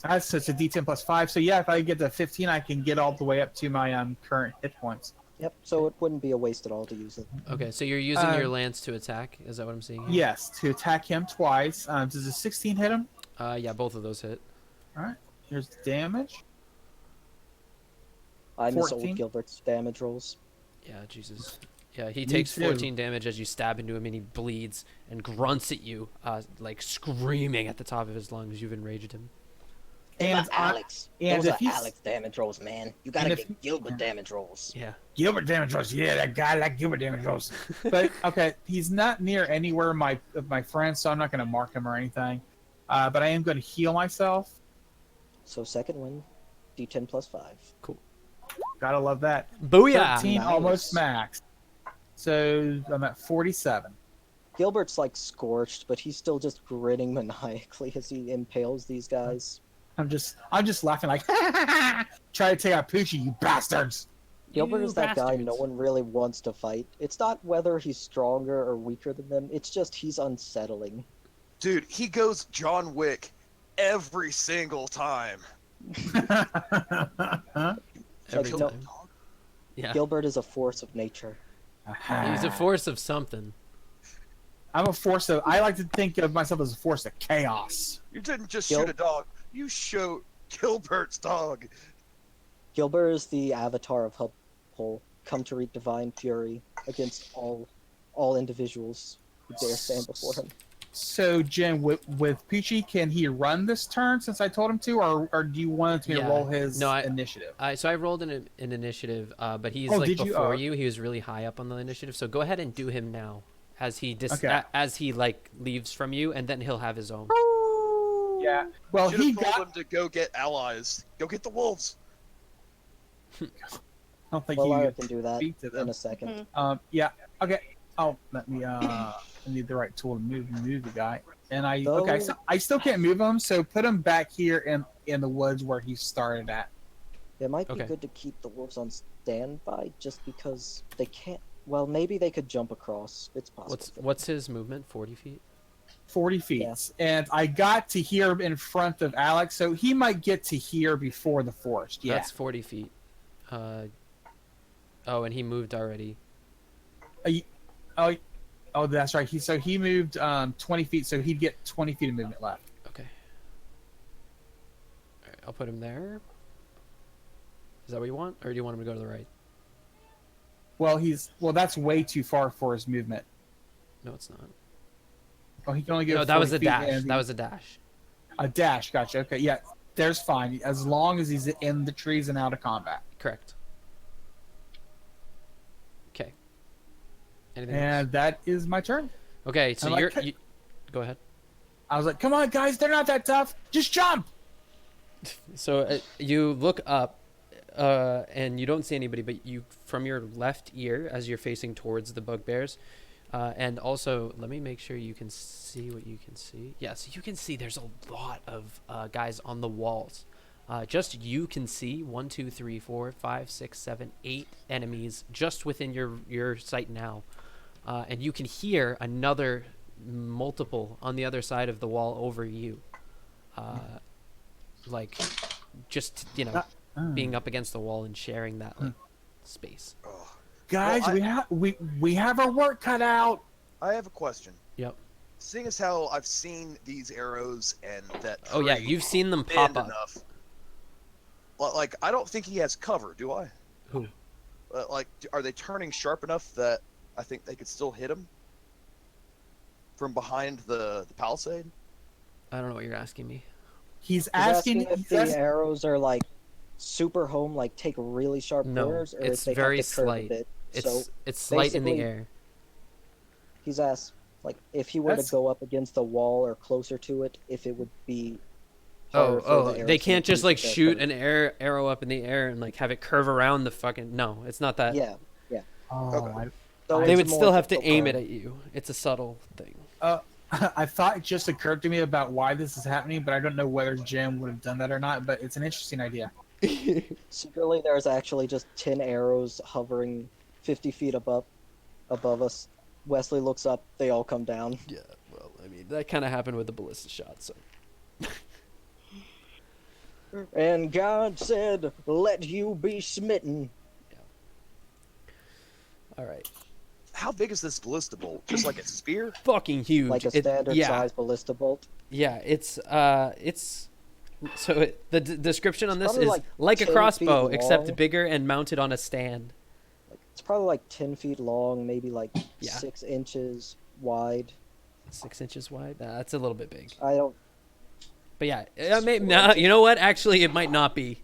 D: That's such a D10 plus 5. So yeah, if I get to 15, I can get all the way up to my current hit points.
B: Yep. So it wouldn't be a waste at all to use it.
A: Okay, so you're using your
D: Um,
A: lance to attack. Is that what I'm seeing? here?
D: Yes, to attack him twice. Does a 16 hit him?
A: Yeah, both of those hit.
D: All right. Here's the damage.
B: I miss
D: 14?
B: old Gilbert's damage rolls.
A: Yeah, Jesus. Yeah, he
D: Me
A: takes
D: too.
A: 14 damage as you stab into him, and he bleeds and grunts at you, like screaming at the top of his lungs. You've enraged him.
D: And
B: Alex.
D: and
B: Those
D: if
B: are
D: he's-
B: Alex damage rolls, man. You
D: and
B: gotta
D: if-
B: get Gilbert damage rolls.
A: Yeah.
D: Gilbert damage rolls. Yeah, that guy like Gilbert damage rolls. But okay, he's not near anywhere of my friends, so I'm not going to mark him or anything. But I am going to heal myself.
B: So second win, D10 plus 5.
D: Gotta love that.
A: Booyah!
D: 13
B: Nice.
D: almost max. So I'm at 47.
B: Gilbert's like scorched, but he's still just grinning maniacally as he impales these guys.
D: I'm just laughing like try to take out Poochie, you bastards.
B: Gilbert
A: You
B: is that guy no
A: bastards.
B: one really wants to fight. It's not whether he's stronger or weaker than them, it's just he's unsettling.
C: Dude, he goes John Wick every single time.
A: Every
B: Like, no,
A: time. Yeah.
B: Gilbert is a force of nature.
A: He's a force of something.
D: I'm a force of. I like to think of myself as a force of chaos.
C: You didn't just
B: Gil-
C: shoot a dog. You shot Gilbert's dog.
B: Gilbert is the avatar of Hubhole, come to wreak divine fury against all individuals who dare stand before him.
D: So, Jim, with Peachy, can he run this turn since I told him to, or do you want me to
A: Yeah.
D: roll his
A: No,
D: initiative?
A: So I rolled an initiative, but he's
D: Oh,
A: like
D: did you?
A: before
D: Oh.
A: you. He was really high up on the initiative. So go ahead and do him now, as he
D: Okay.
A: as he like leaves from you, and then he'll have his own.
D: Yeah. Well,
C: Should
D: he
C: have told
D: got.
C: him to go get allies. Go get the wolves.
D: I don't think
B: Well,
D: he
B: I can do that
D: speak to them.
B: in a second.
D: Yeah. Okay. Oh, let me. I need the right tool to move the guy. And I.
B: Though-
D: Okay. So I still can't move him. So put him back here in the woods where he started at.
B: It might be
A: Okay.
B: good to keep the wolves on standby just because they can't. Well, maybe they could jump across. It's possible.
A: What's his movement? 40 feet.
D: 40 feet.
B: Yeah.
D: And I got to here in front of Alex, so he might get to here before the forest. Yeah.
A: That's 40 feet. Oh, and he moved already.
D: Oh, that's right. He moved 20 feet, so he'd get 20 feet of movement left.
A: Okay. All right, I'll put him there. Is that what you want, or do you want him to go to the right?
D: Well, that's way too far for his movement.
A: No, it's not.
D: Oh, he can only go.
A: No, that was
D: 40
A: a
D: feet
A: dash.
D: and
A: That was a dash.
D: a dash. Gotcha. Okay, yeah, there's fine as long as he's in the trees and out of combat.
A: Correct. Okay. Anything
D: And
A: else?
D: that is my turn.
A: Okay, so
D: I'm like,
A: you're.
D: "Hey."
A: You, go ahead.
D: I was like, "Come on, guys, they're not that tough. Just jump."
A: So you look up, and you don't see anybody, but you from your left ear as you're facing towards the bugbears, and also let me make sure you can see what you can see. Yeah, so you can see there's a lot of guys on the walls. Just you can see 1, 2, 3, 4, 5, 6, 7, 8 enemies just within your sight now, and you can hear another multiple on the other side of the wall over you. Like just being up against the wall and sharing that like space.
D: Guys,
C: Well,
D: we have our work cut out.
C: I have a question.
A: Yep.
C: Seeing as how I've seen these arrows and that.
A: Oh yeah,
C: tree
A: you've seen them
C: bend
A: pop up.
C: enough. Like, I don't think he has cover, do I?
A: Who?
C: Like, are they turning sharp enough that I think they could still hit him from behind the palisade?
A: I don't know what you're asking me.
D: He's
B: He's
D: asking
B: if the arrows are like super home, like take really sharp
A: No,
B: corners, or
A: it's
B: if they
A: very
B: have to curve
A: slight.
B: a bit.
A: It's
B: So
A: it's slight in the
B: basically-
A: air.
B: he's asked, like, if he were
D: That's-
B: to go up against the wall or closer to it, if it would be. harder for the
A: Oh,
B: arrows
A: they
B: to
A: can't just like
B: reach their
A: shoot
B: curve.
A: an arrow up in the air and like have it curve around the fucking. No, it's not that.
B: Yeah.
D: Oh,
C: Okay.
B: So
A: They
B: it's
A: would
B: more
A: still have to
B: difficult.
A: aim it at you. It's a subtle thing.
D: I thought it just occurred to me about why this is happening, but I don't know whether Jim would have done that or not. But it's an interesting idea.
B: Secretly, there's actually just 10 arrows hovering 50 feet above us. Wesley looks up, they all come down.
A: Yeah, well, I mean that kind of happened with the ballista shot. So
B: And God said, "Let you be smitten."
A: all right,
C: How big is this ballista bolt? Just like a spear?
A: fucking huge.
B: Like a standard size ballista bolt.
A: Yeah, it's so the description on this
B: probably
A: is
B: like
A: like a
B: 10
A: crossbow
B: feet
A: except
B: long.
A: bigger and mounted on a stand.
B: It's probably like 10 feet long, maybe like
A: Yeah.
B: 6 inches wide.
A: 6 inches wide. That's a little bit big.
B: I don't
A: But yeah, you know what? Actually, it might not be.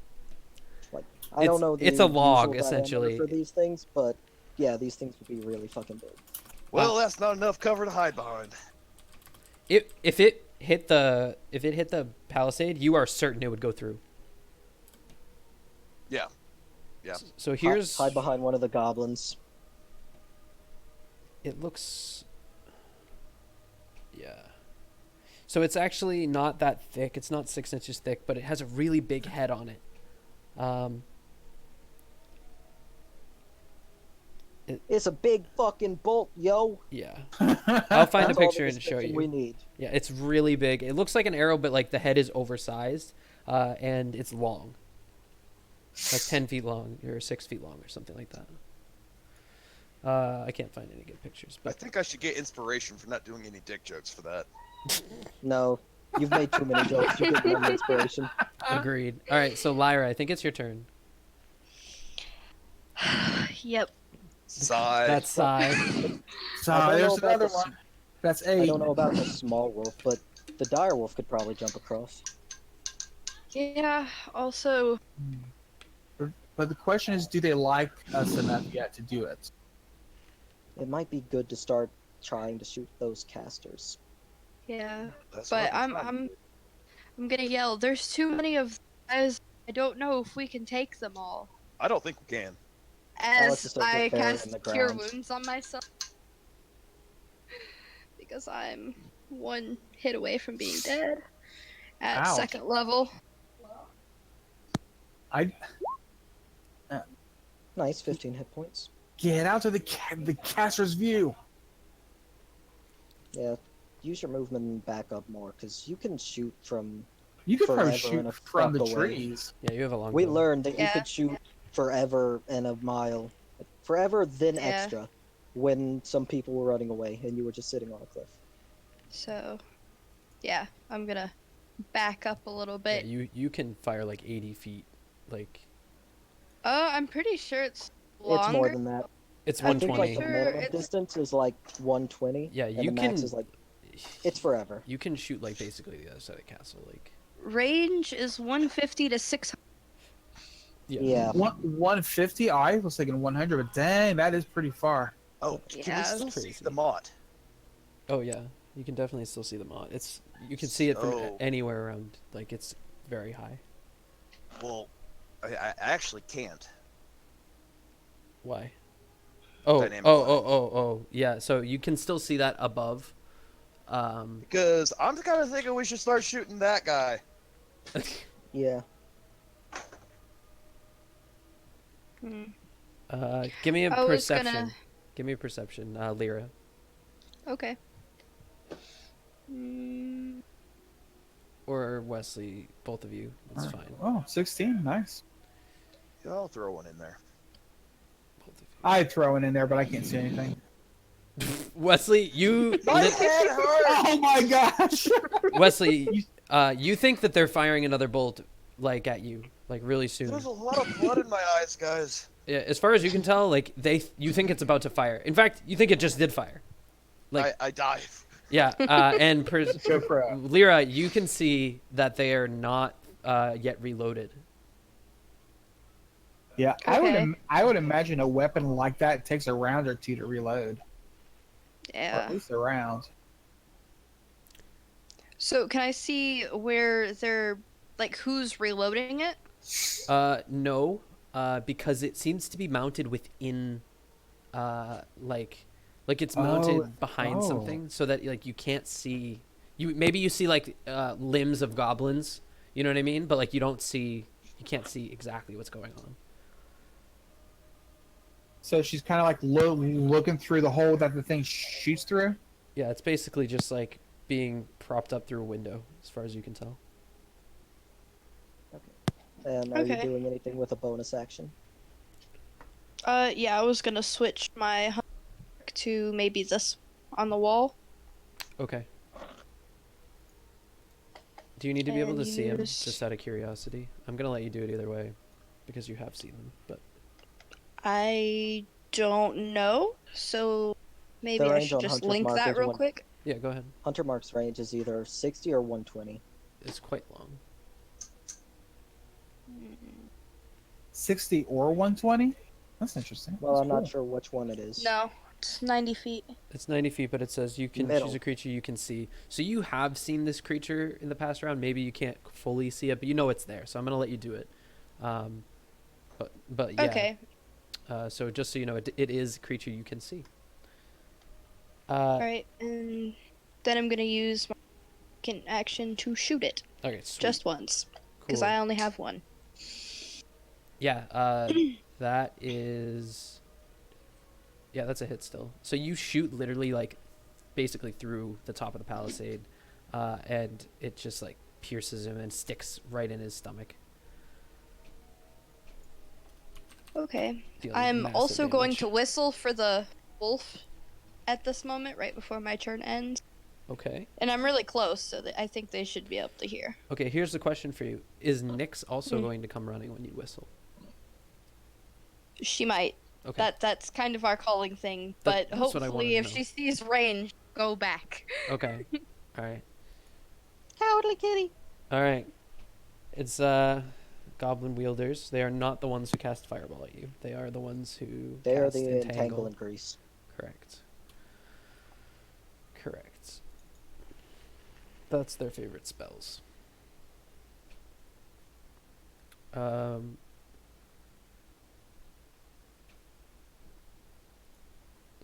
B: I don't know. The
A: it's a log,
B: usual diameter
A: essentially.
B: for these things, but yeah, these things would be really fucking big.
C: Well, that's not enough cover to hide behind.
A: If it hit the palisade, you are certain it would go through.
C: Yeah. Yeah.
A: So here's
B: hide behind one of the goblins.
A: it looks. Yeah. So it's actually not that thick. It's not 6 inches thick, but it has a really big head on it.
B: It's a big fucking bolt, yo.
A: Yeah. I'll find a
B: That's all
A: picture
B: the
A: and show
B: description we
A: you.
B: need.
A: Yeah, it's really big. It looks like an arrow, but like the head is oversized, and it's long, like 10 feet long or 6 feet long or something like that. I can't find any good pictures,
C: I
A: but
C: think I should get inspiration for not doing any dick jokes for that.
B: No, you've made too many jokes. You get no inspiration.
A: agreed. All right, so Lyra, I think it's your turn.
E: Yep.
C: Sigh.
A: That's Sai.
D: So
B: I don't know
D: there's
B: about
D: another
B: the
D: one. That's
B: I
D: 8.
B: don't know about the small wolf, but the dire wolf could probably jump across.
E: Yeah. Also,
D: But the question is, do they like us enough yet to do it?
B: It might be good to start trying to shoot those casters.
E: yeah.
C: That's
E: But
C: what I'm
E: I'm gonna yell. There's too many of guys. I don't know if we can take them all.
C: I don't think we can.
B: I'll
E: As
B: just start
E: I
B: burying
E: cast
B: the
E: Cure
B: ground.
E: Wounds on myself. Because I'm one hit away from being dead. At
D: Ouch.
E: 2nd level.
D: I
B: Nice, 15 hit points.
D: get out to the caster's view.
B: Yeah, use your movement and back up more, because you can shoot from...
D: You could probably
B: Forever and
D: shoot
B: a
D: from the
B: fuck away.
D: trees.
A: Yeah, you have a long.
B: We
A: bow.
B: learned that you
E: Yeah.
B: could shoot forever and a mile. Forever, then
E: Yeah.
B: extra. When some people were running away and you were just sitting on a cliff.
E: So, yeah, I'm gonna back up a little
A: Yeah,
E: bit.
A: you can fire like 80 feet, like
E: I'm pretty sure it's longer.
B: It's more than that.
A: it's
B: I think like
A: 120.
B: the
E: Sure,
B: minimum
E: it's-
B: distance is like 120.
A: Yeah,
B: and
A: you
B: the max
A: can-
B: is like... It's forever.
A: You can shoot like basically the other side of the castle, like.
E: Range is 150 to 600.
B: Yeah.
D: 150? I was thinking 100, but dang, that is pretty far.
C: Oh, can
E: Yeah,
C: we still
A: that's
C: see
A: crazy.
C: the motte?
A: Oh yeah, you can definitely still see the mod. It's you can see it from
C: So-
A: anywhere around. Like it's very high.
C: Well, I actually can't.
A: Why? Oh,
C: Dynamic
A: oh. Yeah, so you can still see that above.
C: Because I'm kind of thinking we should start shooting that guy.
B: Yeah.
E: Hmm.
A: Give me a
E: I was
A: perception.
E: gonna-
A: Give me a perception, Lyra.
E: Okay. Mm,
A: Or Wesley, both of you. That's fine.
D: Oh, 16, nice.
C: Yeah, I'll throw one in there.
A: Both of you.
D: I'd throw it in there, but I can't see anything.
A: Wesley, you
C: My head hurts!
D: Oh my gosh!
A: Wesley, you think that they're firing another bolt like at you, like really soon.
C: There's a lot of blood in my eyes, guys.
A: Yeah, as far as you can tell, like you think it's about to fire. In fact, you think it just did fire. Like
C: I dive.
A: yeah, and
D: Go pro.
A: Lyra, you can see that they are not yet reloaded.
D: Yeah,
E: Okay.
D: I would imagine a weapon like that takes a round or two to reload. Or
E: yeah.
D: at least a round.
E: So can I see where they're like who's reloading it?
A: No, because it seems to be mounted within, like it's mounted behind
D: oh.
A: something, so that like you can't see. Maybe you see like limbs of goblins. You know what I mean? But like you can't see exactly what's going on.
D: So she's kind of like looking through the hole that the thing shoots through.
A: Yeah, it's basically just like being propped up through a window, as far as you can tell.
B: And are you
E: Okay.
B: doing anything with a bonus action?
E: Yeah, I was gonna switch my to maybe this on the wall.
A: Okay. Do you need to be able to
E: And
A: see him,
E: use-
A: just out of curiosity? I'm gonna let you do it either way, because you have seen them. But
E: I don't know, so maybe
B: The
E: I
B: range
E: should
B: on
E: just
B: Hunter's
E: link
B: Mark
E: that
B: is
E: real
B: one-
E: quick.
A: yeah, go ahead.
B: Hunter Mark's range is either 60 or 120.
A: It's quite long.
D: 60 or 120? That's interesting.
B: Well,
D: That's
B: I'm not
D: cool.
B: sure which one it is.
E: No, it's 90 feet.
A: It's 90 feet, but it says you can
B: Middle.
A: choose a creature you can see. So you have seen this creature in the past round. Maybe you can't fully see it, but you know it's there. So I'm gonna let you do it. But yeah.
E: Okay.
A: So just so you know, it is a creature you can see.
E: All right, and then I'm gonna use my second action to shoot it
A: Okay, sweet.
E: just once because
A: Cool.
E: I only have one.
A: Yeah, that is Yeah, that's a hit still. So you shoot literally like basically through the top of the palisade, and it just like pierces him and sticks right in his stomach.
E: Okay.
A: Dealing
E: I'm
A: massive
E: also going
A: damage.
E: to whistle for the wolf at this moment, right before my turn ends.
A: Okay.
E: And I'm really close, so that I think they should be able to hear.
A: Okay, here's the question for you. Is Nyx also
E: Hmm.
A: going to come running when you whistle?
E: She might.
A: Okay.
E: That's kind of our calling thing. But
A: That's what I wanted
E: hopefully,
A: to
E: if
A: know.
E: she sees range, go back.
A: Okay. All right.
B: Cowardly kitty.
A: All right. It's goblin wielders. They are not the ones who cast fireball at you. They are the ones who
B: They are
A: cast
B: the entangle and grease.
A: Correct. Correct. That's their favorite spells.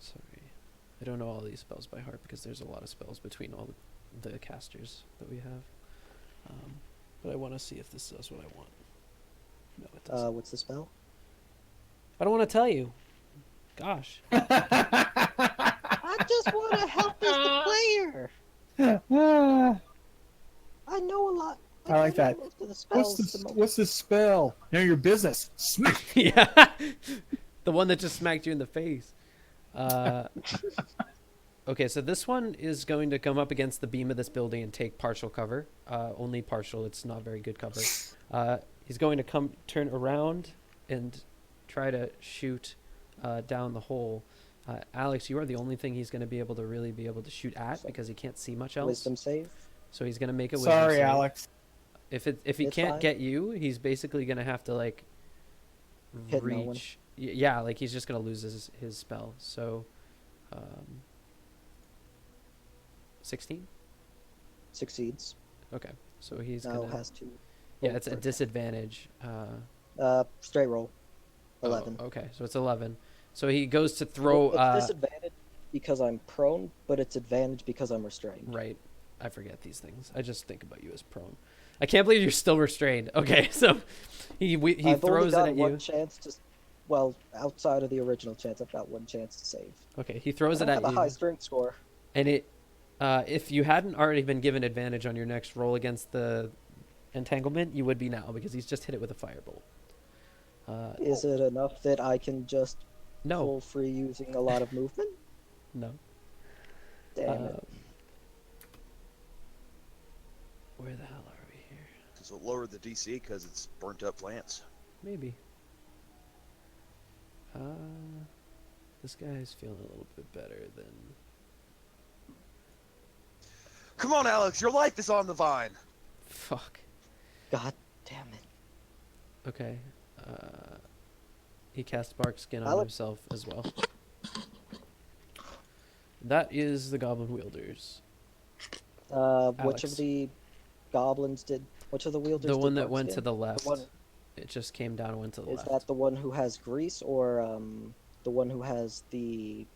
A: Sorry. I don't know all these spells by heart because there's a lot of spells between all the casters that we have. But I want to see if this does what I want. No, it doesn't.
B: What's the spell?
A: I don't want to tell you. Gosh.
B: I just want to help as the player. I know a lot.
D: I like that.
B: Most of the spells.
D: What's this spell? Know your business. Smack.
A: Yeah. The one that just smacked you in the face. Okay, so this one is going to come up against the beam of this building and take partial cover. Only partial. It's not very good cover. He's going to turn around and try to shoot down the hole. Alex, you are the only thing he's going to be able to really be able to shoot at because he can't see much else.
B: Wisdom save.
A: So he's going to make a wisdom
D: Sorry,
A: save.
D: Alex.
A: If he
B: It's
A: can't
B: fine.
A: get you, he's basically going to have to like
B: Hit no one.
A: reach. Yeah, like he's just going to lose his spell. So 16?
B: Succeeds.
A: Okay. So he's
B: Now
A: going to
B: has to.
A: Yeah,
B: roll
A: it's a
B: for-
A: disadvantage.
B: Straight roll.
A: Oh,
B: 11.
A: okay, so it's 11. So he goes to throw.
B: It's disadvantage because I'm prone, but it's advantage because I'm restrained.
A: Right. I forget these things. I just think about you as prone. I can't believe you're still restrained. Okay, so he
B: I've only
A: throws it
B: got
A: at
B: one
A: you.
B: chance to. Well, outside of the original chance, I've got one chance to save.
A: Okay, he throws
B: I
A: it
B: don't
A: at
B: have a
A: you,
B: high strength score.
A: and it. If you hadn't already been given advantage on your next roll against the entanglement, you would be now because he's just hit it with a firebolt.
B: Is it enough that I can just
A: No,
B: pull free using a lot of movement?
A: no.
B: Damn it.
A: Where the hell are we here?
C: Because it'll lower the DC because it's burnt up plants.
A: Maybe. This guy's feeling a little bit better than.
C: Come on, Alex, your life is on the vine.
A: Fuck.
B: God damn it.
A: Okay. He casts bark skin on
B: Alex-
A: himself as well. That is the goblin wielders.
B: Which
A: Alex.
B: of the goblins did? Which of the wielders?
A: The one
B: did
A: that went
B: Barkskin?
A: to the left.
B: one-
A: It just came down and went to the
B: Is
A: left.
B: that the one who has grease, or the one who has the?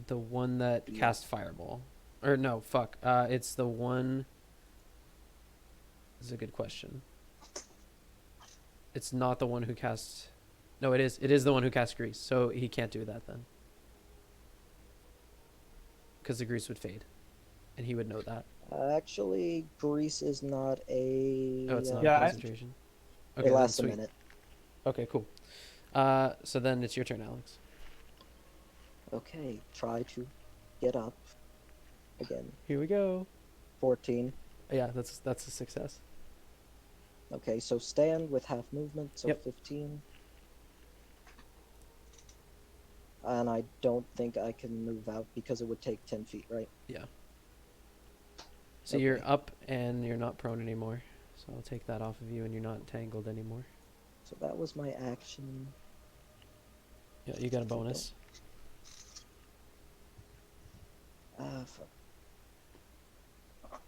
A: The one that
B: Yeah.
A: cast fireball. Or no, fuck. It's the one. This is a good question. It's not the one who casts. No, it is. It is the one who casts grease. So he can't do that then. Because the grease would fade, and he would know that.
B: Actually, grease is not a.
A: Oh, it's not
D: Yeah,
A: concentration.
B: It
A: then
B: lasts a
A: sweet.
B: minute.
A: Okay, cool. So then it's your turn, Alex.
B: Okay, try to get up. Again,
A: Here we go.
B: 14.
A: Yeah, that's a success.
B: Okay, so stand with half movement, so
A: Yep.
B: 15. And I don't think I can move out because it would take 10 feet, right?
A: Yeah. So you're
B: Okay.
A: up and you're not prone anymore. So I'll take that off of you and you're not tangled anymore.
B: So that was my action.
A: Yeah, you got a bonus.
B: Fuck.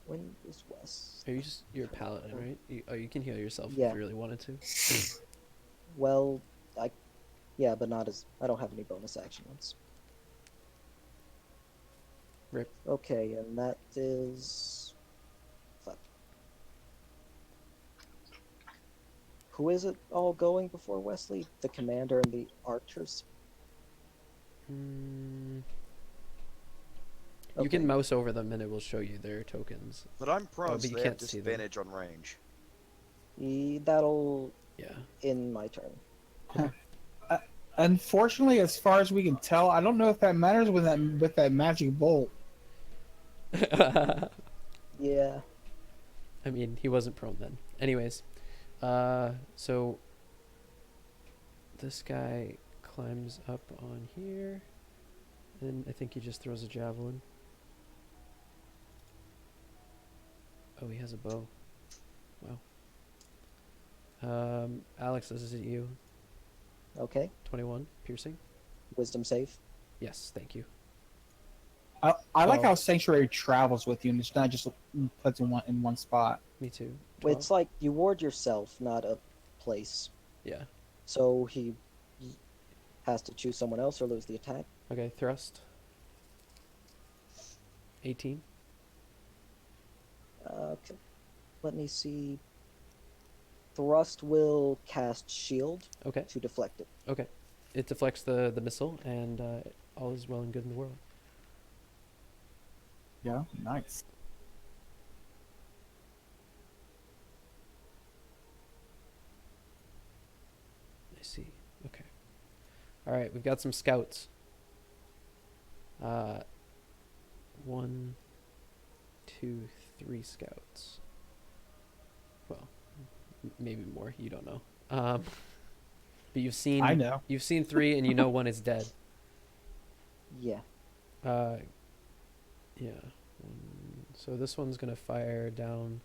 B: When is West?
A: Are you just you're a paladin, right? You can heal yourself
B: Yeah.
A: if you really wanted to.
B: Well, yeah, but not as I don't have any bonus action ones.
A: Rip.
B: Okay, and that is. Fuck. Who is it all going before Wesley? The commander and the archers.
A: You
B: Okay.
A: can mouse over them and it will show you their tokens.
C: But I'm prone,
A: but
C: so
A: you
C: they have
A: can't see them.
C: disadvantage on range.
B: That'll
A: Yeah.
B: end my turn.
D: Unfortunately, as far as we can tell, I don't know if that matters with that magic bolt.
B: Yeah.
A: I mean, he wasn't prone then. Anyways, so this guy climbs up on here, and I think he just throws a javelin. Oh, he has a bow. Wow. Alex, this is you.
B: Okay.
A: 21 piercing.
B: Wisdom save.
A: Yes, thank you.
D: I like
B: 12.
D: how Sanctuary travels with you, and it's not just puts in one spot.
A: Me too.
B: Well, it's like you ward yourself, not a place.
A: Yeah.
B: So he has to choose someone else or lose the attack.
A: Okay, thrust. 18.
B: Okay. Let me see. Thrust will cast shield
A: Okay.
B: to deflect it.
A: Okay. It deflects the missile, and all is well and good in the world.
D: Yeah, nice.
A: I see. Okay. All right, we've got some scouts. 1, 2, 3 scouts. Well, maybe more. You don't know. But you've seen.
D: I know.
A: You've seen 3, and you know 1 is dead.
B: Yeah.
A: Yeah. So this one's gonna fire down.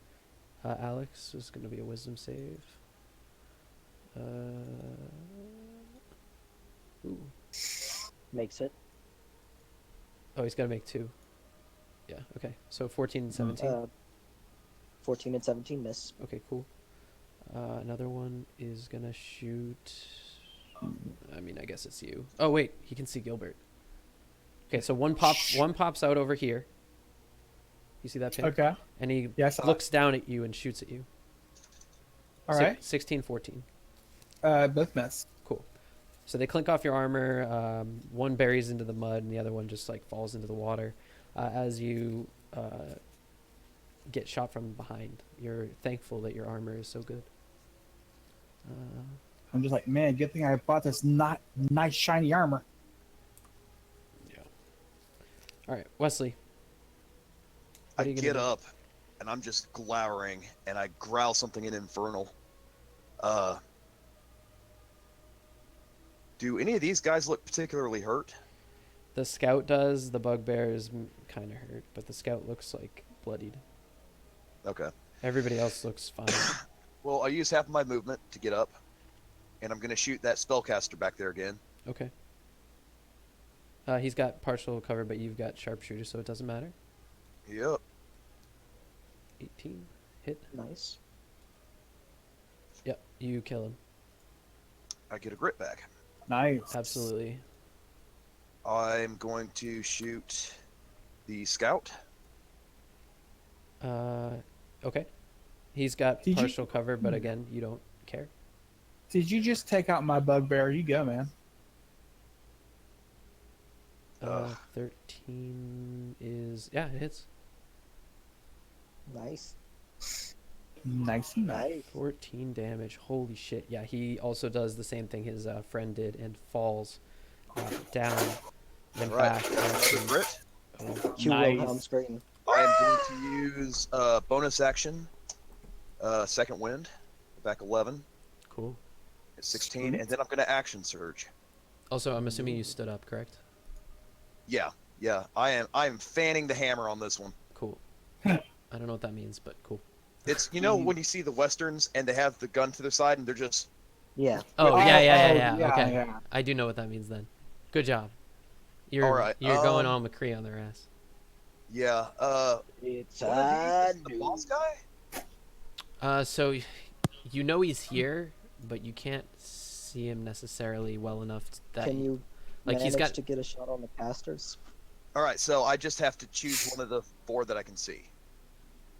A: Alex is gonna be a wisdom save. Ooh.
B: Makes it.
A: Oh, he's gotta make 2. Yeah. Okay. So 14 and 17.
B: 14 and 17 miss.
A: Okay. Cool. Another one is gonna shoot. I mean, I guess it's you. Oh wait, he can see Gilbert. Okay, so one pops out over here. You see that pin?
D: Okay.
A: And he
D: Yes.
A: looks down at you and shoots at you.
D: All right.
A: 16, 14.
D: Both miss.
A: Cool. So they clink off your armor. One buries into the mud, and the other one just like falls into the water. As you get shot from behind, you're thankful that your armor is so good.
D: I'm just like, man, good thing I bought this not nice shiny armor.
A: Yeah. All right, Wesley.
C: I
A: What are you gonna
C: get
A: do?
C: up, and I'm just glowering, and I growl something in Infernal. Do any of these guys look particularly hurt?
A: The scout does. The bugbear is kind of hurt, but the scout looks like bloodied.
C: Okay.
A: Everybody else looks fine.
C: Well, I use half of my movement to get up, and I'm going to shoot that spellcaster back there again.
A: Okay. He's got partial cover, but you've got sharpshooter, so it doesn't matter.
C: Yep.
A: 18. Hit.
B: Nice.
A: Yep, you kill him.
C: I get a grit back.
D: Nice.
A: Absolutely.
C: I'm going to shoot the scout.
A: Okay. He's got
D: Did you-
A: partial cover, but again, you don't care.
D: Did you just take out my bugbear? You go, man.
A: 13 is... Yeah, it hits.
B: Nice.
D: Nice.
B: Nice.
A: 14 damage. Holy shit. Yeah, he also does the same thing his friend did and falls down and
C: Right.
A: back.
C: Another grit.
B: Cue
D: Nice.
B: Wilhelm scream.
C: I am going to use bonus action, second wind, back 11,
A: Cool.
C: at 16, and then I'm going to action surge.
A: Also, I'm assuming you stood up, correct?
C: Yeah. I am fanning the hammer on this one.
A: Cool. I don't know what that means, but cool.
C: It's when you see the westerns and they have the gun to their side and they're just
B: Yeah.
A: Oh, yeah.
D: yeah,
A: Okay.
D: yeah.
A: I do know what that means then. Good job. You're
C: All right,
A: You're going all McCree on their ass.
C: yeah.
B: It's
C: One of these is the boss guy.
A: So you know he's here, but you can't see him necessarily well enough that
B: Can you
A: like
B: manage
A: he's got
B: to get a shot on the casters?
C: All right, so I just have to choose one of the 4 that I can see,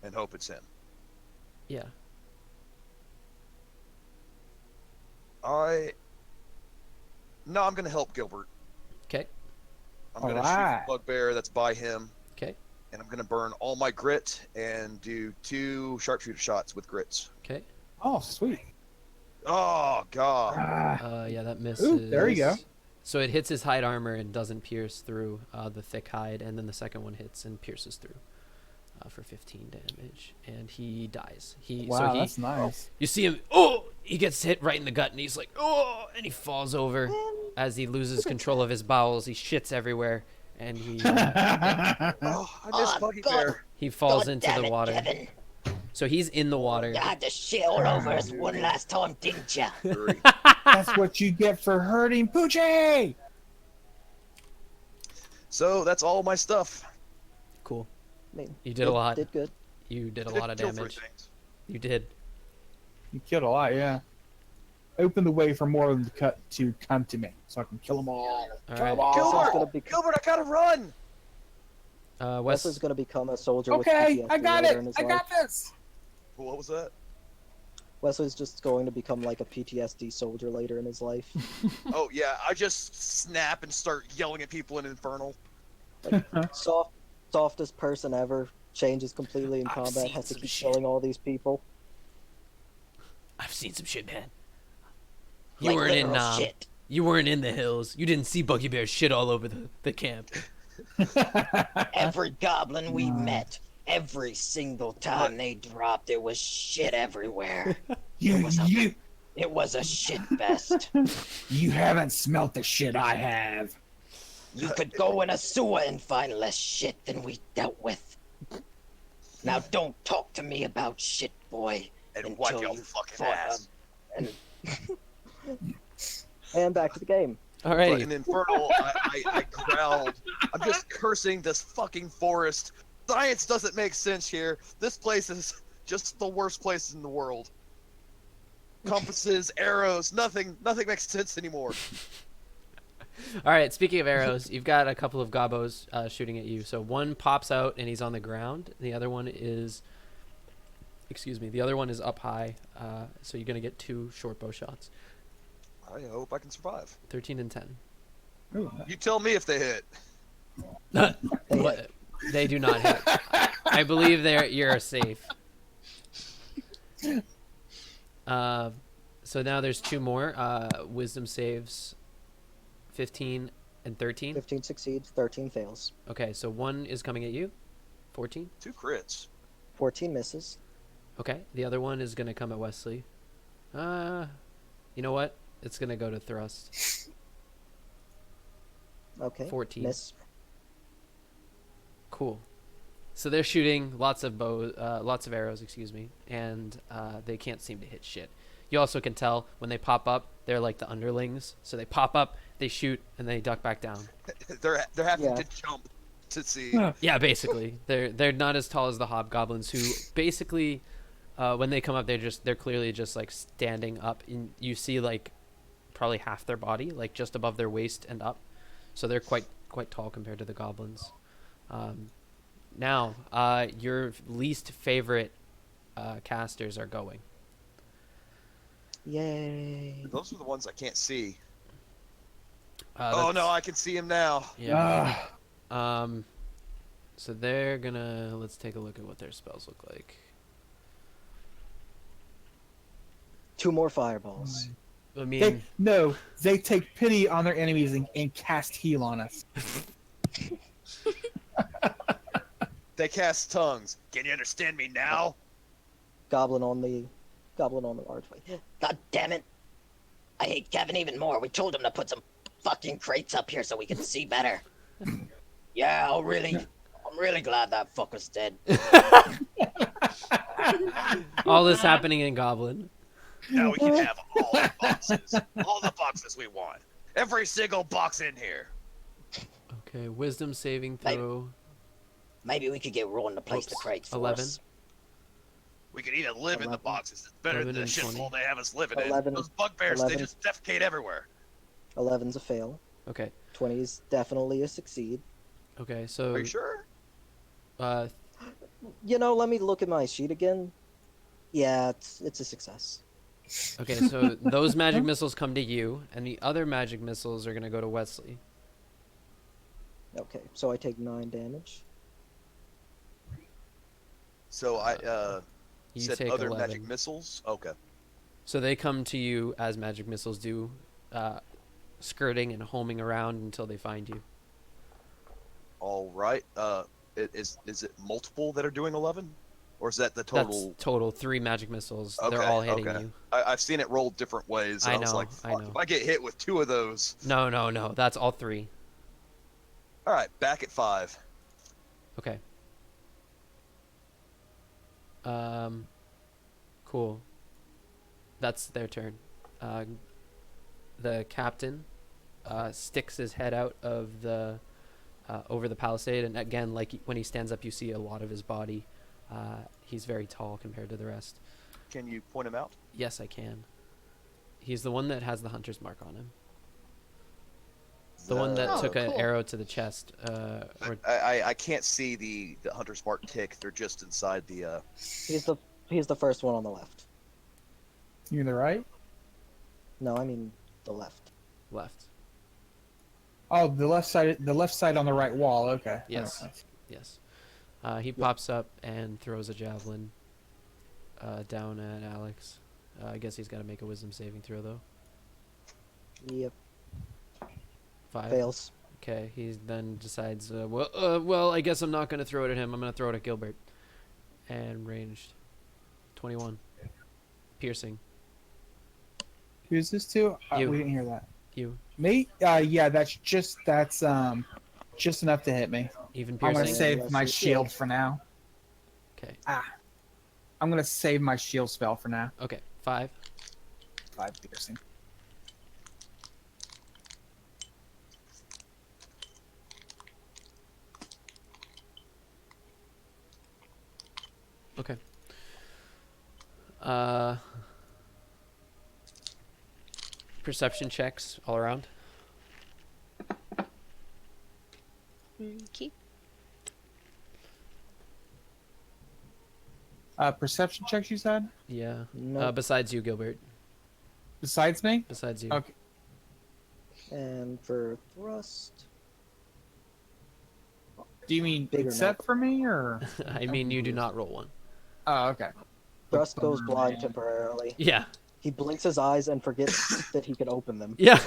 C: and hope it's him.
A: yeah.
C: No, I'm gonna help Gilbert.
A: Okay.
C: I'm
D: All
C: gonna shoot
D: right.
C: the bugbear that's by him,
A: Okay.
C: and I'm gonna burn all my grit and do 2 sharpshooter shots with grits.
A: Okay.
D: Oh, sweet.
C: Oh god.
A: Yeah, that misses.
D: Ooh, there you go.
A: So it hits his hide armor and doesn't pierce through the thick hide, and then the second one hits and pierces through for 15 damage, and he dies.
D: Wow, that's nice.
A: You see him. Oh, he gets hit right in the gut, and he's like, oh, and he falls over as he loses control of his bowels. He shits everywhere, and he
C: Oh, I miss Buggy Bear.
A: he falls
F: God
A: into
F: damn
A: the
F: it,
A: water.
F: Kevin.
A: So he's in the water.
F: You had to shit all over us one last time, didn't you?
C: 3.
D: That's what you get for hurting Poochie!
C: So that's all my stuff.
A: Cool.
B: I mean,
A: You did a lot.
B: Did good.
A: You did a
C: Did
A: lot of
C: kill 3
A: damage.
C: things.
A: You did.
D: You killed a lot, yeah. Open the way for more of them to come to me, so I can kill them all.
A: All
D: Kill
A: right.
D: them all.
B: Gilbert!
C: Gilbert, Gilbert, I gotta run.
A: Wes.
B: Wesley's gonna become a soldier
D: Okay,
B: with PTSD
D: I got
B: later
D: it.
B: in his
D: I
B: life.
D: got this.
C: What was that?
B: Wesley's just going to become like a PTSD soldier later in his life.
C: Oh yeah, I just snap and start yelling at people in Infernal.
B: Softest person ever, changes completely in
A: I've
B: combat,
A: seen
B: has to
A: some
B: keep
A: shit.
B: killing all these people.
A: I've seen some shit, man. You
F: Like
A: weren't in
F: literal shit.
A: You weren't in the hills. You didn't see Buggy Bear shit all over the camp.
F: Every goblin we met, every single time they dropped, there was shit everywhere.
D: You
F: It was a shit fest.
D: you haven't smelt the shit I have.
F: You could go in a sewer and find less shit than we dealt with. Now don't talk to me about shit, boy.
C: And wipe
F: until
C: your
F: you
C: fucking
F: fought
C: ass.
F: them.
B: And back to the game.
C: But
A: Alrighty.
C: in Infernal, I growled. I'm just cursing this fucking forest. Science doesn't make sense here. This place is just the worst place in the world. Compasses, arrows, nothing makes sense anymore.
A: All right. Speaking of arrows, you've got a couple of gobos shooting at you. So one pops out and he's on the ground. The other one is, the other one is up high. So you're gonna get 2 short bow shots.
C: I hope I can survive.
A: 13 and 10.
D: Ooh,
C: You tell me if they hit.
A: What? They do not hit. I believe you're safe. So now there's 2 more. Wisdom saves 15 and 13.
B: 15 succeeds, 13 fails.
A: Okay, so one is coming at you. 14.
C: 2 crits.
B: 14 misses.
A: Okay, the other one is going to come at Wesley. You know what? It's going to go to thrust.
B: Okay.
A: 14.
B: Miss.
A: Cool. So they're shooting lots of arrows, and they can't seem to hit shit. You also can tell when they pop up, they're like the underlings. So they pop up, they shoot, and they duck back down.
C: They're having
B: Yeah.
C: to jump to see.
A: Yeah, basically, they're not as tall as the hobgoblins, who basically, when they come up, they're clearly just like standing up. And you see like probably half their body, like just above their waist and up. So they're quite tall compared to the goblins. Now, your least favorite casters are going.
B: Yay.
C: Those are the ones I can't see. Oh
A: That's-
C: no, I can see him now.
A: Yeah.
D: Ah,
A: So they're gonna, let's take a look at what their spells look like.
B: 2 more fireballs.
A: I mean,
D: they take pity on their enemies and cast heal on us.
C: They cast tongues. Can you understand me now?
B: Goblin on the archway.
F: God damn it. I hate Kevin even more. We told him to put some fucking crates up here so we can see better. Yeah, I'm really glad that fucker's dead.
A: all this happening in Goblin.
C: Now we can have all the boxes. All the boxes we want. Every single box in here.
A: Okay, wisdom saving
F: Maybe-
A: throw.
F: Maybe we could get Rowan to place the
A: Whoops.
F: crates for
A: 11.
F: us.
C: We could even live in the
B: 11.
C: boxes. It's better
A: 11
C: than the
A: and
C: shithole
A: 20.
C: they have us living
B: 11.
C: in. Those bugbears, they
B: 11.
C: just defecate everywhere.
B: 11's a fail.
A: Okay,
B: 20 is definitely a succeed.
A: okay, so
C: Are you sure?
B: You know, let me look at my sheet again. Yeah, it's a success.
A: okay, so those magic missiles come to you, and the other magic missiles are gonna go to Wesley.
B: Okay, so I take 9 damage.
C: So I
A: You
C: said
A: take
C: other
A: 11.
C: magic missiles. Okay.
A: So they come to you as magic missiles do, skirting and homing around until they find you.
C: All right. Is it multiple that are doing 11, or is that the
A: That's
C: total?
A: total 3 magic missiles. They're
C: Okay.
A: all hitting
C: Okay.
A: you.
C: I've seen it roll different ways, and
A: I
C: I was
A: know,
C: like,
A: I
C: fuck,
A: know.
C: if I get hit with 2 of those.
A: No, no, no. That's all 3.
C: All right, back at 5.
A: Okay. Cool. That's their turn. The captain sticks his head out of the over the palisade, and again, like when he stands up, you see a lot of his body. He's very tall compared to the rest.
C: Can you point him out?
A: Yes, I can. He's the one that has the hunter's mark on him. The one that
E: Oh,
A: took an
E: cool.
A: arrow to the chest. Or
C: I can't see the hunter's mark tick. They're just inside the.
B: He's the first one on the left.
D: You the right?
B: No, I mean the left.
A: left.
D: Oh, the left side on the right wall. Okay.
A: Yes.
D: Okay.
A: Yes. He pops up and throws a javelin down at Alex. I guess he's got to make a wisdom saving throw, though.
B: Yep,
A: 5.
B: fails.
A: Okay, he then decides, well, I guess I'm not going to throw it at him. I'm going to throw it at Gilbert. And ranged. 21. Piercing.
D: Who's this to?
A: You.
D: We didn't hear that.
A: You.
D: Me? Yeah, that's just enough to hit me.
A: Even
D: I'm
A: piercing?
D: gonna save
B: Unless
D: my
B: you
D: shield
B: shield.
D: for now.
A: Okay.
D: I'm gonna save my shield spell for now.
A: Okay, 5.
D: 5 piercing.
A: Okay. Perception checks all around.
E: Okay.
D: Perception checks, you said?
A: Yeah.
B: No.
A: Besides you, Gilbert.
D: Besides me?
A: Besides you.
D: Okay.
B: And for thrust,
D: Do you mean
B: Bigger
D: except for me, or?
A: I mean, you do not roll one.
D: Oh, okay.
B: thrust goes
D: Bummer,
B: blind
D: man.
B: temporarily.
A: Yeah.
B: He blinks his eyes and forgets that he can open them.
A: Yeah.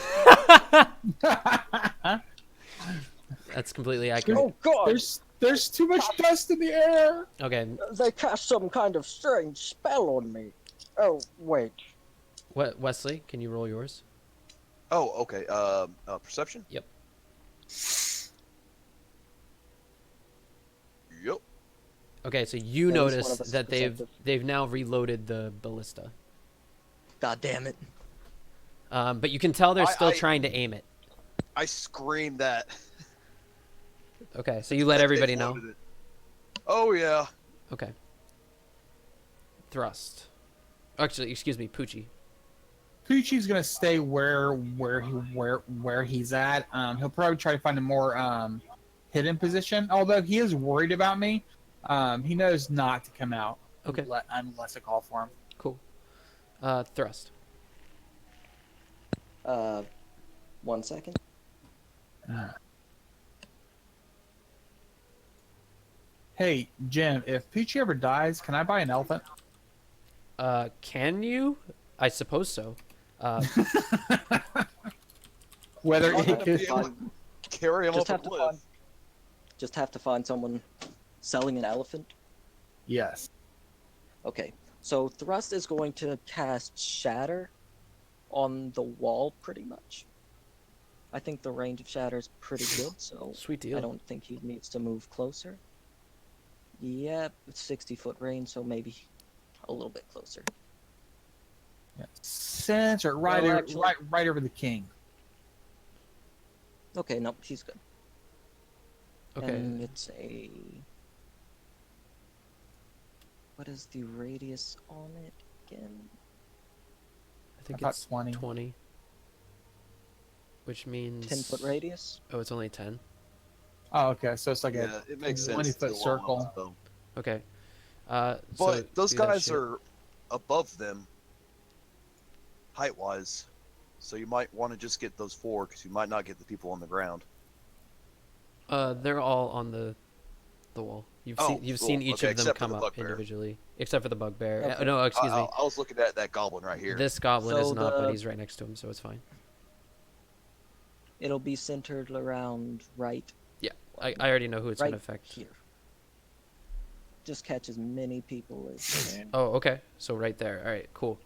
A: That's completely accurate.
B: Oh God!
D: There's too much dust in the air.
A: Okay.
B: They cast some kind of strange spell on me. Oh wait.
A: What, Wesley? Can you roll yours?
C: Oh, okay. Perception.
A: Yep.
C: Yep.
A: Okay, so you
B: At least one
A: notice
B: of us is
A: that
B: perceptive.
A: they've now reloaded the ballista.
F: God damn it.
A: But you can tell they're still
C: I-
A: trying to aim it.
C: I screamed that.
A: Okay, so you let
C: that they
A: everybody know.
C: loaded it. Oh yeah.
A: Okay. Thrust. Actually, excuse me, Poochie.
D: Poochie's gonna stay where he's at. He'll probably try to find a more hidden position. Although he is worried about me, he knows not to come out.
A: Okay.
D: Unless I call for him.
A: Cool. Thrust.
B: 1 second.
D: Hey Jim, if Poochie ever dies, can I buy an elephant?
A: Can you? I suppose so.
D: Whether
C: I'm
D: it
C: gonna
D: could,
C: be able to carry him
B: Just
C: up
B: have
C: a
B: to
C: cliff.
B: find. Just have to find someone selling an elephant.
D: yes.
B: Okay, so Thrust is going to cast Shatter on the wall pretty much. I think the range of Shatter is pretty good, so
A: Sweet deal.
B: I don't think he needs to move closer. Yep, it's 60-foot range, so maybe a little bit closer.
D: Center, right,
B: Well,
D: over,
B: actually-
D: right over the king.
B: Okay, no, he's good.
A: Okay.
B: And it's a. What is the radius on it again?
A: I think
D: About
A: it's
D: 20.
A: 20. Which means
B: 10-foot radius?
A: Oh, it's only 10.
D: Oh, okay. So it's like
C: Yeah, it makes sense.
D: 20-foot
C: to allow
D: circle.
C: them, so.
A: Okay.
C: But
A: So
C: those
A: do that
C: guys
A: shit.
C: are above them, height-wise. So you might want to just get those 4, because you might not get the people on the ground.
A: They're all on the wall. You've
C: Oh,
A: seen
C: cool.
A: each
C: Okay,
A: of them
C: except for
A: come
C: the
A: up
C: bugbear.
A: individually, except for the bugbear.
B: Okay.
A: No, excuse me.
C: I was looking at that goblin right here.
A: This goblin is
B: So
A: not, but
B: the-
A: he's right next to him, so it's fine.
B: It'll be centered around right
A: Yeah, I already know who it's
B: right
A: gonna affect.
B: here. Just catch as many people as you can.
A: Oh, okay. So right there. All right, cool.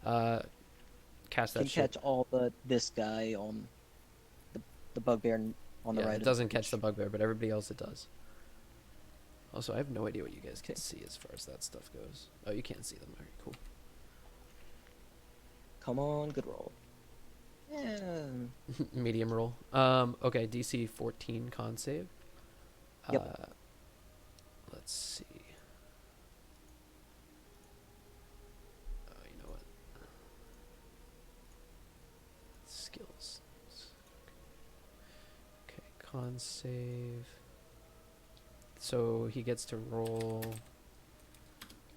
A: Cast that
B: Can
A: shit.
B: catch all but this guy on the bugbear on the
A: Yeah,
B: right.
A: it doesn't catch the bugbear, but everybody else it does. Also, I have no idea what you guys can see as far as that stuff goes. Oh, you can't see them. All right, cool.
B: Come on, good roll. Yeah.
A: Medium roll. Okay, DC 14 con save.
B: Yep.
A: Let's see. Oh, you know what? Skills. Okay, con save. So he gets to roll.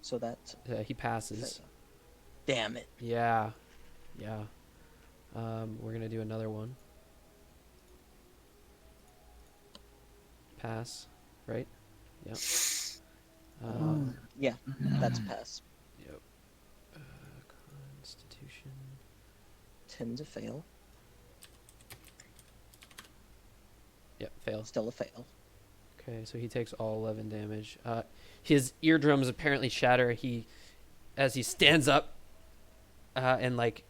B: So that.
A: He passes.
B: Damn it.
A: Yeah. Yeah. We're gonna do another one. Pass, right? Yep.
B: Yeah, that's a pass.
A: Yep. Constitution.
B: 10 to fail.
A: Yep, fails.
B: Still a fail.
A: Okay, so he takes all 11 damage. His eardrums apparently shatter. As he stands up, and like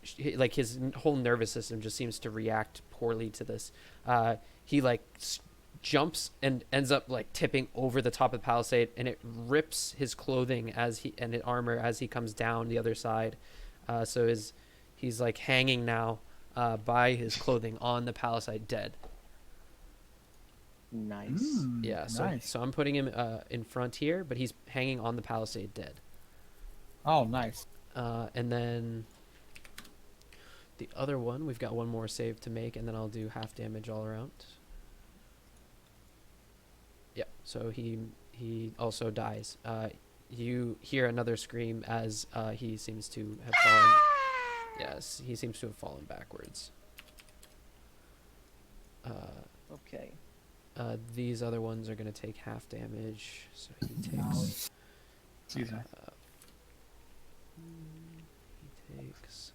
A: his whole nervous system just seems to react poorly to this. He jumps and ends up like tipping over the top of the palisade, and it rips his clothing and his armor as he comes down the other side. So he's like hanging now by his clothing on the palisade, dead.
B: Nice.
A: Yeah,
D: Nice.
A: so I'm putting him in front here, but he's hanging on the palisade, dead.
D: Oh, nice.
A: And then the other one, we've got one more save to make, and then I'll do half damage all around. Yep. So he also dies. You hear another scream as he seems to have fallen. Yes, he seems to have fallen backwards.
B: Okay.
A: These other ones are going to take half damage, so he takes.
D: Excuse me.
A: He takes.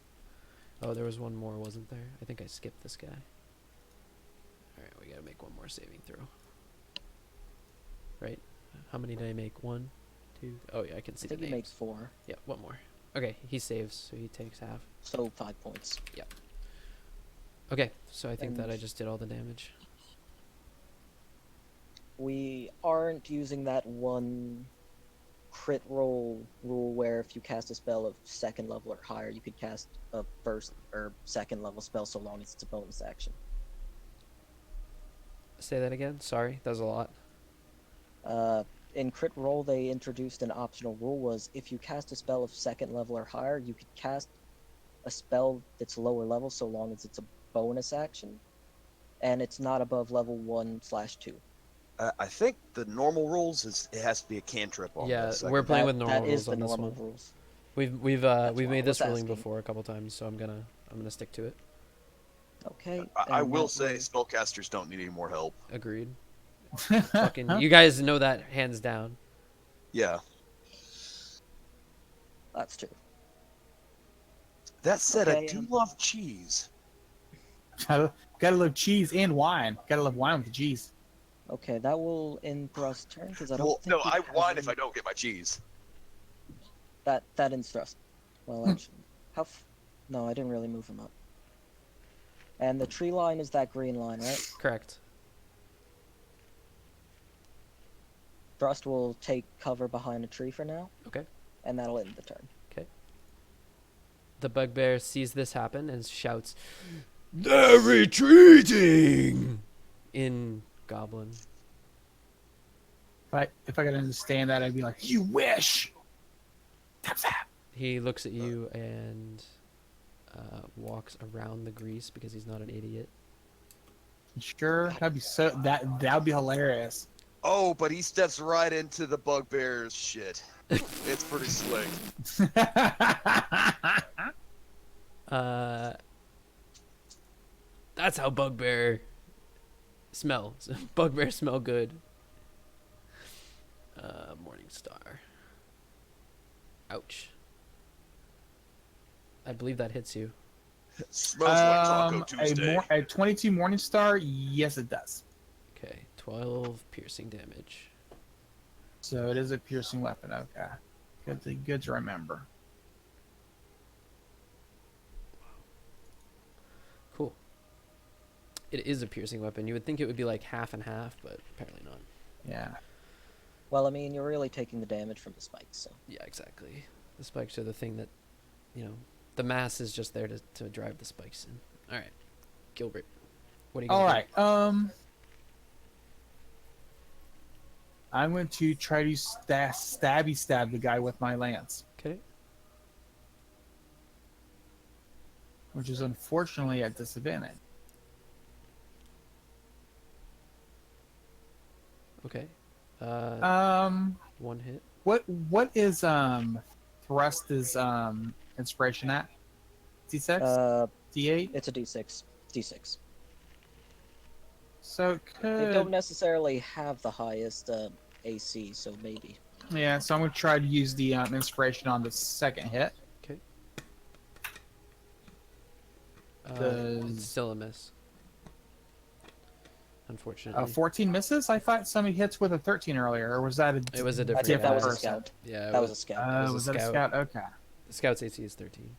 A: Oh, there was one more, wasn't there? I think I skipped this guy. Alright, we gotta make one more saving throw. Right? How many did I make? 1, 2. Oh, yeah, I can
B: I
A: see
B: think
A: the
B: you
A: names.
B: make 4.
A: Yeah, one more. Okay, he saves, so he takes half.
B: So 5 points.
A: Okay, so I think that I
B: And-
A: just did all the damage.
B: We aren't using that one crit roll rule where if you cast a spell of 2nd level or higher, you could cast a 1st or 2nd level spell so long as it's a bonus action.
A: Say that again? Sorry, that was a lot.
B: In crit roll, they introduced an optional rule was if you cast a spell of 2nd level or higher, you could cast a spell that's lower level so long as it's a bonus action, and it's not above level 1/2.
C: I think the normal rules is it has to be a cantrip on
A: Yeah,
C: this.
A: we're playing with normal
B: that is
A: rules
B: the
A: on this
B: normal
A: one.
B: rules.
A: We've
B: That's
A: made
B: why I
A: this
B: was
A: ruling
B: asking.
A: before a couple times, so I'm gonna stick to it.
B: Okay.
C: I
B: and
C: will
B: that
C: say
B: was-
C: spellcasters don't need any more help.
A: Agreed. Fucking, you guys know that hands down.
C: Yeah.
B: that's true.
C: That said, I
B: Okay,
C: do love cheese.
D: Gotta love cheese and wine. Gotta love wine with the cheese.
B: Okay, that will end Thrust's turn because I don't
C: Well,
B: think
C: no,
B: we
C: I
B: have
C: whine if
B: any-
C: I don't get my cheese.
B: That ends Thrust. Well, actually, no, I didn't really move him up. And the tree line is that green line, right?
A: Correct.
B: Thrust will take cover behind a tree for now.
A: Okay.
B: And that'll end the turn.
A: The bugbear sees this happen and shouts, "They're retreating!" in Goblin.
D: If I could understand that, I'd be like, "You wish." Tap tap.
A: He looks at you and walks around the grease because he's not an idiot.
D: Sure, that'd be hilarious.
C: Oh, but he steps right into the bugbear's shit. It's pretty slick.
A: That's how bugbear Smell. Bugbear smell good. Morning Star. Ouch. I believe that hits you.
C: Smells like Taco Tuesday.
D: A 22 Morning Star, yes, it does.
A: Okay, 12 piercing damage.
D: So it is a piercing weapon. Okay, good to remember.
A: Cool. It is a piercing weapon. You would think it would be like half and half, but apparently not.
D: Yeah.
B: Well, I mean, you're really taking the damage from the spikes, so.
A: Yeah, exactly. The spikes are the thing that, the mass is just there to drive the spikes in. All right, Gilbert, what are you gonna do?
D: All right. I'm going to try to stab the guy with my lance,
A: Okay.
D: which is unfortunately at disadvantage.
A: Okay. One hit.
D: What is thrust is inspiration at? D6? D8?
B: It's a D6. D6.
D: So it
B: They
D: could.
B: don't necessarily have the highest AC, so maybe.
D: Yeah, so I'm going to try to use the inspiration on the second hit.
A: Okay.
D: Does-
A: It's still a miss. Unfortunately.
D: 14 misses? I thought somebody hits with a 13 earlier, or was that a
A: It was a
B: I
A: different
B: think that was a
A: person.
B: scout.
A: Yeah.
B: That was a scout.
A: was a
D: was that a
A: scout.
D: scout? Okay,
A: The scout's AC is 13.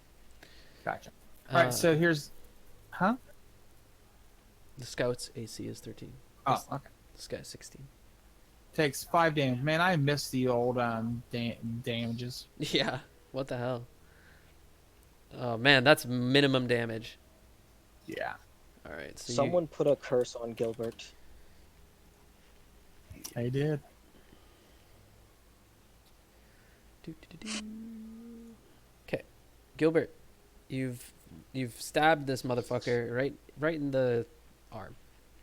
D: gotcha. All right,
A: Uh,
D: so here's. Huh?
A: the scout's AC is 13.
D: Oh, okay.
A: This guy's 16.
D: Takes 5 damage. Man, I missed the old damages.
A: Yeah. What the hell? Oh man, that's minimum damage.
D: Yeah.
A: All right. So
B: Someone put a curse on Gilbert.
D: I did.
A: Okay, Gilbert, you've stabbed this motherfucker right in the arm.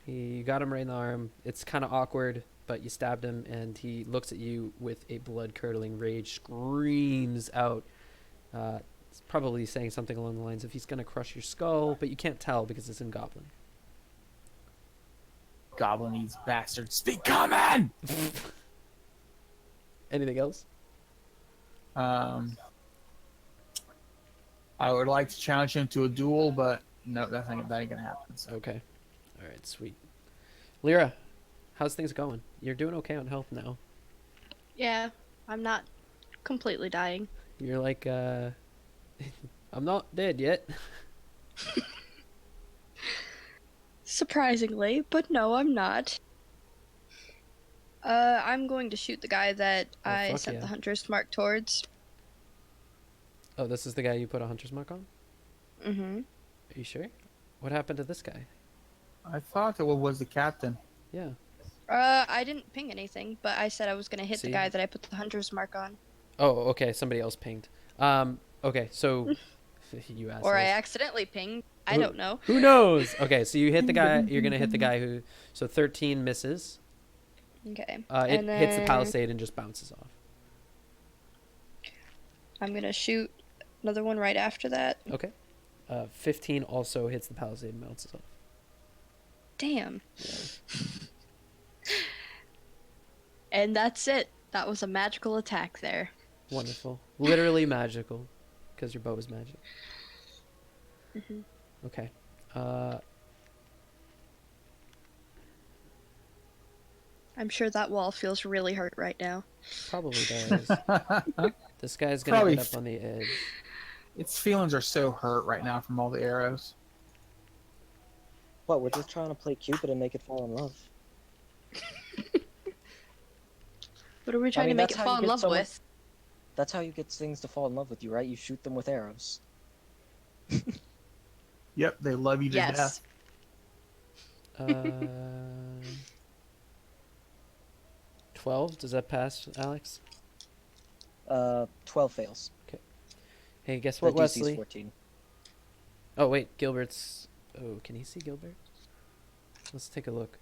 A: You got him right in the arm. It's kind of awkward, but you stabbed him, and he looks at you with a blood-curdling rage, screams out. It's probably saying something along the lines of he's gonna crush your skull, but you can't tell because it's in Goblin.
D: Goblinese bastard. Speak common!
A: Anything else?
D: I would like to challenge him to a duel, but no, that ain't gonna happen. So.
A: Okay. All right, sweet. Lyra, how's things going? You're doing okay on health now.
E: Yeah, I'm not completely dying.
A: You're like, I'm not dead yet.
E: Surprisingly, but no, I'm not. I'm going to shoot the guy that
A: Oh,
E: I
A: fuck
E: sent
A: yeah.
E: the hunter's mark towards.
A: Oh, this is the guy you put a hunter's mark on?
E: Mm-hmm.
A: Are you sure? What happened to this guy?
D: I thought it was the captain.
A: Yeah.
E: I didn't ping anything, but I said I was gonna hit
A: See?
E: the guy that I put the hunter's mark on.
A: Oh, okay. Somebody else pinged. Okay, so you asked.
E: Or I accidentally pinged. I
A: Who-
E: don't know.
A: Who knows? Okay, so you hit the guy. You're gonna hit the guy who. So 13 misses.
E: Okay.
A: It
E: and
A: hits the
E: then
A: palisade and just bounces off.
E: I'm gonna shoot another one right after that.
A: Okay. 15 also hits the palisade and bounces off.
E: Damn. And that's it. That was a magical attack there.
A: Wonderful. Literally magical, because your bow is magic.
E: Mhm.
A: Okay.
E: I'm sure that wall feels really hurt right now.
A: Probably does. This guy's gonna
D: Probably
A: get up on the edge.
D: Its feelings are so hurt right now from all the arrows.
B: What, we're just trying to play Cupid and make it fall in love.
E: What are we trying to make
B: that's
E: it
B: how you
E: fall in
B: get
E: love
B: someone-
E: with?
B: That's how you get things to fall in love with you, right? You shoot them with arrows.
D: Yep, they love you to
E: Yes.
D: death.
A: 12. Does that pass, Alex?
B: 12 fails.
A: Hey, guess
B: The
A: what,
B: DC's
A: Wesley?
B: 14.
A: Oh wait, Gilbert's. Oh, can he see Gilbert? Let's take a look.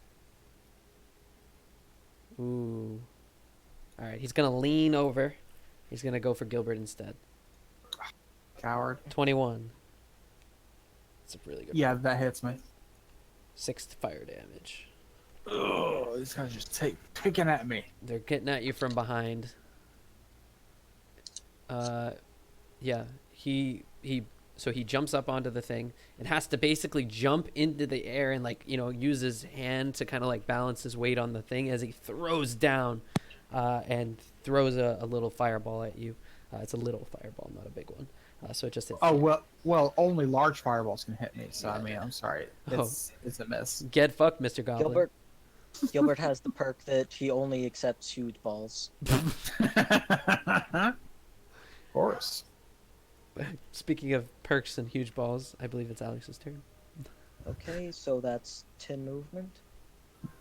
A: Ooh. All right, he's gonna lean over. He's gonna go for Gilbert instead.
D: Coward.
A: 21. That's a really good.
D: Yeah, that hits me.
A: 6 fire damage.
D: Oh, these guys just picking at me.
A: They're getting at you from behind. Yeah, so he jumps up onto the thing and has to basically jump into the air and like use his hand to kind of like balance his weight on the thing as he throws down, and throws a little fireball at you. It's a little fireball, not a big one. So it just hits.
D: Oh well, only large fireballs can hit me. So I mean,
A: Yeah.
D: I'm sorry,
A: Oh.
D: it's a miss.
A: Get fucked, Mr. Goblin.
B: Gilbert has the perk that he only accepts huge balls.
D: Of course.
A: Speaking of perks and huge balls, I believe it's Alex's turn.
B: Okay, so that's 10 movement.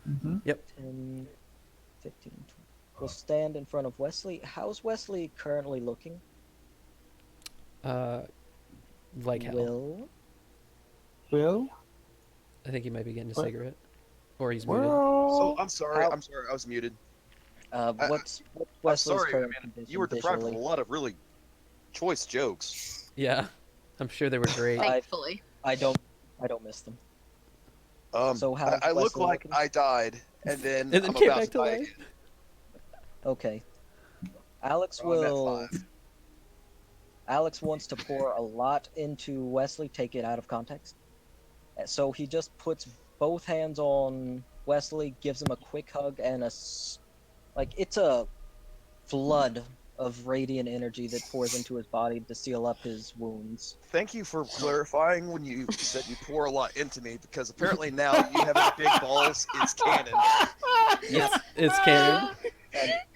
D: Mm-hmm.
B: 10, 15, 20. We'll stand in front of Wesley. How's Wesley currently looking?
A: Like hell.
B: Will?
A: I think he might be getting a
D: What?
A: cigarette, or he's muted.
C: So
D: Well,
C: I'm sorry.
B: How-
C: I'm sorry. I was muted.
B: What's
C: I'm
B: Wesley's
C: sorry.
B: current
C: I mean,
B: condition
C: you were deprived of
B: visually?
C: a lot of really choice jokes.
A: Yeah, I'm sure they were great.
E: Thankfully.
B: I don't miss them. So how's
C: I look
B: Wesley
C: like
B: looking?
C: I died, and then
A: And then
C: I'm
A: came
C: about
A: back
C: to
A: to
C: die
A: life.
C: again.
B: Okay. Alex
C: So I'm at
B: will.
C: 5.
B: Alex wants to pour a lot into Wesley, take it out of context. So he just puts both hands on Wesley, gives him a quick hug, and it's a flood of radiant energy that pours into his body to seal up his wounds.
C: Thank you for clarifying when you said you pour a lot into me, because apparently now you have a big balls. It's canon.
A: It's canon.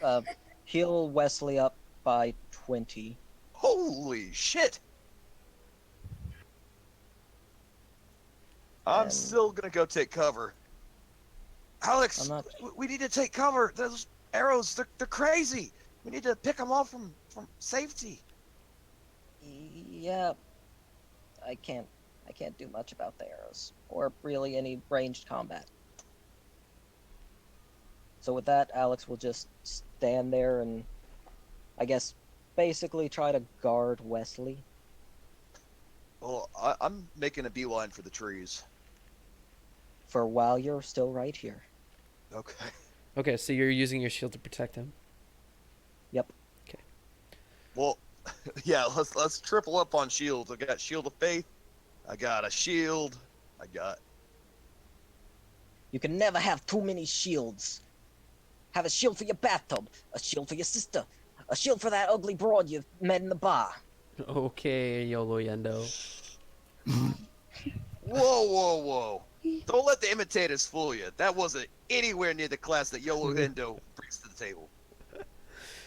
B: And heal Wesley up by 20.
C: Holy shit! I'm
B: And-
C: still gonna go take cover. Alex,
B: I'm not-
C: we need to take cover. Those arrows, they're crazy. We need to pick them off from safety.
B: Yeah, I can't do much about the arrows or really any ranged combat. So with that, Alex will just stand there and, I guess, basically try to guard Wesley.
C: Well, I'm making a beeline for the trees.
B: For while you're still right here.
C: Okay.
A: Okay, so you're using your shield to protect him.
B: Yep.
C: Well, yeah. Let's triple up on shields. I got shield of faith. I got a shield. I got.
B: You can never have too many shields. Have a shield for your bathtub, a shield for your sister, a shield for that ugly broad you met in the bar.
A: Okay, YOLO Yendo.
C: Whoa! Don't let the imitators fool you. That wasn't anywhere near the class that Yolo Hendo brings to the table.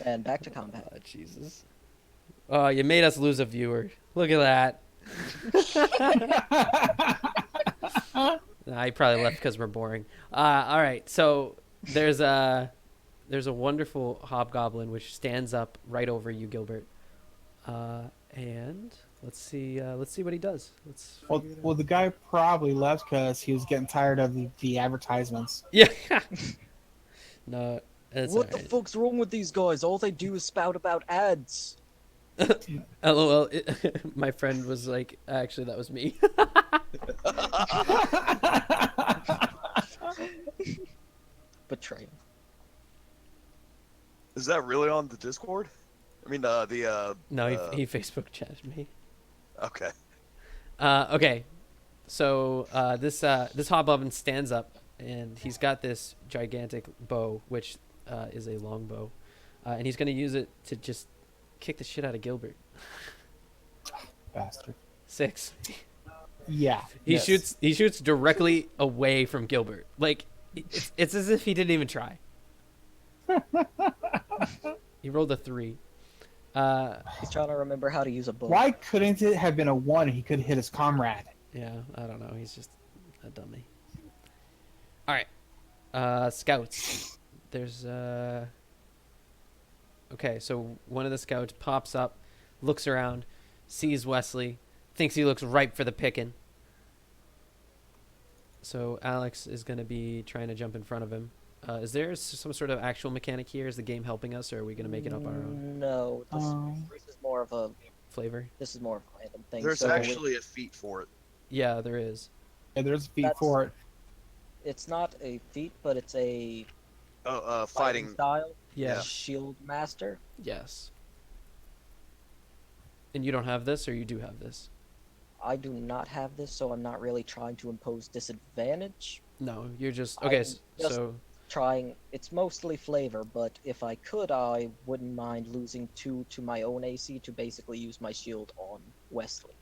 B: And back to combat.
A: Oh, Jesus. Oh, you made us lose a viewer. Look at that. Nah, he probably left because we're boring. All right, so there's a wonderful hobgoblin which stands up right over you, Gilbert. And let's see what he does.
D: well, the guy probably left because he was getting tired of the advertisements.
A: Yeah. No, it's
B: What the
A: alright.
B: fuck's wrong with these guys? All they do is spout about ads.
A: LOL. My friend was like, actually, that was me.
B: Betrayal.
C: Is that really on the Discord? I mean,
A: No, he Facebook chatted me.
C: Okay.
A: Okay, so this hobgoblin stands up, and he's got this gigantic bow, which is a long bow, and he's gonna use it to just kick the shit out of Gilbert.
D: Bastard.
A: 6.
D: Yeah.
A: He
D: yes.
A: shoots directly away from Gilbert. Like it's as if he didn't even try. He rolled a 3.
B: He's trying to remember how to use a bow.
D: Why couldn't it have been a 1 and he could hit his comrade?
A: Yeah, I don't know. He's just a dummy. All right, scouts. There's okay. So one of the scouts pops up, looks around, sees Wesley, thinks he looks ripe for the picking. So Alex is gonna be trying to jump in front of him. Is there some sort of actual mechanic here? Is the game helping us, or are we gonna make it up our own
B: No, this is more of a
A: flavor?
B: random thing.
C: There's
B: So
C: actually a feat for it.
A: Yeah, there is.
D: Yeah, there's a feat
B: That's-
D: for it.
B: It's not a feat, but it's a fighting
C: Fighting.
B: style.
A: Yeah.
B: Shield master.
A: Yes. And you don't have this, or you do have this?
B: I do not have this, so I'm not really trying to impose disadvantage.
A: No, you're just okay.
B: I'm just
A: So
B: trying. It's mostly flavor, but if I could, I wouldn't mind losing 2 to my own AC to basically use my shield on Wesley.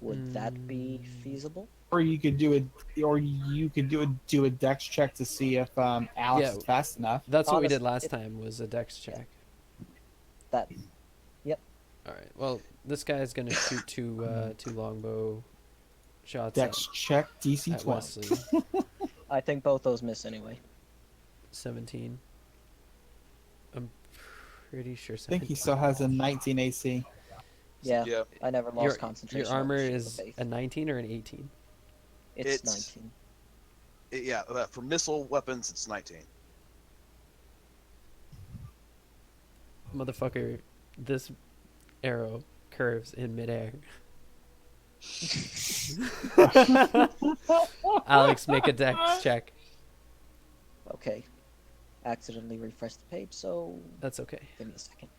B: Would that be feasible?
D: Or you could do a dex check to see if Alex
A: Yeah.
D: is fast enough.
A: that's what we did
B: Honest-
A: last
B: it-
A: time was a dex check.
B: That
A: All right. Well, this guy's gonna shoot two longbow shots
D: Dex check DC
A: at
D: 20.
A: Wesley.
B: I think both those miss anyway.
A: 17. I'm pretty sure.
D: I think
A: 17.
D: he still has a 19 AC.
B: Yeah,
C: Yeah.
B: I never lost
A: Your,
B: concentration.
A: your
B: on
A: armor
B: Shield of
A: is
B: Faith.
A: a 19 or an 18.
B: It's
C: it's-
B: 19.
C: Yeah, for missile weapons, it's 19.
A: Motherfucker, this arrow curves in midair. Alex, make a dex check.
B: Okay. Accidentally refreshed the page, so
A: That's okay.
B: give me a second.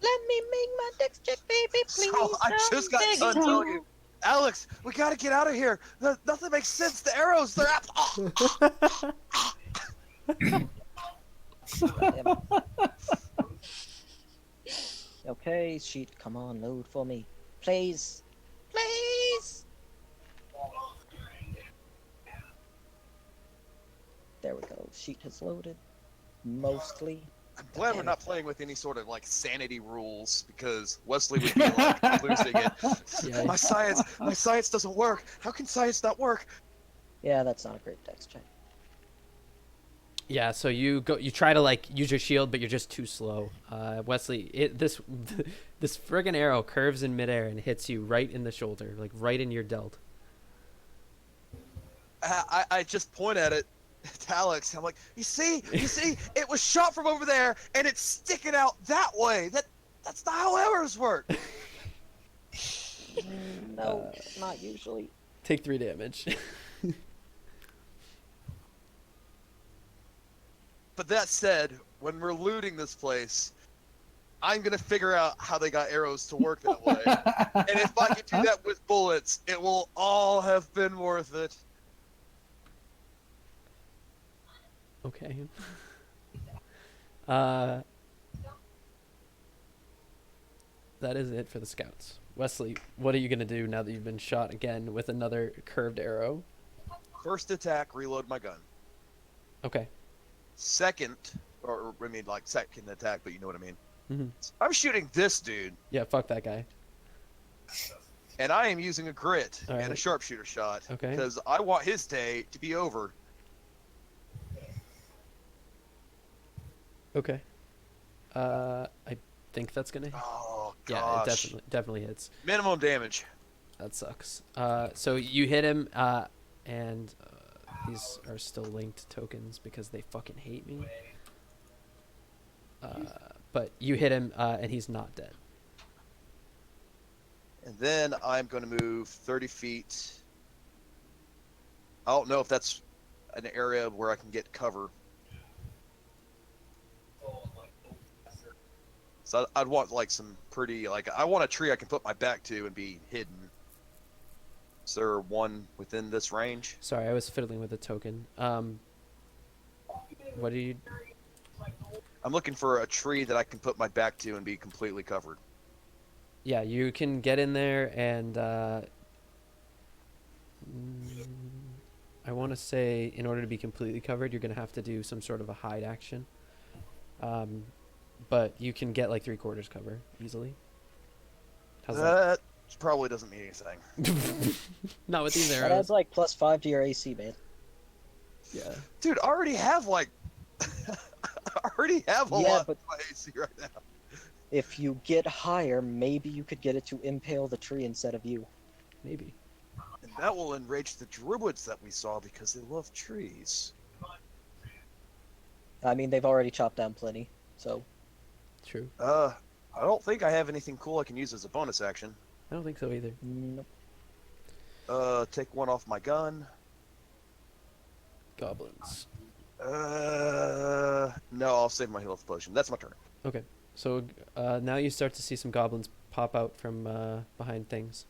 B: Let me make my dex check, baby, please.
C: So I just got done telling you, Alex, we gotta get out of here. Nothing makes sense. The arrows, they're up.
B: Okay, sheet, come on, load for me. Please. Please! There we go. Sheet has loaded. Mostly.
C: I'm glad we're not playing with any sort of like sanity rules because Wesley would be like losing it.
A: Yeah.
C: My science doesn't work. How can science not work?
B: Yeah, that's not a great dex check.
A: Yeah, so you try to like use your shield, but you're just too slow. Wesley, this friggin' arrow curves in midair and hits you right in the shoulder, like right in your delt.
C: I just point at it to Alex. I'm like, you see, it was shot from over there, and it's sticking out that way. That's not how arrows work.
B: No, not usually.
A: Take 3 damage.
C: But that said, when we're looting this place, I'm gonna figure out how they got arrows to work that way. And if I can do that with bullets, it will all have been worth it.
A: Okay. That is it for the scouts. Wesley, what are you gonna do now that you've been shot again with another curved arrow?
C: First attack, reload my gun.
A: Okay.
C: Second, or I mean like second attack, but you know what I mean.
A: Hmm.
C: I'm shooting this dude,
A: Yeah, fuck that guy.
C: and I am using a grit
A: All
C: and a
A: right.
C: sharpshooter shot
A: Okay.
C: because I want his day to be over.
A: Okay. I think that's gonna.
C: Oh
A: Yeah,
C: gosh.
A: it definitely hits.
C: Minimum damage.
A: That sucks. So you hit him, and these are still linked tokens because they fucking hate me. But you hit him, and he's not dead.
C: And then I'm going to move 30 feet. I don't know if that's an area where I can get cover. So I'd want like some pretty, like, I want a tree I can put my back to and be hidden. Is there one within this range?
A: Sorry, I was fiddling with a token. What do you?
C: I'm looking for a tree that I can put my back to and be completely covered.
A: Yeah, you can get in there and I want to say in order to be completely covered, you're gonna have to do some sort of a hide action. But you can get like 3/4 cover easily. How's that?
C: That probably doesn't mean anything.
A: Not with these
B: That
A: arrows.
B: adds like +5 to your AC, man.
A: Yeah.
C: Dude, I already have like, I already have a
B: Yeah,
C: lot
B: but-
C: of my AC right now.
B: If you get higher, maybe you could get it to impale the tree instead of you.
A: Maybe.
C: And that will enrage the druids that we saw because they love trees.
B: I mean, they've already chopped down plenty, so
A: True.
C: I don't think I have anything cool I can use as a bonus action.
A: I don't think so either.
B: nope.
C: Take one off my gun.
A: Goblins.
C: No, I'll save my health potion. That's my turn.
A: Okay. So now you start to see some goblins pop out from behind things.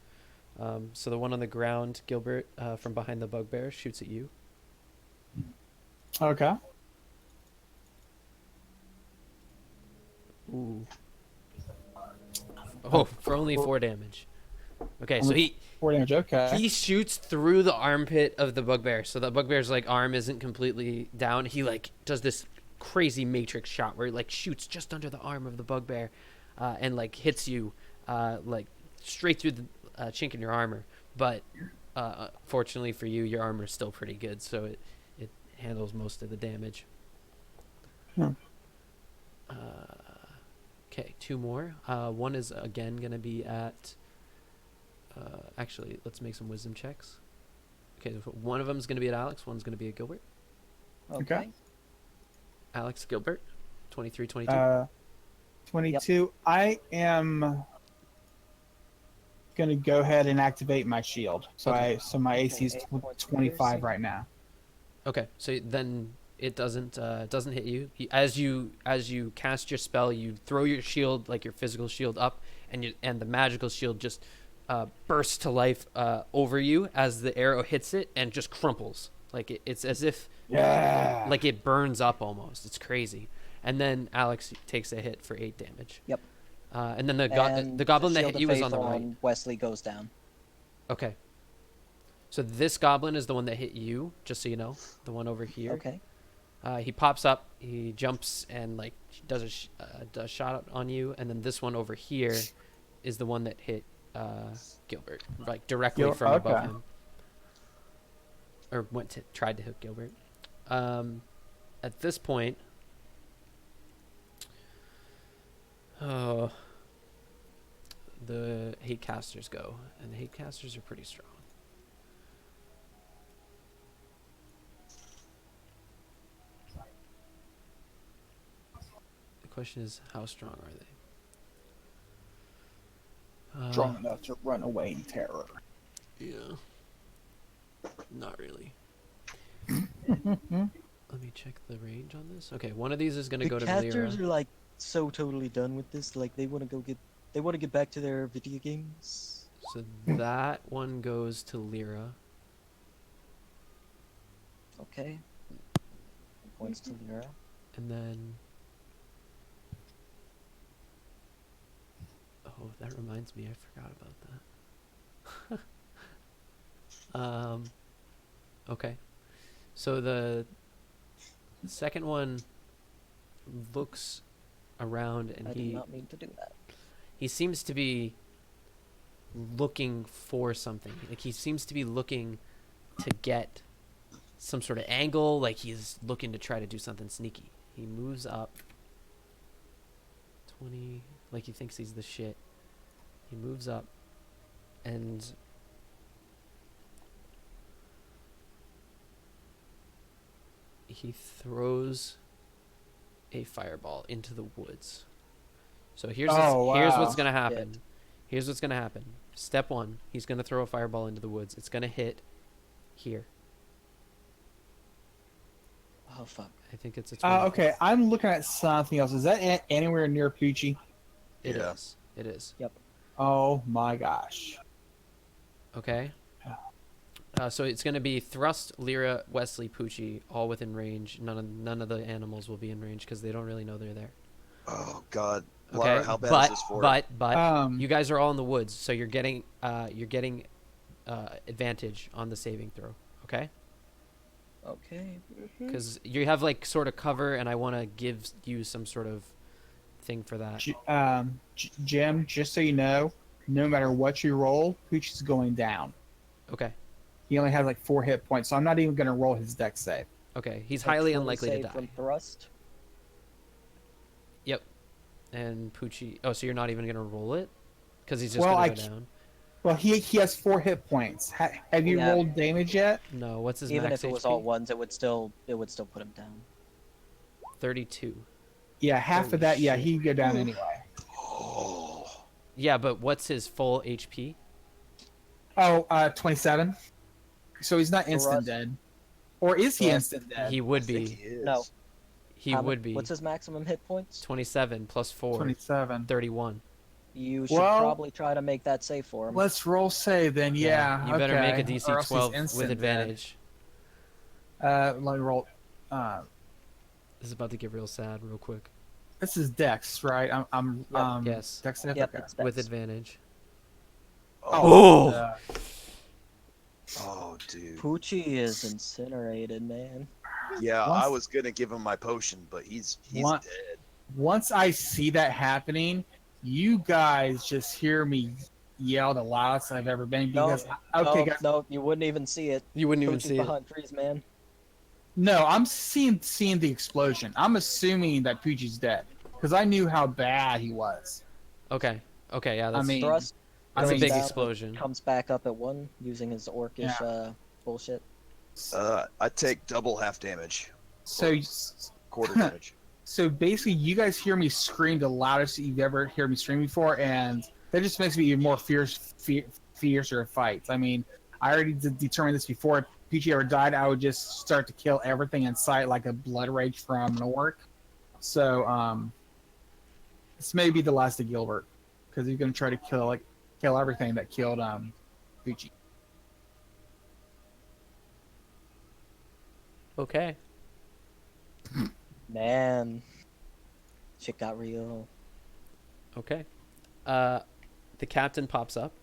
A: So the one on the ground, Gilbert, from behind the bugbear, shoots at you.
D: Okay.
A: Ooh. Oh, for only 4 damage. Okay, so he
D: 4 damage. Okay.
A: he shoots through the armpit of the bugbear. So the bugbear's like arm isn't completely down. He like does this crazy matrix shot where he like shoots just under the arm of the bugbear, and like hits you, like straight through the chink in your armor. But fortunately for you, your armor's still pretty good, so it handles most of the damage.
D: Hmm.
A: Okay, 2 more. One is again gonna be at. Actually, let's make some wisdom checks. Okay, so one of them is gonna be at Alex. One's gonna be at Gilbert.
B: Okay.
A: Alex, Gilbert, 23, 22.
D: 22. I am gonna go ahead and activate my shield. So
A: Okay.
D: my AC is
B: Okay, 8 points of
D: 25
B: piercing.
D: right now.
A: Okay, so then it doesn't hit you. As you cast your spell, you throw your shield, like your physical shield, up, and the magical shield just bursts to life over you as the arrow hits it and just crumples. Like it's as if
D: Yeah.
A: like it burns up almost. It's crazy. And then Alex takes a hit for 8 damage.
B: Yep.
A: And then
B: And
A: the goblin that
B: Shield
A: hit
B: of
A: you was
B: Faith
A: on the right.
B: Wesley goes down.
A: Okay. So this goblin is the one that hit you, just so you know. The one over here.
B: Okay.
A: He pops up, he jumps and like does a shot on you, and then this one over here is the one that hit Gilbert, like directly from above
D: okay.
A: him, or tried to hit Gilbert. At this point, oh, the hate casters go, and the hate casters are pretty strong. The question is, how strong are they?
D: Strong enough to run away in terror.
A: Yeah. Not really. Let me check the range on this. Okay, one of these is gonna go to
G: casters
A: Lyra.
G: are like so totally done with this. Like they want to get back to their video games.
A: So that one goes to Lyra.
B: Okay. Points to Lyra.
A: And then... Oh, that reminds me, I forgot about that. Okay. So the second one looks around and
B: I did not mean to do that.
A: he seems to be looking for something. Like he seems to be looking to get some sort of angle, like he's looking to try to do something sneaky. He moves up 20, like he thinks he's the shit. He moves up and he throws a fireball into the woods. So here's here's what's gonna happen. Here's what's gonna happen. Step 1, he's gonna throw a fireball into the woods. It's gonna hit here.
B: Oh fuck.
A: I think it's a 20.
D: Okay, I'm looking at something else. Is that anywhere near Poochie?
A: It
C: Yeah.
A: is. It is.
D: Oh my gosh.
A: Okay. So it's going to be Thrust, Lyra, Wesley, Poochie, all within range. None of the animals will be in range because they don't really know they're there.
C: Oh God.
A: Okay.
C: Lyra, how bad
A: but
C: is this for?
A: but you guys are all in the woods, so you're getting advantage on the saving throw. Okay.
B: Okay.
A: Because you have like sort of cover, and I want to give you some sort of thing for that.
D: Jim, just so you know, no matter what you roll, Poochie's going down.
A: Okay.
D: He only has like 4 hit points, so I'm not even going to roll his dex save.
A: Okay. He's
B: So
A: highly
B: 20
A: unlikely to
B: save
A: die.
B: From thrust.
A: Yep. And Poochie. Oh, so you're not even gonna roll it? Because he's just
D: Well,
A: gonna go down.
D: Well, he has 4 hit points. Have you
B: Yeah.
D: rolled damage yet?
A: No. What's his
B: Even
A: max
B: if it was
A: HP?
B: all ones, it would still put him down.
A: 32.
D: Yeah, half
A: Holy
D: of that. Yeah,
A: shit.
D: he'd go down anyway.
C: Oh.
A: Yeah, but what's his full HP?
D: Oh, 27. So he's not instant
B: Thrust.
D: dead. Or is he
B: Thrust.
D: instant dead?
A: He
C: I
A: would
C: think
A: be.
C: he is.
B: No.
A: He would be.
B: What's his maximum hit points?
A: 27 plus 4,
D: 27.
A: 31.
B: You should
D: Well-
B: probably try to make that safe for him.
D: Let's roll save then. Yeah.
A: You better make a
D: okay.
A: DC
D: Or else he's
A: 12 with
D: instant dead.
A: advantage.
D: Let me roll.
A: This is about to get real sad real quick.
D: This is Dex, right? I'm
B: Yep.
A: Yes.
D: Dex.
B: Yep,
D: Okay.
B: it's
A: With
B: Dex.
A: advantage.
C: Oh,
D: Uh,
C: oh, dude.
B: Poochie is incinerated, man.
C: Yeah,
D: Once-
C: I was gonna give him my potion, but he's
D: What?
C: dead.
D: once I see that happening, you guys just hear me yell the loudest I've ever been because okay, guys.
B: No, you wouldn't even see it.
A: You wouldn't even
B: Poochie's
A: see it.
B: behind trees, man.
D: No, I'm seeing the explosion. I'm assuming that Poochie's dead because I knew how bad he was.
A: Okay. Okay, yeah, that's,
D: mean,
B: Thrust
D: I
A: that's a
B: goes
A: big
B: down,
A: explosion.
B: comes back up at 1 using his orcish bullshit.
C: I take double half damage,
D: So
C: quarter damage.
D: so basically, you guys hear me scream the loudest you've ever heard me scream before, and that just makes me even more fiercer fights. I mean, I already determined this before. If PG ever died, I would just start to kill everything in sight like a blood rage from an orc. So, this may be the last of Gilbert because he's gonna try to kill everything that killed Gucci.
A: Okay.
B: Man, shit got real.
A: Okay. The captain pops up.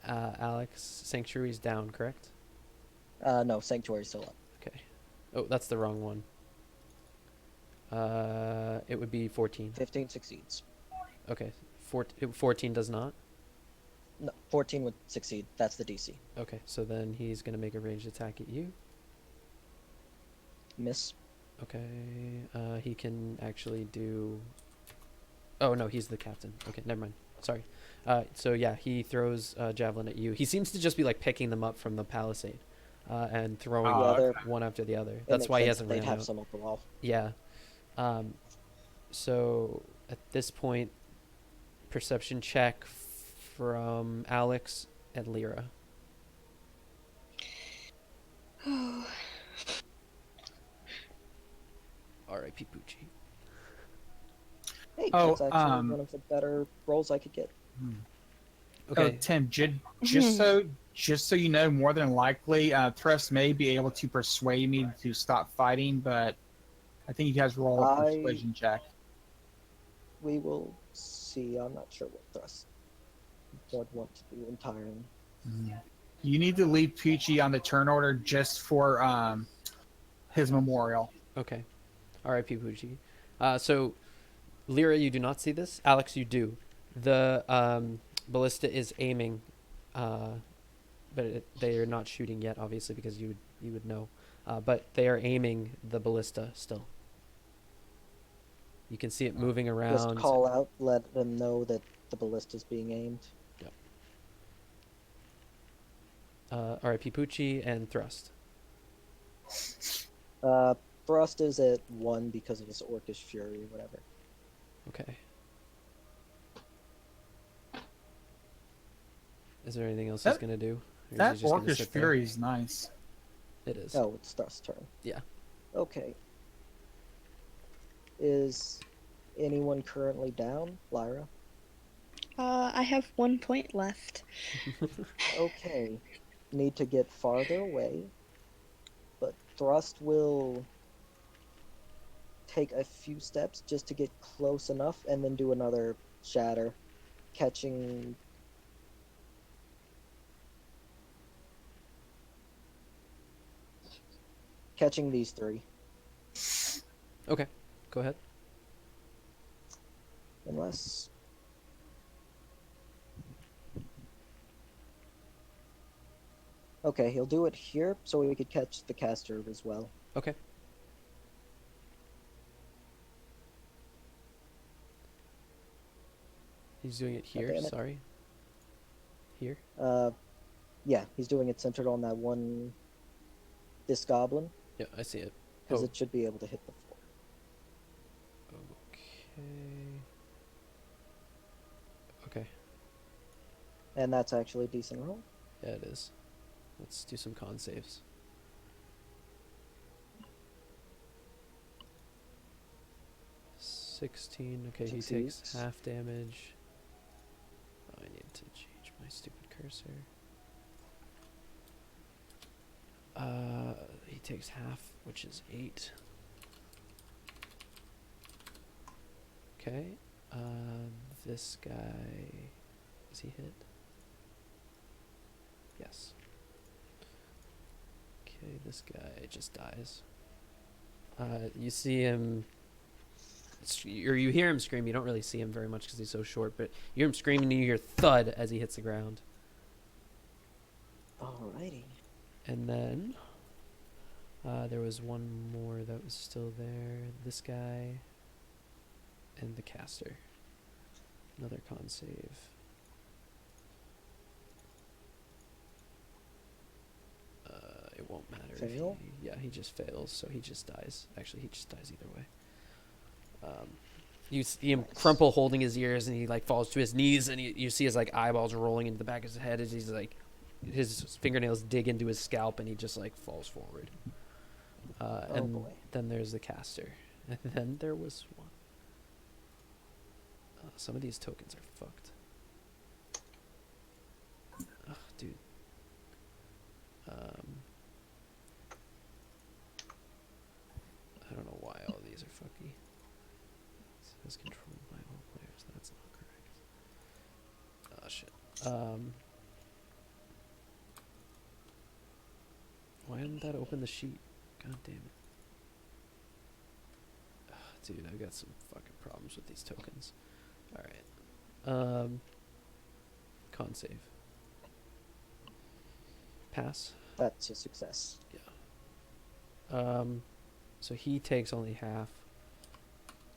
A: Alex, Sanctuary's down, correct?
B: No, Sanctuary's still up.
A: Okay. Oh, that's the wrong one. It would be 14.
B: 15 succeeds.
A: Okay. 14 does not?
B: No, 14 would succeed. That's the DC.
A: Okay, so then he's going to make a ranged attack at you.
B: Miss.
A: Okay. He can actually do... Oh, no, he's the captain. Okay, never mind. Sorry. So, yeah, he throws a javelin at you. He seems to just be, like, picking them up from the palisade and throwing
B: Yeah,
A: them
B: they're-
A: one after the other.
B: It
A: That's
B: makes
A: why he
B: sense
A: hasn't
B: they'd
A: ran
B: have
A: out.
B: some up the wall.
A: Yeah. So at this point, perception check from Alex and Lyra. R.I.P. Poochie.
B: Hey,
D: Oh,
B: that's actually one of the better rolls I could get.
A: Okay.
D: Oh, Tim, just so you know, more than likely, Thrust may be able to persuade me to stop fighting, but I think you guys roll a persuasion check.
B: We will see. I'm not sure what Thrust would want to do entirely.
D: You need to leave Poochie on the turn order just for his memorial.
A: Okay. R.I.P. Poochie. So, Lyra, you do not see this. Alex, you do. The ballista is aiming, but they are not shooting yet, obviously, because you would know. But they are aiming the ballista still. You can see it moving around.
B: Just call out, let them know that the ballista's being aimed.
A: R.I.P. Poochie and Thrust.
B: Thrust is at 1 because of his orcish fury or whatever.
A: Okay. Is there anything else he's
D: That-
A: gonna do? Or
D: That
A: is he just gonna
D: orcish
A: sit there?
D: fury is nice.
A: It is.
B: Oh, it's Thrust's turn.
A: Yeah.
B: Okay. Is anyone currently down, Lyra?
E: I have 1 point left.
B: Okay. Need to get farther away, but Thrust will take a few steps just to get close enough and then do another shatter, catching these 3.
A: Okay. Go ahead.
B: Unless okay, he'll do it here so we could catch the caster as well.
A: Okay. He's doing it here.
B: damn it.
A: Sorry. Here.
B: Yeah, he's doing it centered on that one, this goblin,
A: Yeah, I see it.
B: because
A: Oh.
B: it should be able to hit the floor.
A: Okay. Okay.
B: And that's actually a decent roll.
A: Yeah, it is. Let's do some con saves. 16. Okay, he takes
B: Succeeds.
A: half damage. Oh, I need to change my stupid cursor. He takes half, which is 8. Okay. This guy, is he hit? Yes. Okay, this guy just dies. You see him, or you hear him scream. You don't really see him very much because he's so short, but you hear him screaming and you hear thud as he hits the ground.
B: Alrighty.
A: And then there was one more that was still there. This guy and the caster. Another con save. It won't matter.
B: Fail?
A: He just fails, so he just dies. Actually, he just dies either way. You see him crumple, holding his ears, and he like falls to his knees, and you see his like eyeballs rolling into the back of his head as he's like, his fingernails dig into his scalp, and he just like falls forward. And
B: boy.
A: then there's the caster, and then there was one. Some of these tokens are fucked. Ugh, dude. I don't know why all these are fucky. It says controlled by all players. That's not correct. Oh shit. Why didn't that open the sheet? God damn it. Ugh, dude, I've got some fucking problems with these tokens. Alright. Con save. Pass.
B: That's a success.
A: So he takes only half.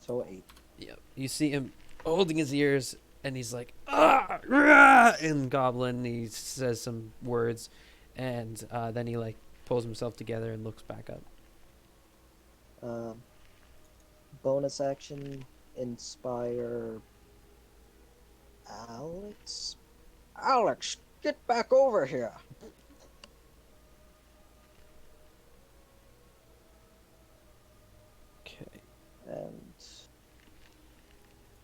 B: So 8.
A: Yep. You see him holding his ears, and he's like, ah, rah! In Goblin, he says some words, and then he like pulls himself together and looks back up.
B: Bonus action, inspire Alex. Alex, get back over here.
A: Okay.
B: And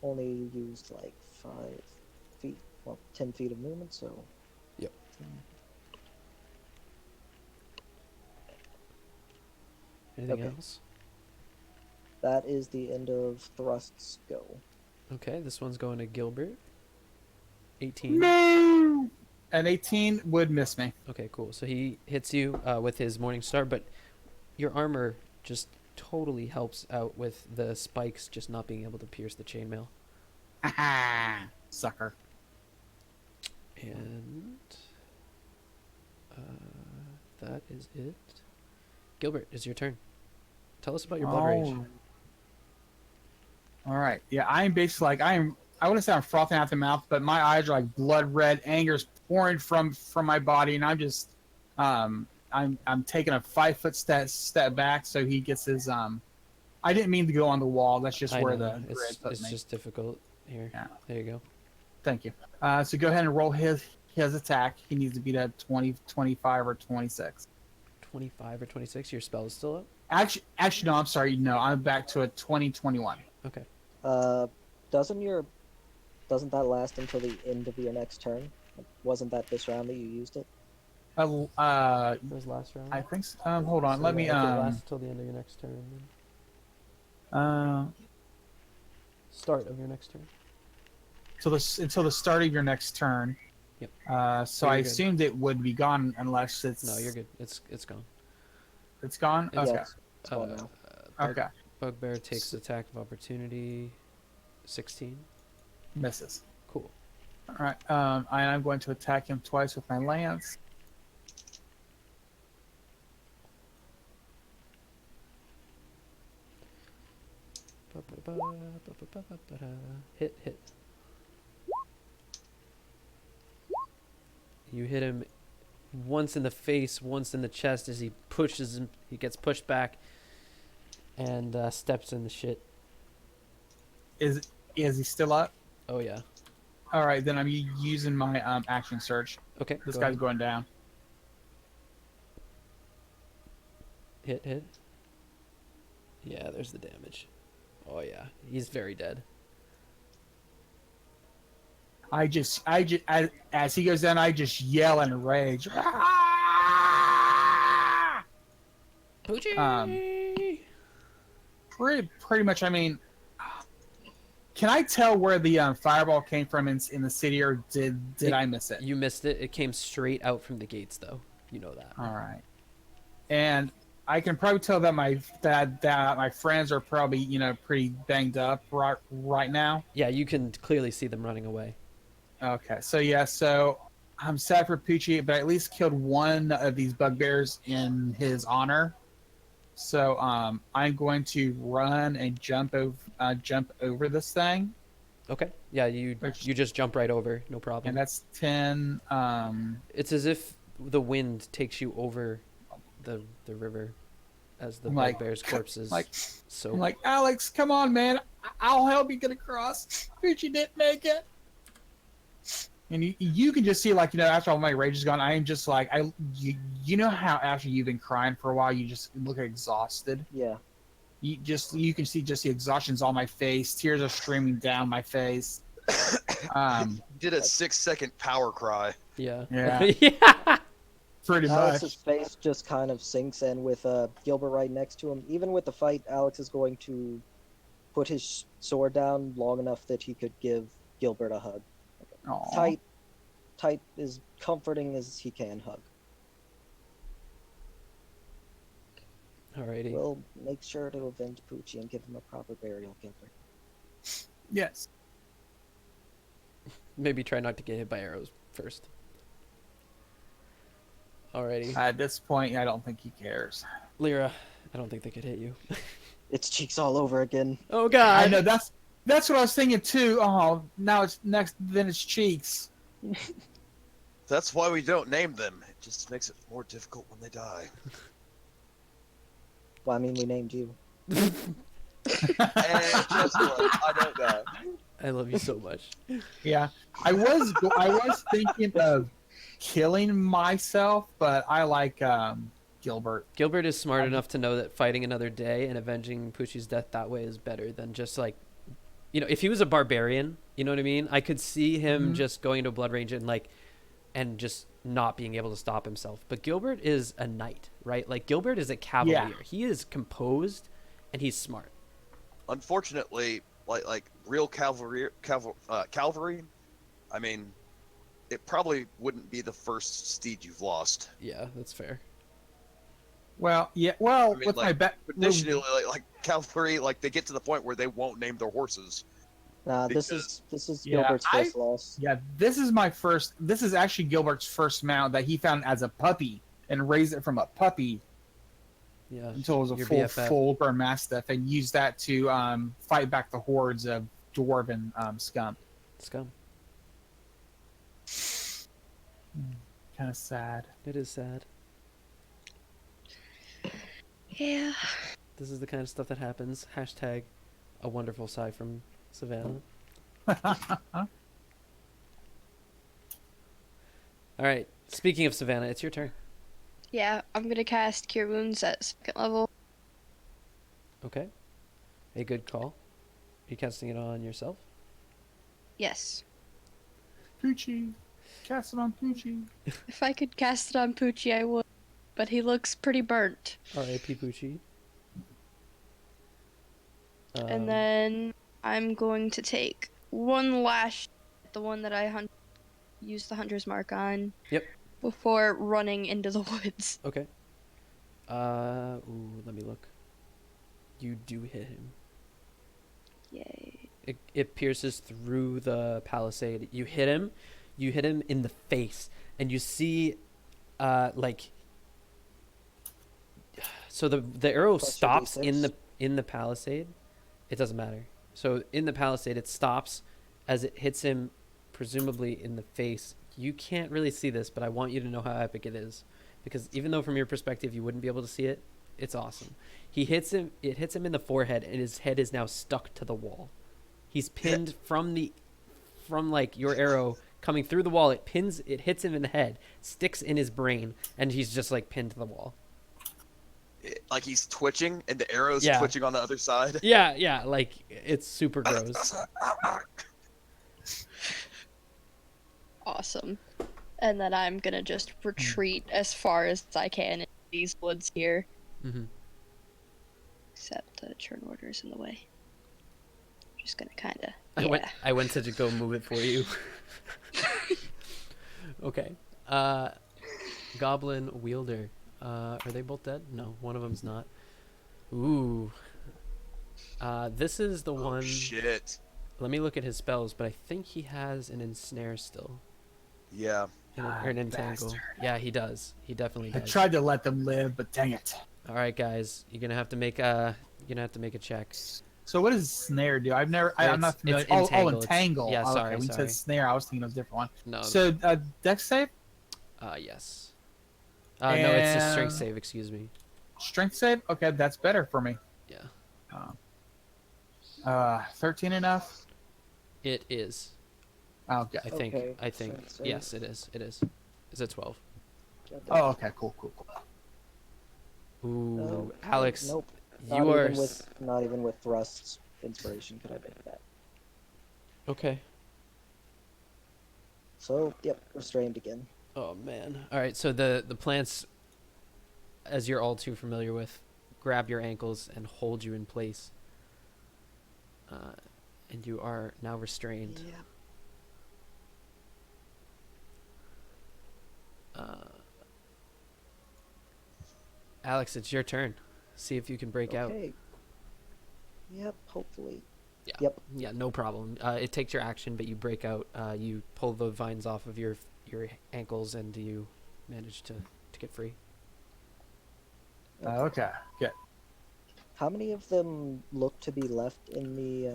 B: only used like 5 feet, well, 10 feet of movement, so.
A: Yep.
B: 10.
A: Anything
B: Okay.
A: else?
B: That is the end of thrusts go.
A: Okay, this one's going to Gilbert. 18.
D: No! An 18 would miss me.
A: Okay, cool. So he hits you with his Morning Star, but your armor just totally helps out with the spikes just not being able to pierce the chainmail.
D: Aha! Sucker.
A: And that is it. Gilbert, it's your turn. Tell us about your blood rage.
D: All right. Yeah, I'm basically like I wouldn't say I'm frothing at the mouth, but my eyes are like blood red. Anger's pouring from my body, and I'm just I'm taking a 5-foot step back so he gets his I didn't mean to go on the wall. That's just
A: I
D: where
A: know,
D: the grid put
A: it's
D: me.
A: just difficult here.
D: Yeah.
A: There you go.
D: Thank you. So go ahead and roll his attack. He needs to beat a 20, 25, or 26.
A: 25 or 26. Your spell is still up.
D: Actually, no. I'm sorry. No, I'm back to a 2021.
A: Okay.
B: Doesn't that last until the end of your next turn? Wasn't that this round that you used it?
A: That was last round.
D: I think so. Hold on.
A: So
D: Let me
A: if it lasts till the end of your next turn. Then. Start of your next turn.
D: until the start of your next turn.
A: Yep.
D: So I
A: you're good.
D: assumed it would be gone unless it's.
A: No, you're good. It's gone.
D: It's gone.
A: It's-
D: Okay.
B: It's gone now.
D: Okay.
A: Bugbear takes attack of opportunity. 16.
D: Misses.
A: Cool.
D: All right. I'm going to attack him twice with my lance.
A: Hit. You hit him once in the face, once in the chest as he pushes him. He gets pushed back and steps in the shit.
D: Is he still up?
A: Oh yeah.
D: All right, then I'm using my action surge.
A: Okay.
D: This
A: go
D: guy's
A: ahead.
D: going down.
A: Hit. Yeah, there's the damage. Oh yeah, he's very dead.
D: As he goes down, I just yell in rage. Ah!
A: Poochie!
D: Pretty much. I mean, can I tell where the fireball came from in the city, or did I miss it?
A: You missed it. It came straight out from the gates, though. You know that.
D: All right, and I can probably tell that my friends are probably pretty banged up right now.
A: Yeah, you can clearly see them running away.
D: Okay, so I'm sad for Poochie, but I at least killed one of these bugbears in his honor. So I'm going to run and jump over this thing,
A: Okay. Yeah, you just jump right over, no problem.
D: and that's 10.
A: It's as if the wind takes you over the river as the
D: I'm like,
A: bugbear's corpses.
D: like,
A: So
D: I'm like, Alex, come on, man, I'll help you get across. Poochie didn't make it. And you can just see, after all my rage is gone, I am just like, you know how after you've been crying for a while, you just look exhausted.
B: Yeah.
D: You can see just the exhaustion's on my face. Tears are streaming down my face.
C: Did a 6-second power cry.
A: yeah.
D: Yeah.
A: Yeah.
D: Pretty
B: Alex's
D: much.
B: face just kind of sinks in with Gilbert right next to him. Even with the fight, Alex is going to put his sword down long enough that he could give Gilbert a hug.
D: Aw.
B: Tight, as comforting as he can hug.
A: Alrighty.
B: We'll make sure to avenge Poochie and give him a proper burial, Gilbert.
D: Yes.
A: Maybe try not to get hit by arrows first. Alrighty.
D: At this point, I don't think he cares.
A: Lyra, I don't think they could hit you.
B: It's cheeks all over again.
A: Oh god.
D: I know that's what I was thinking too. Oh, now it's next. Then it's cheeks.
C: That's why we don't name them. It just makes it more difficult when they die.
B: Well, I mean, we named you.
C: And guess what? I don't know.
A: I love you so much.
D: Yeah, I was thinking of killing myself, but I like Gilbert.
A: Gilbert is smart enough to know that fighting another day and avenging Poochie's death that way is better than just if he was a barbarian, you know what I mean? I could see him just going to a blood rage and just not being able to stop himself. But Gilbert is a knight, right? Like Gilbert is a cavalier.
D: Yeah.
A: He is composed and he's smart.
C: Unfortunately, like real cavalry. I mean, it probably wouldn't be the first steed you've lost.
A: Yeah, that's fair.
D: Well, yeah. Well,
C: I mean,
D: with my bet.
C: Traditionally, like cavalry, they get to the point where they won't name their horses.
B: Nah, this
C: Because-
B: is
D: Yeah,
B: Gilbert's first loss.
D: Yeah, this is actually Gilbert's first mount that he found as a puppy and raised it from a puppy
A: Yeah.
D: until it was a
A: Your
D: full
A: BFF.
D: full-grown mastiff, and used that to fight back the hordes of dwarven scum.
A: Scum.
D: Kind of sad.
A: It is sad.
E: Yeah.
A: This is the kind of stuff that happens. Hashtag a wonderful sigh from Savannah. All right. Speaking of Savannah, it's your turn.
E: Yeah, I'm gonna cast Cure Wounds at 2nd level.
A: Okay. A good call. Are you casting it on yourself?
E: Yes.
D: Poochie, cast it on Poochie.
E: If I could cast it on Poochie, I would. But he looks pretty burnt.
A: R.A.P. Poochie.
E: And then I'm going to take one lash at the one that I used the hunter's mark on.
A: Yep.
E: Before running into the woods.
A: Okay. Let me look. You do hit him.
E: Yay.
A: It pierces through the palisade. You hit him in the face, and you see, so the arrow
B: Plus your
A: stops
B: D6.
A: in the palisade. It doesn't matter. So in the palisade, it stops as it hits him, presumably in the face. You can't really see this, but I want you to know how epic it is, because even though from your perspective you wouldn't be able to see it, it's awesome. It hits him in the forehead, and his head is now stuck to the wall. He's pinned from the from like your arrow coming through the wall. It hits him in the head, sticks in his brain, and he's just like pinned to the wall.
C: Like he's twitching, and the arrow's
A: Yeah.
C: twitching on the other side.
A: Yeah, like it's super gross.
E: Awesome. And then I'm gonna just retreat as far as I can in these woods here.
A: Mm-hmm.
E: Except the churn order is in the way. Just gonna kinda.
A: I went to go move it for you. Okay. Goblin wielder. Are they both dead? No, one of them's not. Ooh. This is the one.
C: Shit.
A: Let me look at his spells, but I think he has an ensnare still.
C: Yeah.
A: Or an entangle.
D: Bastard.
A: Yeah, he does. He definitely
D: I
A: does.
D: tried to let them live, but dang it.
A: All right, guys, you're gonna have to make a check.
D: So what does snare do? I'm not familiar.
A: It's
D: Oh,
A: entangle.
D: entangle.
A: Yeah,
D: Oh,
A: sorry,
D: okay. When you
A: sorry.
D: said snare, I was thinking it was a different one.
A: No.
D: So dex save,
A: Yes. No, it's a strength
D: And-
A: save. Excuse me.
D: strength save. Okay, that's better for me.
A: Yeah.
D: 13 enough.
A: It is.
D: Okay.
A: I think.
B: Okay,
A: I think.
B: strength save.
A: Yes, it is. It is. Is it 12?
D: Oh, okay. Cool.
A: Ooh,
B: Oh,
A: Alex,
B: Nope.
A: you are
B: Not even with thrust's inspiration could I make that.
A: okay.
B: So, yep, restrained again.
A: Oh man. All right. So the plants, as you're all too familiar with, grab your ankles and hold you in place. And you are now restrained.
B: Yeah.
A: Alex, it's your turn. See if you can break out.
B: Okay. Yep, hopefully.
A: Yeah.
B: Yep.
A: Yeah, no problem. It takes your action, but you break out. You pull the vines off of your ankles, and you manage to get free.
D: Okay. Good.
B: How many of them look to be left in the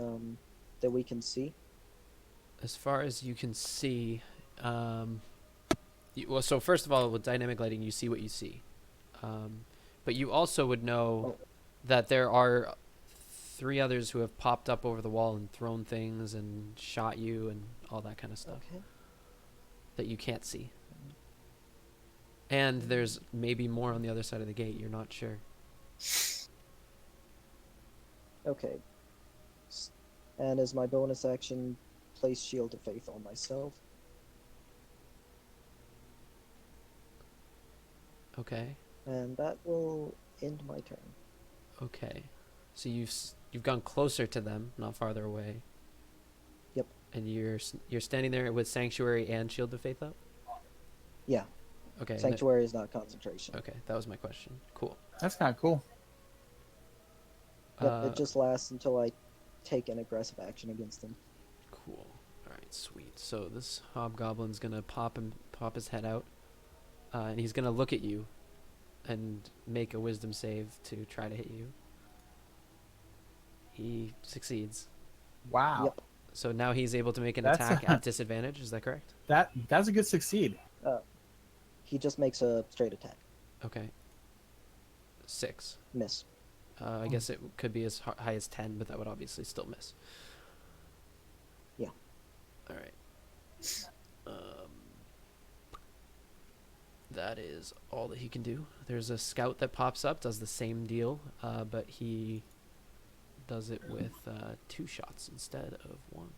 B: that we can see?
A: As far as you can see, well, so first of all, with dynamic lighting, you see what you see. But you also would know that there are 3 others who have popped up over the wall and thrown things and shot you and all that kind of stuff
B: Okay.
A: that you can't see. And there's maybe more on the other side of the gate. You're not sure.
B: Okay. And as my bonus action, place Shield of Faith on myself.
A: Okay.
B: And that will end my turn.
A: Okay. So you've gone closer to them, not farther away.
B: Yep.
A: And you're standing there with Sanctuary and Shield of Faith up?
B: Yeah.
A: Okay.
B: Sanctuary is not concentration.
A: Okay, that was my question. Cool.
D: That's kind of cool.
B: Yep, it just lasts until I take an aggressive action against them.
A: Cool. All right, sweet. So this hobgoblin's gonna pop his head out, and he's gonna look at you, and make a wisdom save to try to hit you. He succeeds.
D: Wow.
B: Yep.
A: So now he's able to make an
D: That's
A: attack at disadvantage. Is that correct?
D: That's a good succeed.
B: He just makes a straight attack.
A: Okay. 6.
B: Miss.
A: I guess it could be as high as 10, but that would obviously still miss.
B: Yeah.
A: All right. That is all that he can do. There's a scout that pops up, does the same deal, but he does it with 2 shots instead of 1.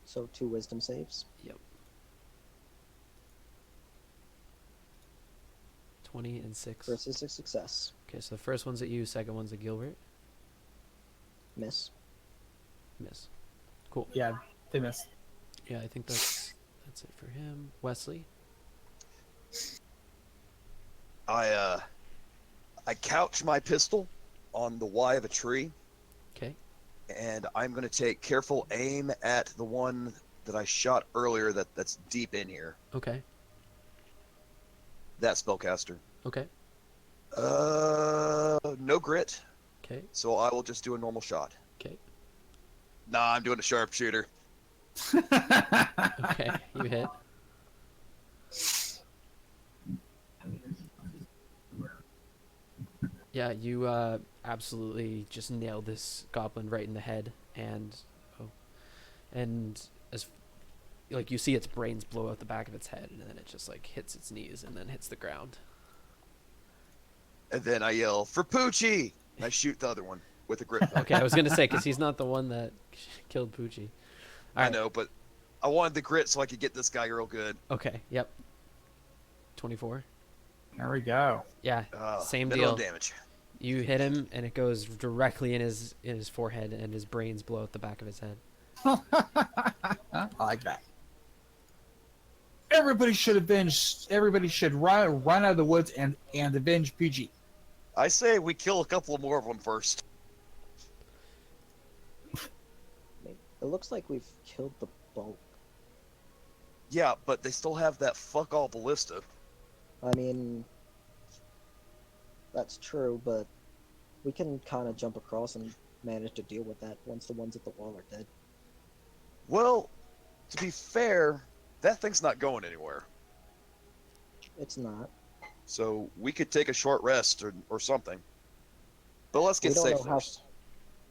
B: So 2 wisdom saves.
A: Yep. 20 and 6.
B: Versus a success.
A: Okay, so the first one's at you, second one's at Gilbert.
B: Miss.
A: Miss. Cool.
D: Yeah, they missed.
A: Yeah, I think that's it for him. Wesley.
C: I couch my pistol on the Y of a tree,
A: Okay.
C: and I'm gonna take careful aim at the one that I shot earlier. That's deep in here.
A: Okay.
C: That spellcaster.
A: Okay.
C: No grit,
A: Okay.
C: so I will just do a normal shot.
A: Okay.
C: Nah, I'm doing a sharpshooter.
A: Okay. You hit. Yeah, you absolutely just nailed this goblin right in the head, and and as like you see its brains blow out the back of its head, and then it just like hits its knees and then hits the ground.
C: And then I yell, "For Poochie!" And I shoot the other one with a grip gun.
A: Okay, I was gonna say because he's not the one that killed Poochie.
C: I know, but I wanted the grit so I could get this guy real good.
A: Okay. Yep. 24.
D: There we go.
A: Yeah. Same
C: minimum
A: deal.
C: damage.
A: You hit him, and it goes directly in his forehead, and his brains blow out the back of his head.
D: I like that. Everybody should avenge. Everybody should run out of the woods and avenge PG.
C: I say we kill a couple more of them first.
B: It looks like we've killed the bulk.
C: Yeah, but they still have that fuck all ballista.
B: I mean, that's true, but we can kind of jump across and manage to deal with that once the ones at the wall are dead.
C: Well, to be fair, that thing's not going anywhere.
B: It's not.
C: So we could take a short rest or something. But let's get
B: We don't
C: safe
B: know how-
C: first.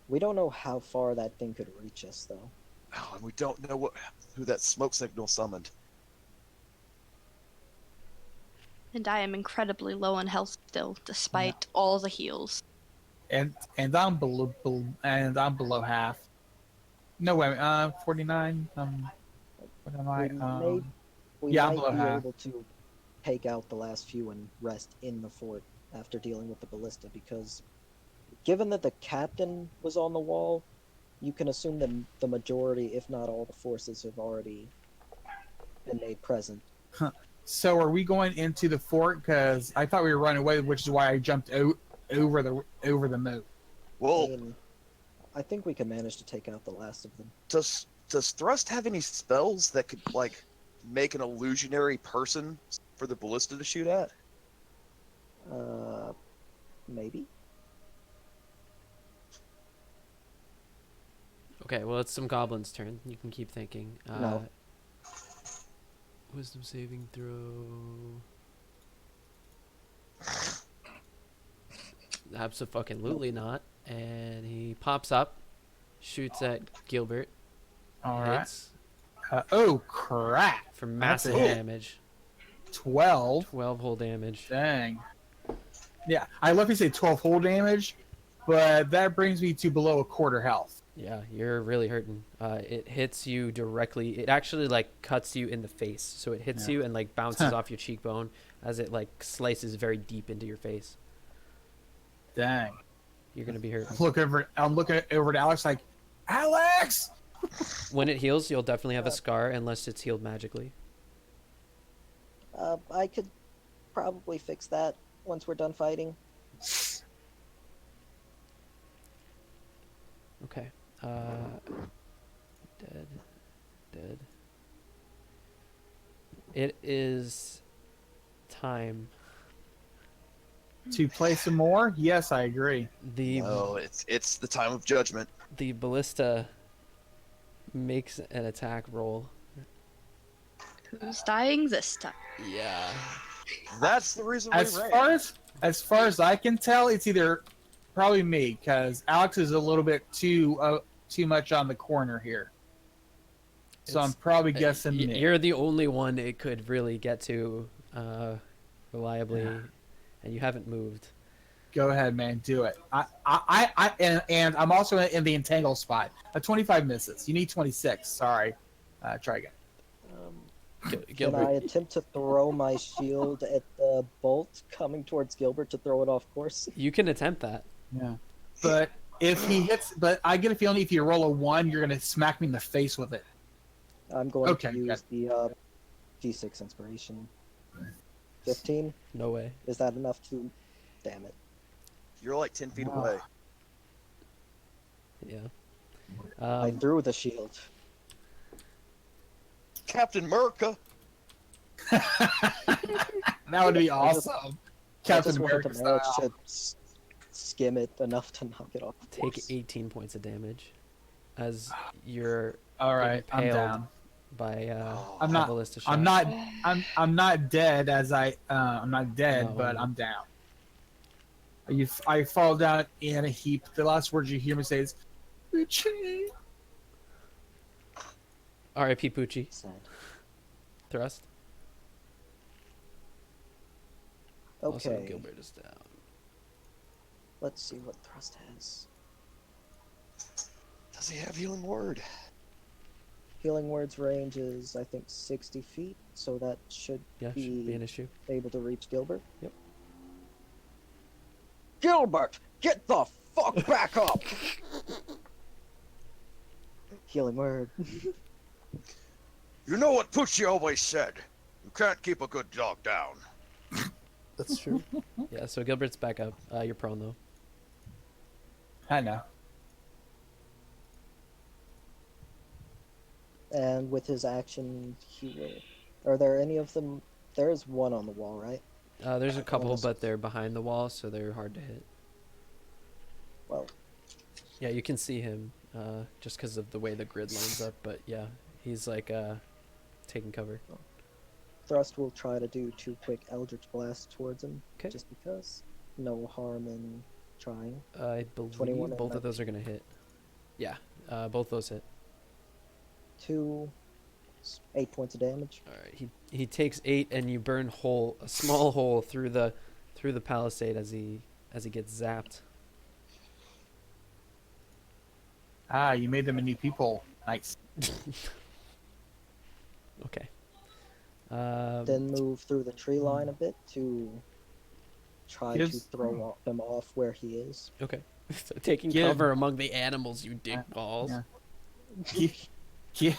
B: We don't know how far that thing could reach us, though.
C: Oh, and we don't know who that smoke signal summoned.
E: And I am incredibly low on health still, despite all the heals.
D: And I'm below half. No way. 49. What am I?
B: We
D: yeah, I'm
B: might
D: below
B: be
D: half.
B: able to take out the last few and rest in the fort after dealing with the ballista, because given that the captain was on the wall, you can assume that the majority, if not all, the forces have already been made present.
D: So are we going into the fort? Because I thought we were running away, which is why I jumped out over the moat.
C: Well,
B: I mean, I think we can manage to take out the last of them.
C: does Thrust have any spells that could like make an illusionary person for the ballista to shoot at?
B: Maybe.
A: Okay, well, it's some goblins' turn. You can keep thinking.
B: No.
A: Wisdom saving throw. Abso-fucking-lutely not. And he pops up, shoots at Gilbert.
D: All right.
A: Hits
D: Oh crap!
A: for massive
D: That's it.
A: damage.
D: 12.
A: 12 whole damage.
D: Dang. Yeah, I love you say 12 whole damage, but that brings me to below a quarter health.
A: Yeah, you're really hurting. It hits you directly. It actually like cuts you in the face. So it hits
D: Yeah.
A: you and like bounces off your cheekbone as it like slices very deep into your face.
D: Dang.
A: You're gonna be hurt.
D: I'm looking over to Alex like, Alex!
A: When it heals, you'll definitely have a scar unless it's healed magically.
B: I could probably fix that once we're done fighting.
A: Okay. Dead. It is time.
D: To play some more? Yes, I agree.
A: The
C: No, it's the time of judgment.
A: the ballista makes an attack roll.
E: Who's dying this time?
A: Yeah.
C: That's the reason
D: As
C: we ran.
D: far as I can tell, it's either probably me because Alex is a little bit too much on the corner here. So I'm probably guessing me.
A: You're the only one it could really get to reliably, and you haven't moved.
D: Go ahead, man. Do it. And I'm also in the entangle spot. A 25 misses. You need 26. Sorry. Try again.
B: Can
A: Gilbert,
B: I attempt to throw my shield at the bolt coming towards Gilbert to throw it off course?
A: you can attempt that.
D: Yeah. But if he hits, but I get a feeling if you roll a 1, you're gonna smack me in the face with it.
B: I'm going
D: Okay,
B: to use the D6 inspiration. 15?
A: No way.
B: Is that enough to... Damn it.
C: You're like 10 feet
D: Wow.
C: away.
A: Yeah.
B: I threw the shield.
C: Captain America.
D: That would be
B: I just-
D: awesome.
B: I
D: Captain
B: just wanted
D: America
B: to manage
D: style.
B: to skim it enough to knock it off.
A: Take 18 points of damage as you're
D: All right, I'm
A: impaled
D: down.
A: by
D: I'm
A: a
D: not.
A: ballista shot.
D: I'm not dead I'm not dead,
A: No.
D: but I'm down. I fall down in a heap. The last words you hear me say is, "Richie."
A: R.I.P. Poochie.
B: Sad.
A: Thrust. Also,
B: Okay.
A: Gilbert is down.
B: Let's see what Thrust has.
C: Does he have healing word?
B: Healing Word's range is, I think, 60 feet, so that should
A: Yeah, shouldn't be an issue.
B: able to reach Gilbert.
A: Yep.
B: Gilbert, get the fuck back up! Healing Word.
C: You know what Poochie always said. You can't keep a good dog down.
A: That's true. Yeah, so Gilbert's back up. You're prone, though.
D: I know.
B: And with his action, he will. Are there any of them? There is one on the wall, right?
A: There's a couple, but they're behind the wall, so they're hard to hit.
B: Well,
A: Yeah, you can see him just because of the way the grid lines up, but yeah, he's like taking cover.
B: Thrust will try to do 2 quick Eldritch Blasts towards him.
A: 'Kay.
B: Just because. No harm in trying.
A: I believe
B: 21 and
A: both of those are going to hit. Yeah, both those hit.
B: 2, 8 points of damage.
A: All right, he takes 8, and you burn a small hole through the palisade as he gets zapped.
D: Ah, you made them a new people. Nice.
A: Okay.
B: Then move through the tree line a bit to try to
D: Gives-
B: throw them off where he is.
A: Okay. So taking
D: Give-
A: cover among the animals, you dick balls.
D: yeah.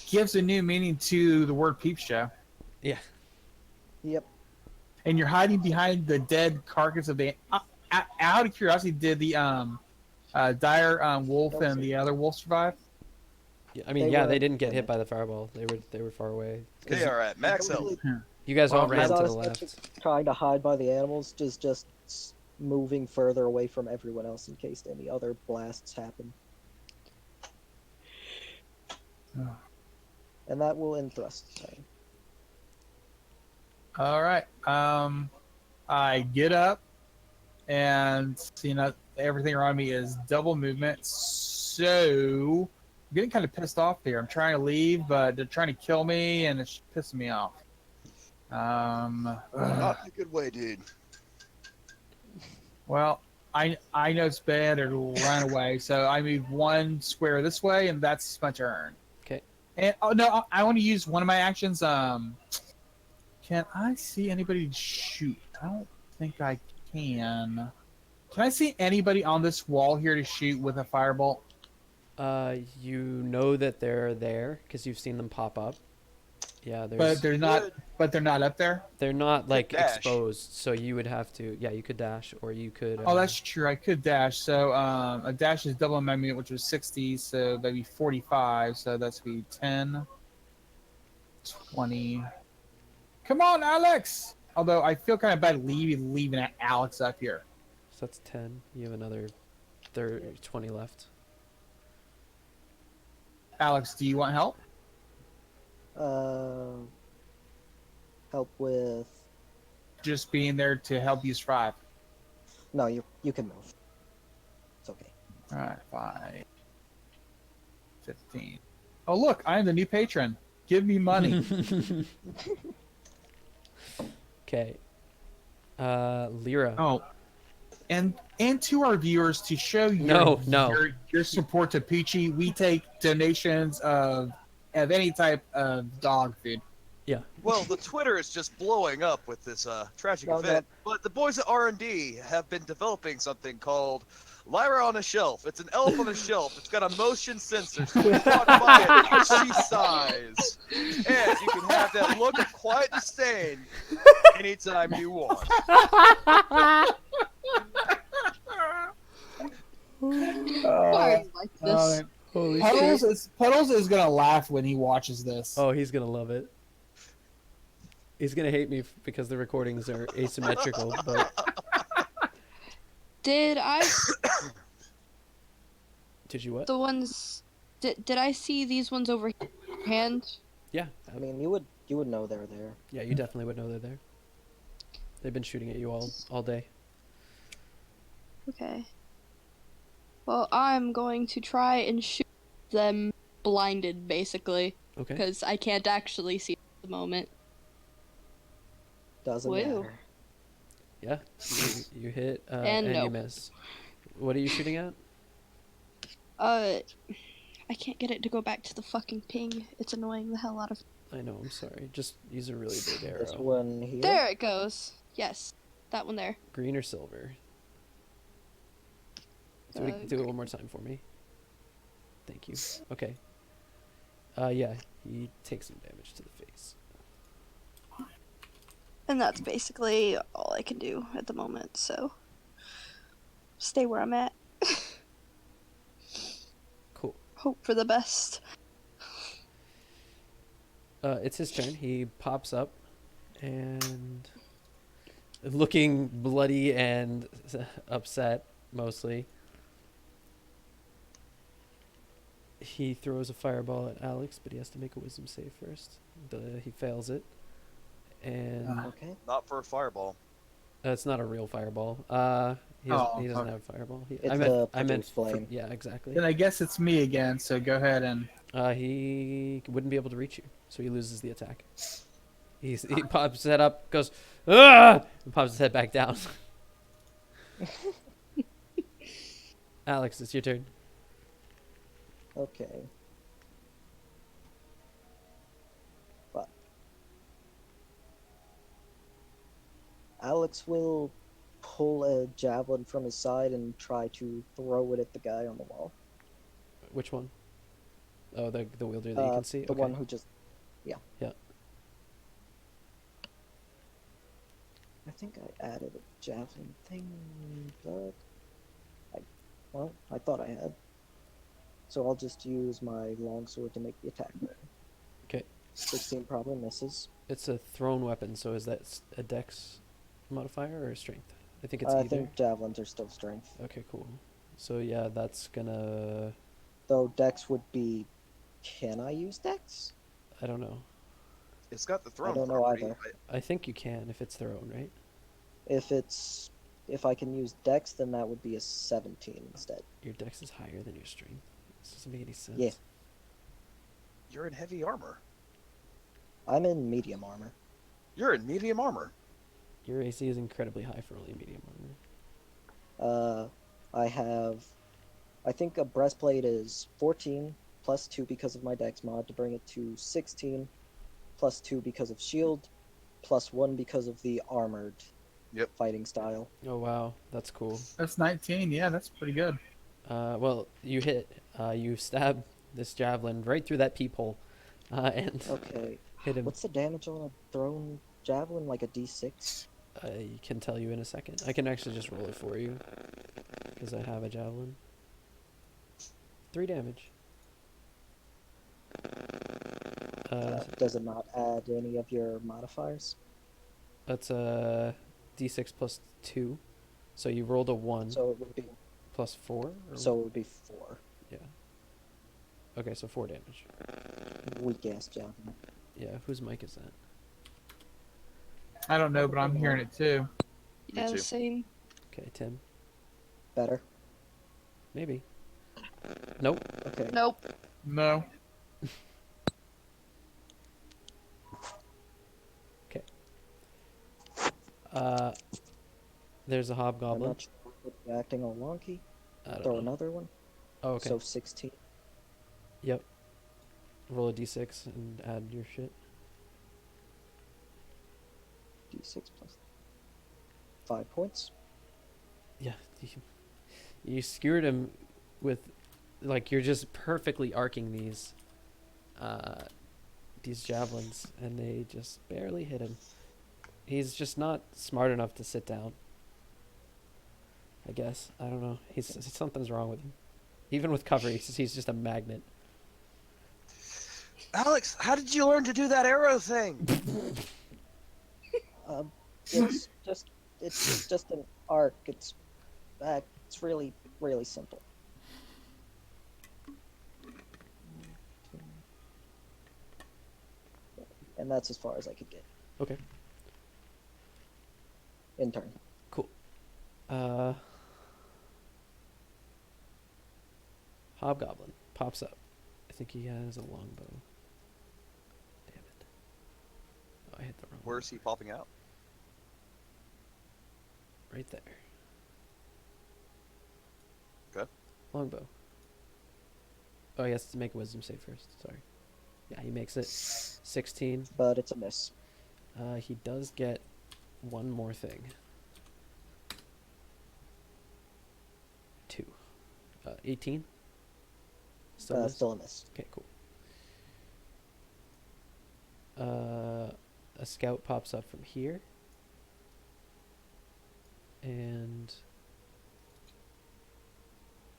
D: Gives a new meaning to the word peep show.
A: Yeah.
B: Yep.
D: And you're hiding behind the dead carcass of the. Out of curiosity, did the dire wolf and the other wolf survive?
A: Yeah, I mean,
B: They
A: yeah,
B: were-
A: they didn't get hit by the fireball. They were far away. 'Cause
C: They are at max health.
A: You guys all
D: Well,
A: ran
B: His
A: to the
B: honest
A: left.
B: intention, trying to hide by the animals, just moving further away from everyone else in case any other blasts happen.
D: Oh.
B: And that will end Thrust's turn.
D: All right. I get up, and everything around me is double movement. So I'm getting kind of pissed off here. I'm trying to leave, but they're trying to kill me, and it's pissing me off.
C: Not in a good way, dude.
D: Well, I know it's bad to run away, so I move 1 square this way, and that's my turn.
A: Okay.
D: And oh no, I want to use one of my actions. Can I see anybody shoot? I don't think I can. Can I see anybody on this wall here to shoot with a firebolt?
A: You know that they're there because you've seen them pop up. Yeah,
D: But
A: there's.
D: they're not. But they're not up there.
A: They're not like
C: dash.
A: exposed, so you would have to. Yeah, you could dash, or you could.
D: Oh, that's true. I could dash. So a dash is double my movement, which was 60. So that'd be 45. So that's be 10, 20. Come on, Alex. Although I feel kind of bad leaving Alex up here.
A: So that's 10. You have another 20 left.
D: Alex, do you want help?
B: Help with.
D: Just being there to help you survive.
B: No, you can move. It's okay.
D: All right, 5, 15. Oh, look, I am the new patron. Give me money.
A: Okay. Lyra.
D: Oh, and to our viewers, to show
A: No.
D: your support to Peachy, we take donations of any type of dog food.
A: Yeah.
C: Well, the Twitter is just blowing up with this tragic
B: No,
C: event. But the boys at R&D have been developing something called Lyra on a Shelf. It's an elf on a shelf. It's got a motion sensor, so you can buy it. She sighs. And you can have that look of quiet disdain anytime you want.
E: Why are you like this?
A: Holy
D: Puddles is gonna laugh when he watches this.
A: Oh, he's gonna love it. He's gonna hate me because the recordings are asymmetrical, but
E: Did I
A: did you what?
E: the ones? Did I see these ones over hand?
A: Yeah.
B: I mean, you would know they're there.
A: Yeah, you definitely would know they're there. They've been shooting at you all day.
E: Okay. Well, I'm going to try and shoot them blinded basically
A: Okay.
E: because I can't actually see at the moment.
B: Doesn't
E: Woo.
B: matter.
A: Yeah. You hit
E: And
A: and you
E: no.
A: miss. What are you shooting at?
E: I can't get it to go back to the fucking ping. It's annoying the hell out of.
A: I know. I'm sorry. Just use a really big
B: This
A: arrow.
B: one here.
E: There it goes. Yes, that one there.
A: Green or silver? Do it
E: Green.
A: one more time for me. Thank you. Okay. Yeah, he takes some damage to the face.
E: And that's basically all I can do at the moment. So stay where I'm at.
A: Cool.
E: Hope for the best.
A: It's his turn. He pops up and looking bloody and upset mostly. He throws a fireball at Alex, but he has to make a wisdom save first. He fails it. And
B: Okay.
C: Not for a fireball.
A: it's not a real fireball. He
D: Oh,
A: doesn't
D: okay.
A: have a fireball.
B: It's
A: I
B: the
A: meant
B: produce flame.
A: yeah, exactly.
D: Then I guess it's me again. So go ahead and.
A: He wouldn't be able to reach you, so he loses the attack. He pops his head up, goes, ah, and pops his head back down. Alex, it's your turn.
B: Okay. Fuck. Alex will pull a javelin from his side and try to throw it at the guy on the wall.
A: Which one? Oh, the wielder that you can see?
B: The
A: Okay.
B: one who just... Yeah.
A: Yeah.
B: I think I added a javelin thing, but... I thought I had. So I'll just use my longsword to make the attack roll.
A: Okay.
B: 16 probably misses.
A: It's a thrown weapon, so is that a dex modifier or a strength? I think it's either.
B: I think javelins are still strength.
A: Okay, cool. So yeah, that's gonna...
B: Though dex would be... Can I use dex?
A: I don't know.
C: It's got the throne.
B: I don't know
C: property.
B: either.
A: I think you can if it's thrown, right?
B: If I can use dex, then that would be a 17 instead.
A: Your dex is higher than your strength. This doesn't make any sense.
B: Yeah.
C: You're in heavy armor.
B: I'm in medium armor.
C: You're in medium armor.
A: Your AC is incredibly high for only medium armor.
B: I think a breastplate is 14 plus 2 because of my dex mod to bring it to 16 plus 2 because of shield plus 1 because of the armored fighting style.
A: Oh wow, that's cool.
D: That's 19. Yeah, that's pretty good.
A: Well, you hit. You stab this javelin right through that peephole, and
B: Okay.
A: hit him.
B: What's the damage on a thrown javelin? Like a d6?
A: I can tell you in a second. I can actually just roll it for you because I have a javelin. 3 damage.
B: Does it not add any of your modifiers?
A: That's a d6 plus 2. So you rolled a 1
B: So it would be.
A: plus 4? Or
B: So it would be 4.
A: yeah. Okay, so 4 damage.
B: Weak ass javelin.
A: Yeah, whose mic is that?
D: I don't know, but I'm hearing it too.
E: Yeah,
C: too.
E: the same.
A: Okay, Tim.
B: Better.
A: Maybe. Nope.
B: Okay.
E: Nope.
D: No.
A: There's a
B: I'm
A: hobgoblin.
B: not sure if it's acting all wonky.
A: I don't
B: Throw
A: know.
B: another one.
A: Oh, okay.
B: So 16.
A: Yep. Roll a d6 and add your shit.
B: D6 plus 5 points.
A: Yeah. You skewered him with, like, you're just perfectly arcing these javelins, and they just barely hit him. He's just not smart enough to sit down. I guess. I don't know. Something's wrong with him. Even with cover, he's just a magnet.
C: Alex, how did you learn to do that arrow thing?
B: It's just an arc. It's really really simple. And that's as far as I could get.
A: Okay.
B: In turn.
A: Cool. Hobgoblin pops up. think he has a longbow. Damn it. Oh, I hit the wrong
C: Where's he popping out?
A: one. Right there.
C: Okay.
A: Longbow. Oh, he has to make a wisdom save first. Sorry. Yeah, he makes it. 16.
B: But it's a miss.
A: He does get one more thing. 2. 18. Still miss?
B: Still a miss.
A: Okay, cool. A scout pops up from here. And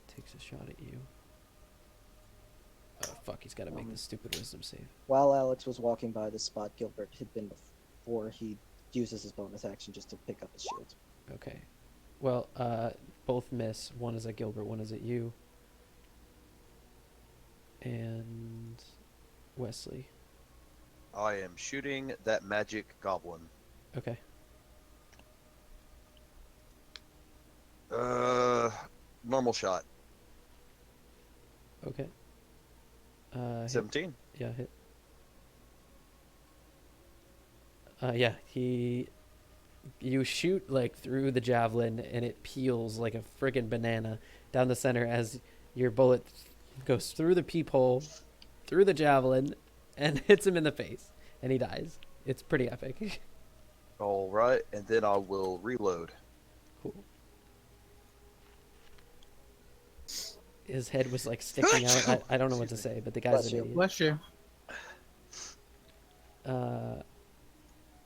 A: takes a shot at you. Oh, fuck, he's got to make this stupid wisdom save.
B: While Alex was walking by the spot Gilbert had been before, he uses his bonus action just to pick up his shield.
A: Okay. Well, both miss. One is at Gilbert, one is at you. And Wesley.
C: I am shooting that magic goblin.
A: Okay.
C: Normal shot.
A: Okay. Hit.
C: 17.
A: Yeah, hit. Yeah, you shoot like through the javelin and it peels like a friggin' banana down the center as your bullet goes through the peephole, through the javelin, and hits him in the face, and he dies. It's pretty epic.
C: All right, and then I will reload.
A: Cool. His head was like sticking out. I don't know what to say, but the guy's
B: Bless
A: an
B: you.
A: idiot.
D: Bless you.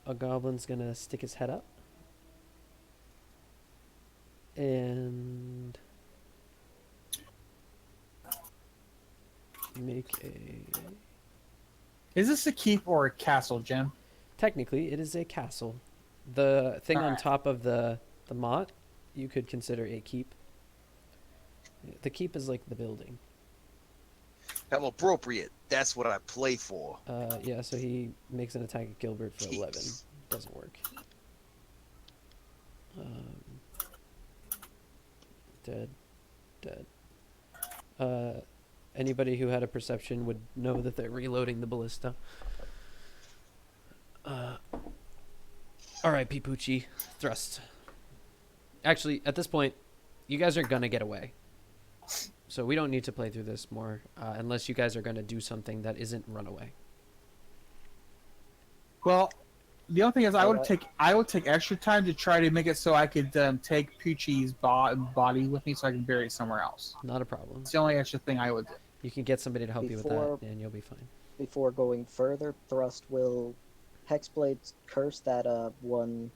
A: A goblin's gonna stick his head up. And make a...
D: Is this a keep or a castle, Jim?
A: Technically, it is a castle. The thing on
D: Alright.
A: top of the motte, you could consider a keep. The keep is like the building.
C: How appropriate. That's what I play for.
A: Yeah, so he makes an attack at Gilbert for 11. Doesn't work. Dead. Dead. Anybody who had a perception would know that they're reloading the ballista. Alright, Pipucci. Thrust. Actually, at this point, you guys are gonna get away. So we don't need to play through this more, unless you guys are gonna do something that isn't run away.
D: Well, the only thing is, I would
B: Alright.
D: take extra time to try to make it so I could take Poochie's body with me, so I can bury it somewhere else.
A: Not a problem.
D: It's the only extra thing I would do.
A: You can get somebody to help you
B: Before-
A: with that, and you'll be fine.
B: Before going further, Thrust will Hexblade curse that one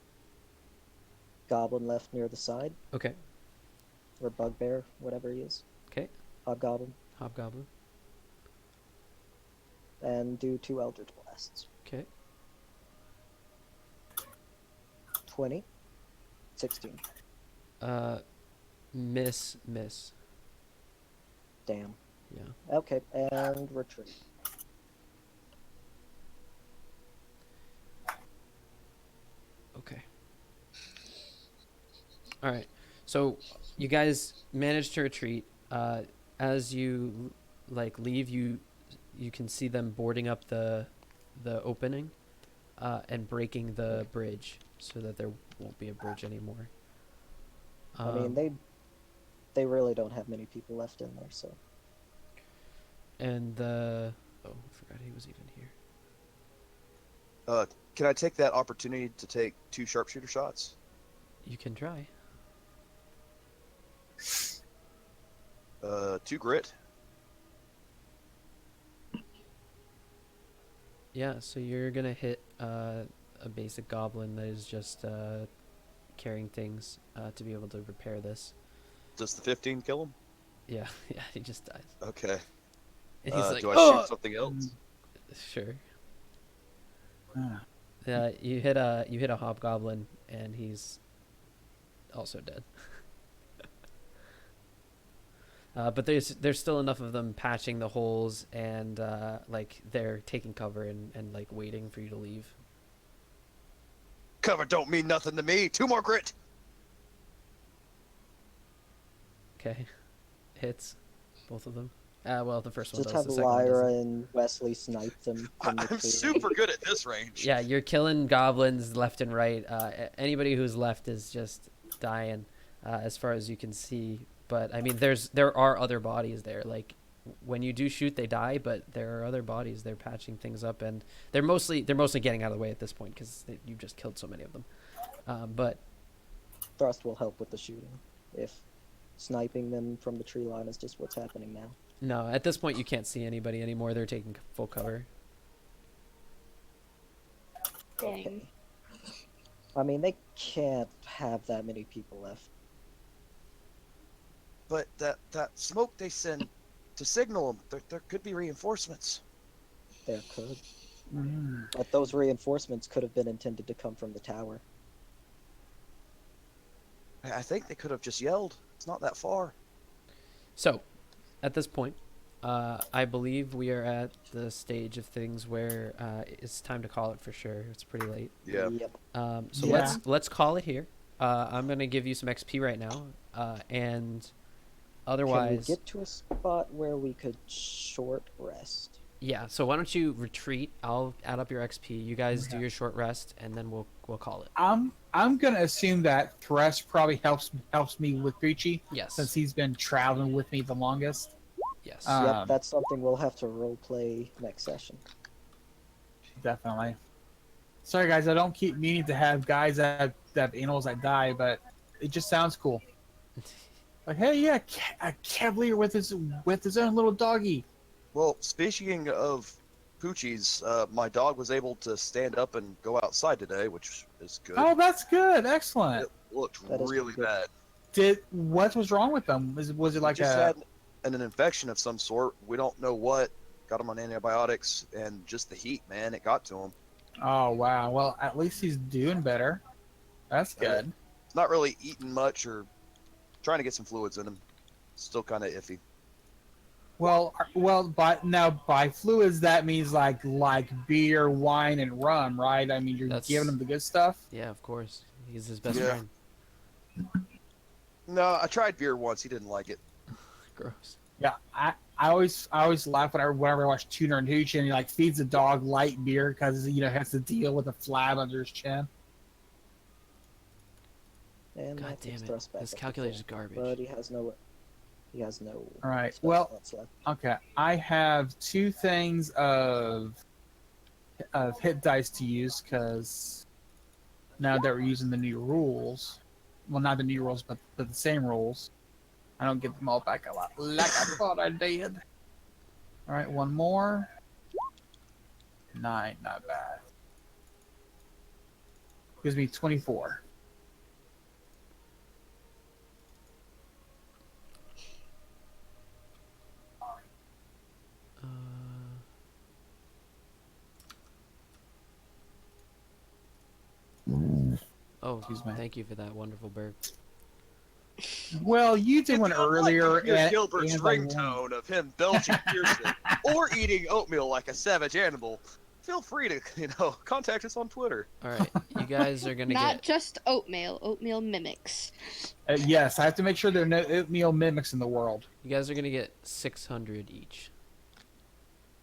B: goblin left near the side,
A: Okay.
B: or bugbear, whatever he is.
A: Okay.
B: Hobgoblin.
A: Hobgoblin.
B: And do 2 Eldritch Blasts.
A: Okay.
B: 20. 16.
A: Miss.
B: Damn.
A: Yeah.
B: Okay, and retreat.
A: Okay. All right. So you guys managed to retreat. As you leave, you can see them boarding up the opening, and breaking the bridge so that there won't be a bridge anymore.
B: I mean, they really don't have many people left in there, so.
A: And the I forgot he was even here.
C: Can I take that opportunity to take 2 sharpshooter shots?
A: You can try.
C: 2 grit.
A: Yeah, so you're gonna hit a basic goblin that is just carrying things to be able to repair this.
C: Does the 15 kill him?
A: Yeah, yeah, he just dies.
C: Okay.
A: And he's like,
C: Do I
A: "Oh!"
C: shoot something else?
A: Sure.
D: Ah.
A: Yeah, you hit a hobgoblin, and he's also dead. But there's still enough of them patching the holes, and they're taking cover and like waiting for you to leave.
C: Cover don't mean nothing to me. 2 more grit.
A: Okay, hits both of them. Well, the first one
B: Just
A: does.
B: have
A: The second one
B: Lyra
A: doesn't.
B: and Wesley snipe them from the
C: I'm
B: tree.
C: super good at this range.
A: Yeah, you're killing goblins left and right. Anybody who's left is just dying, as far as you can see. But I mean, there are other bodies there. Like when you do shoot, they die, but there are other bodies. They're patching things up, and they're mostly getting out of the way at this point because you've just killed so many of them. But
B: Thrust will help with the shooting. If sniping them from the tree line is just what's happening now.
A: no, at this point you can't see anybody anymore. They're taking full cover.
E: Dang.
B: I mean, they can't have that many people left.
C: But that smoke they send to signal them, there could be reinforcements.
B: There could.
D: Mm.
B: But those reinforcements could have been intended to come from the tower.
C: I think they could have just yelled. It's not that far.
A: So, at this point, I believe we are at the stage of things where it's time to call it for sure. It's pretty late.
C: Yeah.
B: Yep.
A: So
D: Yeah.
A: let's call it here. I'm gonna give you some XP right now, and
B: Can we
A: otherwise,
B: get to a spot where we could short rest?
A: yeah. So why don't you retreat? I'll add up your XP. You guys do your short rest, and then we'll call it.
D: I'm gonna assume that Thrust probably helps me with Poochie
A: Yes.
D: since he's been traveling with me the longest.
A: Yes.
B: Yep, that's something we'll have to roleplay next session.
D: Definitely. Sorry guys, I don't keep meaning to have guys that have animals that die, but it just sounds cool. Like, hey, yeah, a cavalier with his own little doggy.
C: Well, speaking of Poochies, my dog was able to stand up and go outside today, which is good.
D: Oh, that's good. Excellent.
C: It looked
B: That is
C: really
B: good.
C: bad.
D: What was wrong with them? Was it like
C: He just
D: a?
C: had an infection of some sort. We don't know what. Got him on antibiotics, and just the heat, man, it got to him.
D: Oh wow. Well, at least he's doing better. That's good.
C: It's not really eating much or trying to get some fluids in him. Still kind of iffy.
D: Well, by fluids that means like beer, wine, and rum, right? I mean, you're
A: That's-
D: giving him the good stuff.
A: Yeah, of course. He's his best
C: Yeah.
A: friend.
C: No, I tried beer once. He didn't like it.
A: Gross.
D: Yeah, I always laugh whenever I watch Tuner and Hooch and he like feeds the dog light beer because he has to deal with a flab under his chin.
B: And
A: God
B: that puts
A: damn it.
B: Thrust back
A: This
B: up to
A: calculator's
B: full,
A: garbage.
B: But he has no.
D: All right.
B: spell
D: Well,
B: slots left.
D: okay. I have 2 things of hit dice to use because now that we're using the new rules, well, not the new rules, but the same rules, I don't get them all back a lot like I thought I did. All right, one more. 9, not bad. Gives me 24.
A: Uh, oh,
D: Excuse me.
A: thank you for that wonderful burp.
D: Well, you did one earlier.
C: Hear
D: and-
C: Gilbert's
D: and I won.
C: ringtone of him belching fiercely or eating oatmeal like a savage animal. Feel free to, contact us on Twitter.
A: All right, you guys are gonna
E: Not
A: get.
E: just oatmeal mimics.
D: Yes, I have to make sure there are no oatmeal mimics in the world.
A: You guys are gonna get 600 each.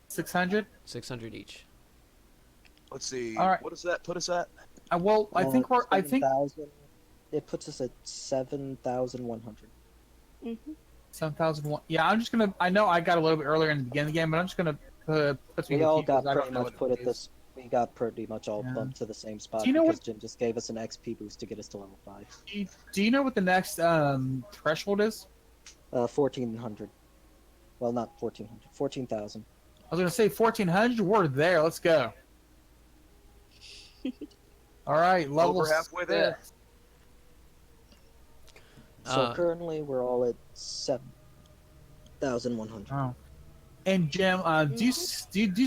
D: 600?
A: 600 each.
C: Let's see.
D: All right.
C: What does that put us at?
D: Well, I think we're. I think
B: 7,000 It puts us at 7,100.
E: Mm-hmm.
D: 7,001. Yeah, I'm just gonna. I know I got a little bit earlier in the beginning of the game, but I'm just gonna put
B: We
D: some
B: all
D: people,
B: got
D: I don't
B: pretty
D: know
B: much
D: what
B: put
D: it
B: at this. We got pretty much all
D: Yeah.
B: bumped to the same spot
D: Do you know
B: because
D: what-
B: Jim just gave us an XP boost to get us to level 5.
D: Do you know what the next threshold is?
B: 1,400. Well, not 1,400. 14,000.
D: I was gonna say 1,400. We're there. Let's go. All right, level
C: Over halfway there.
D: 6.
B: So currently we're all at 7,100.
D: Oh. And Jim, do you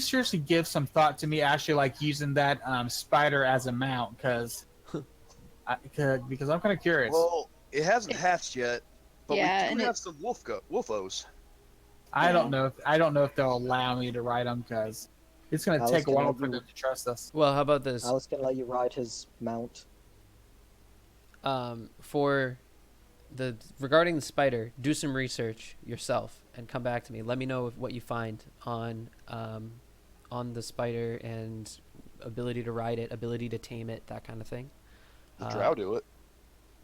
D: seriously give some thought to me actually like using that spider as a mount? Because I'm kind of curious.
C: Well, it hasn't hatched yet, but
E: Yeah,
C: we
E: and
C: do have some wolfos.
D: I don't know if they'll allow me to ride them because it's going
B: I
D: to
B: was
D: take a
B: gonna
D: while for
B: do-
D: them to trust us.
A: Well, how about this?
B: I was gonna let you ride his mount.
A: For regarding the spider, do some research yourself and come back to me. Let me know what you find on the spider and ability to ride it, ability to tame it, that kind of thing.
C: The drow do it.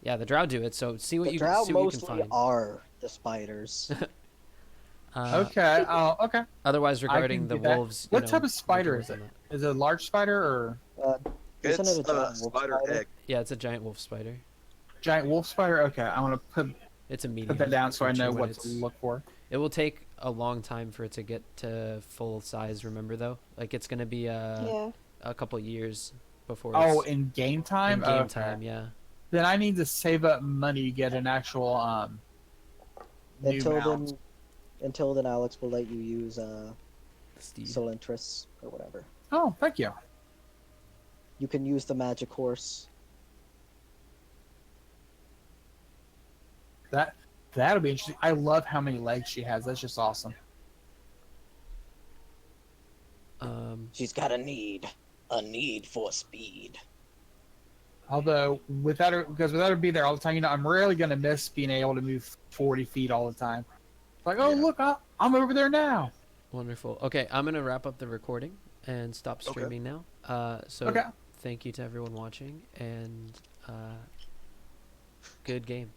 A: Yeah, the drow do it. So see what
B: The
A: you
B: drow
A: see what you can
B: mostly
A: find.
B: are the spiders.
D: Okay. Oh, okay.
A: Otherwise,
D: I
A: regarding
D: can
A: the
D: do that.
A: wolves,
D: What
A: you know,
D: type of
A: we can
D: spider
A: work
D: is
A: on
D: it?
A: that.
D: Is it a large spider or
B: Isn't
C: It's
B: it a
C: a
B: giant wolf
C: spider
B: spider?
C: egg.
A: Yeah, it's a giant wolf spider.
D: giant wolf spider? Okay, I'm gonna
A: It's a medium.
D: put that down so I
A: creature
D: know
A: when
D: what to
A: it's-
D: look for.
A: It will take a long time for it to get to full size. Remember though, like it's gonna be
E: Yeah.
A: a couple years before.
D: Oh,
A: It's
D: in game time.
A: in game
D: Okay.
A: time, yeah.
D: Then I need to save up money to get an actual new
B: Until
D: mount.
B: then, Alex will let you use
A: Steed.
B: Solentris or whatever.
D: Oh, thank you.
B: You can use the magic horse.
D: That'll be interesting. I love how many legs she has. That's just awesome.
F: She's got a need for speed.
D: Although without her being there all the time, I'm really gonna miss being able to move 40 feet all the time. Like, oh
C: Yeah.
D: look, I'm over there now.
A: Wonderful. Okay, I'm gonna wrap up the recording and stop
C: Okay.
A: streaming now. So
D: Okay.
A: thank you to everyone watching and good game.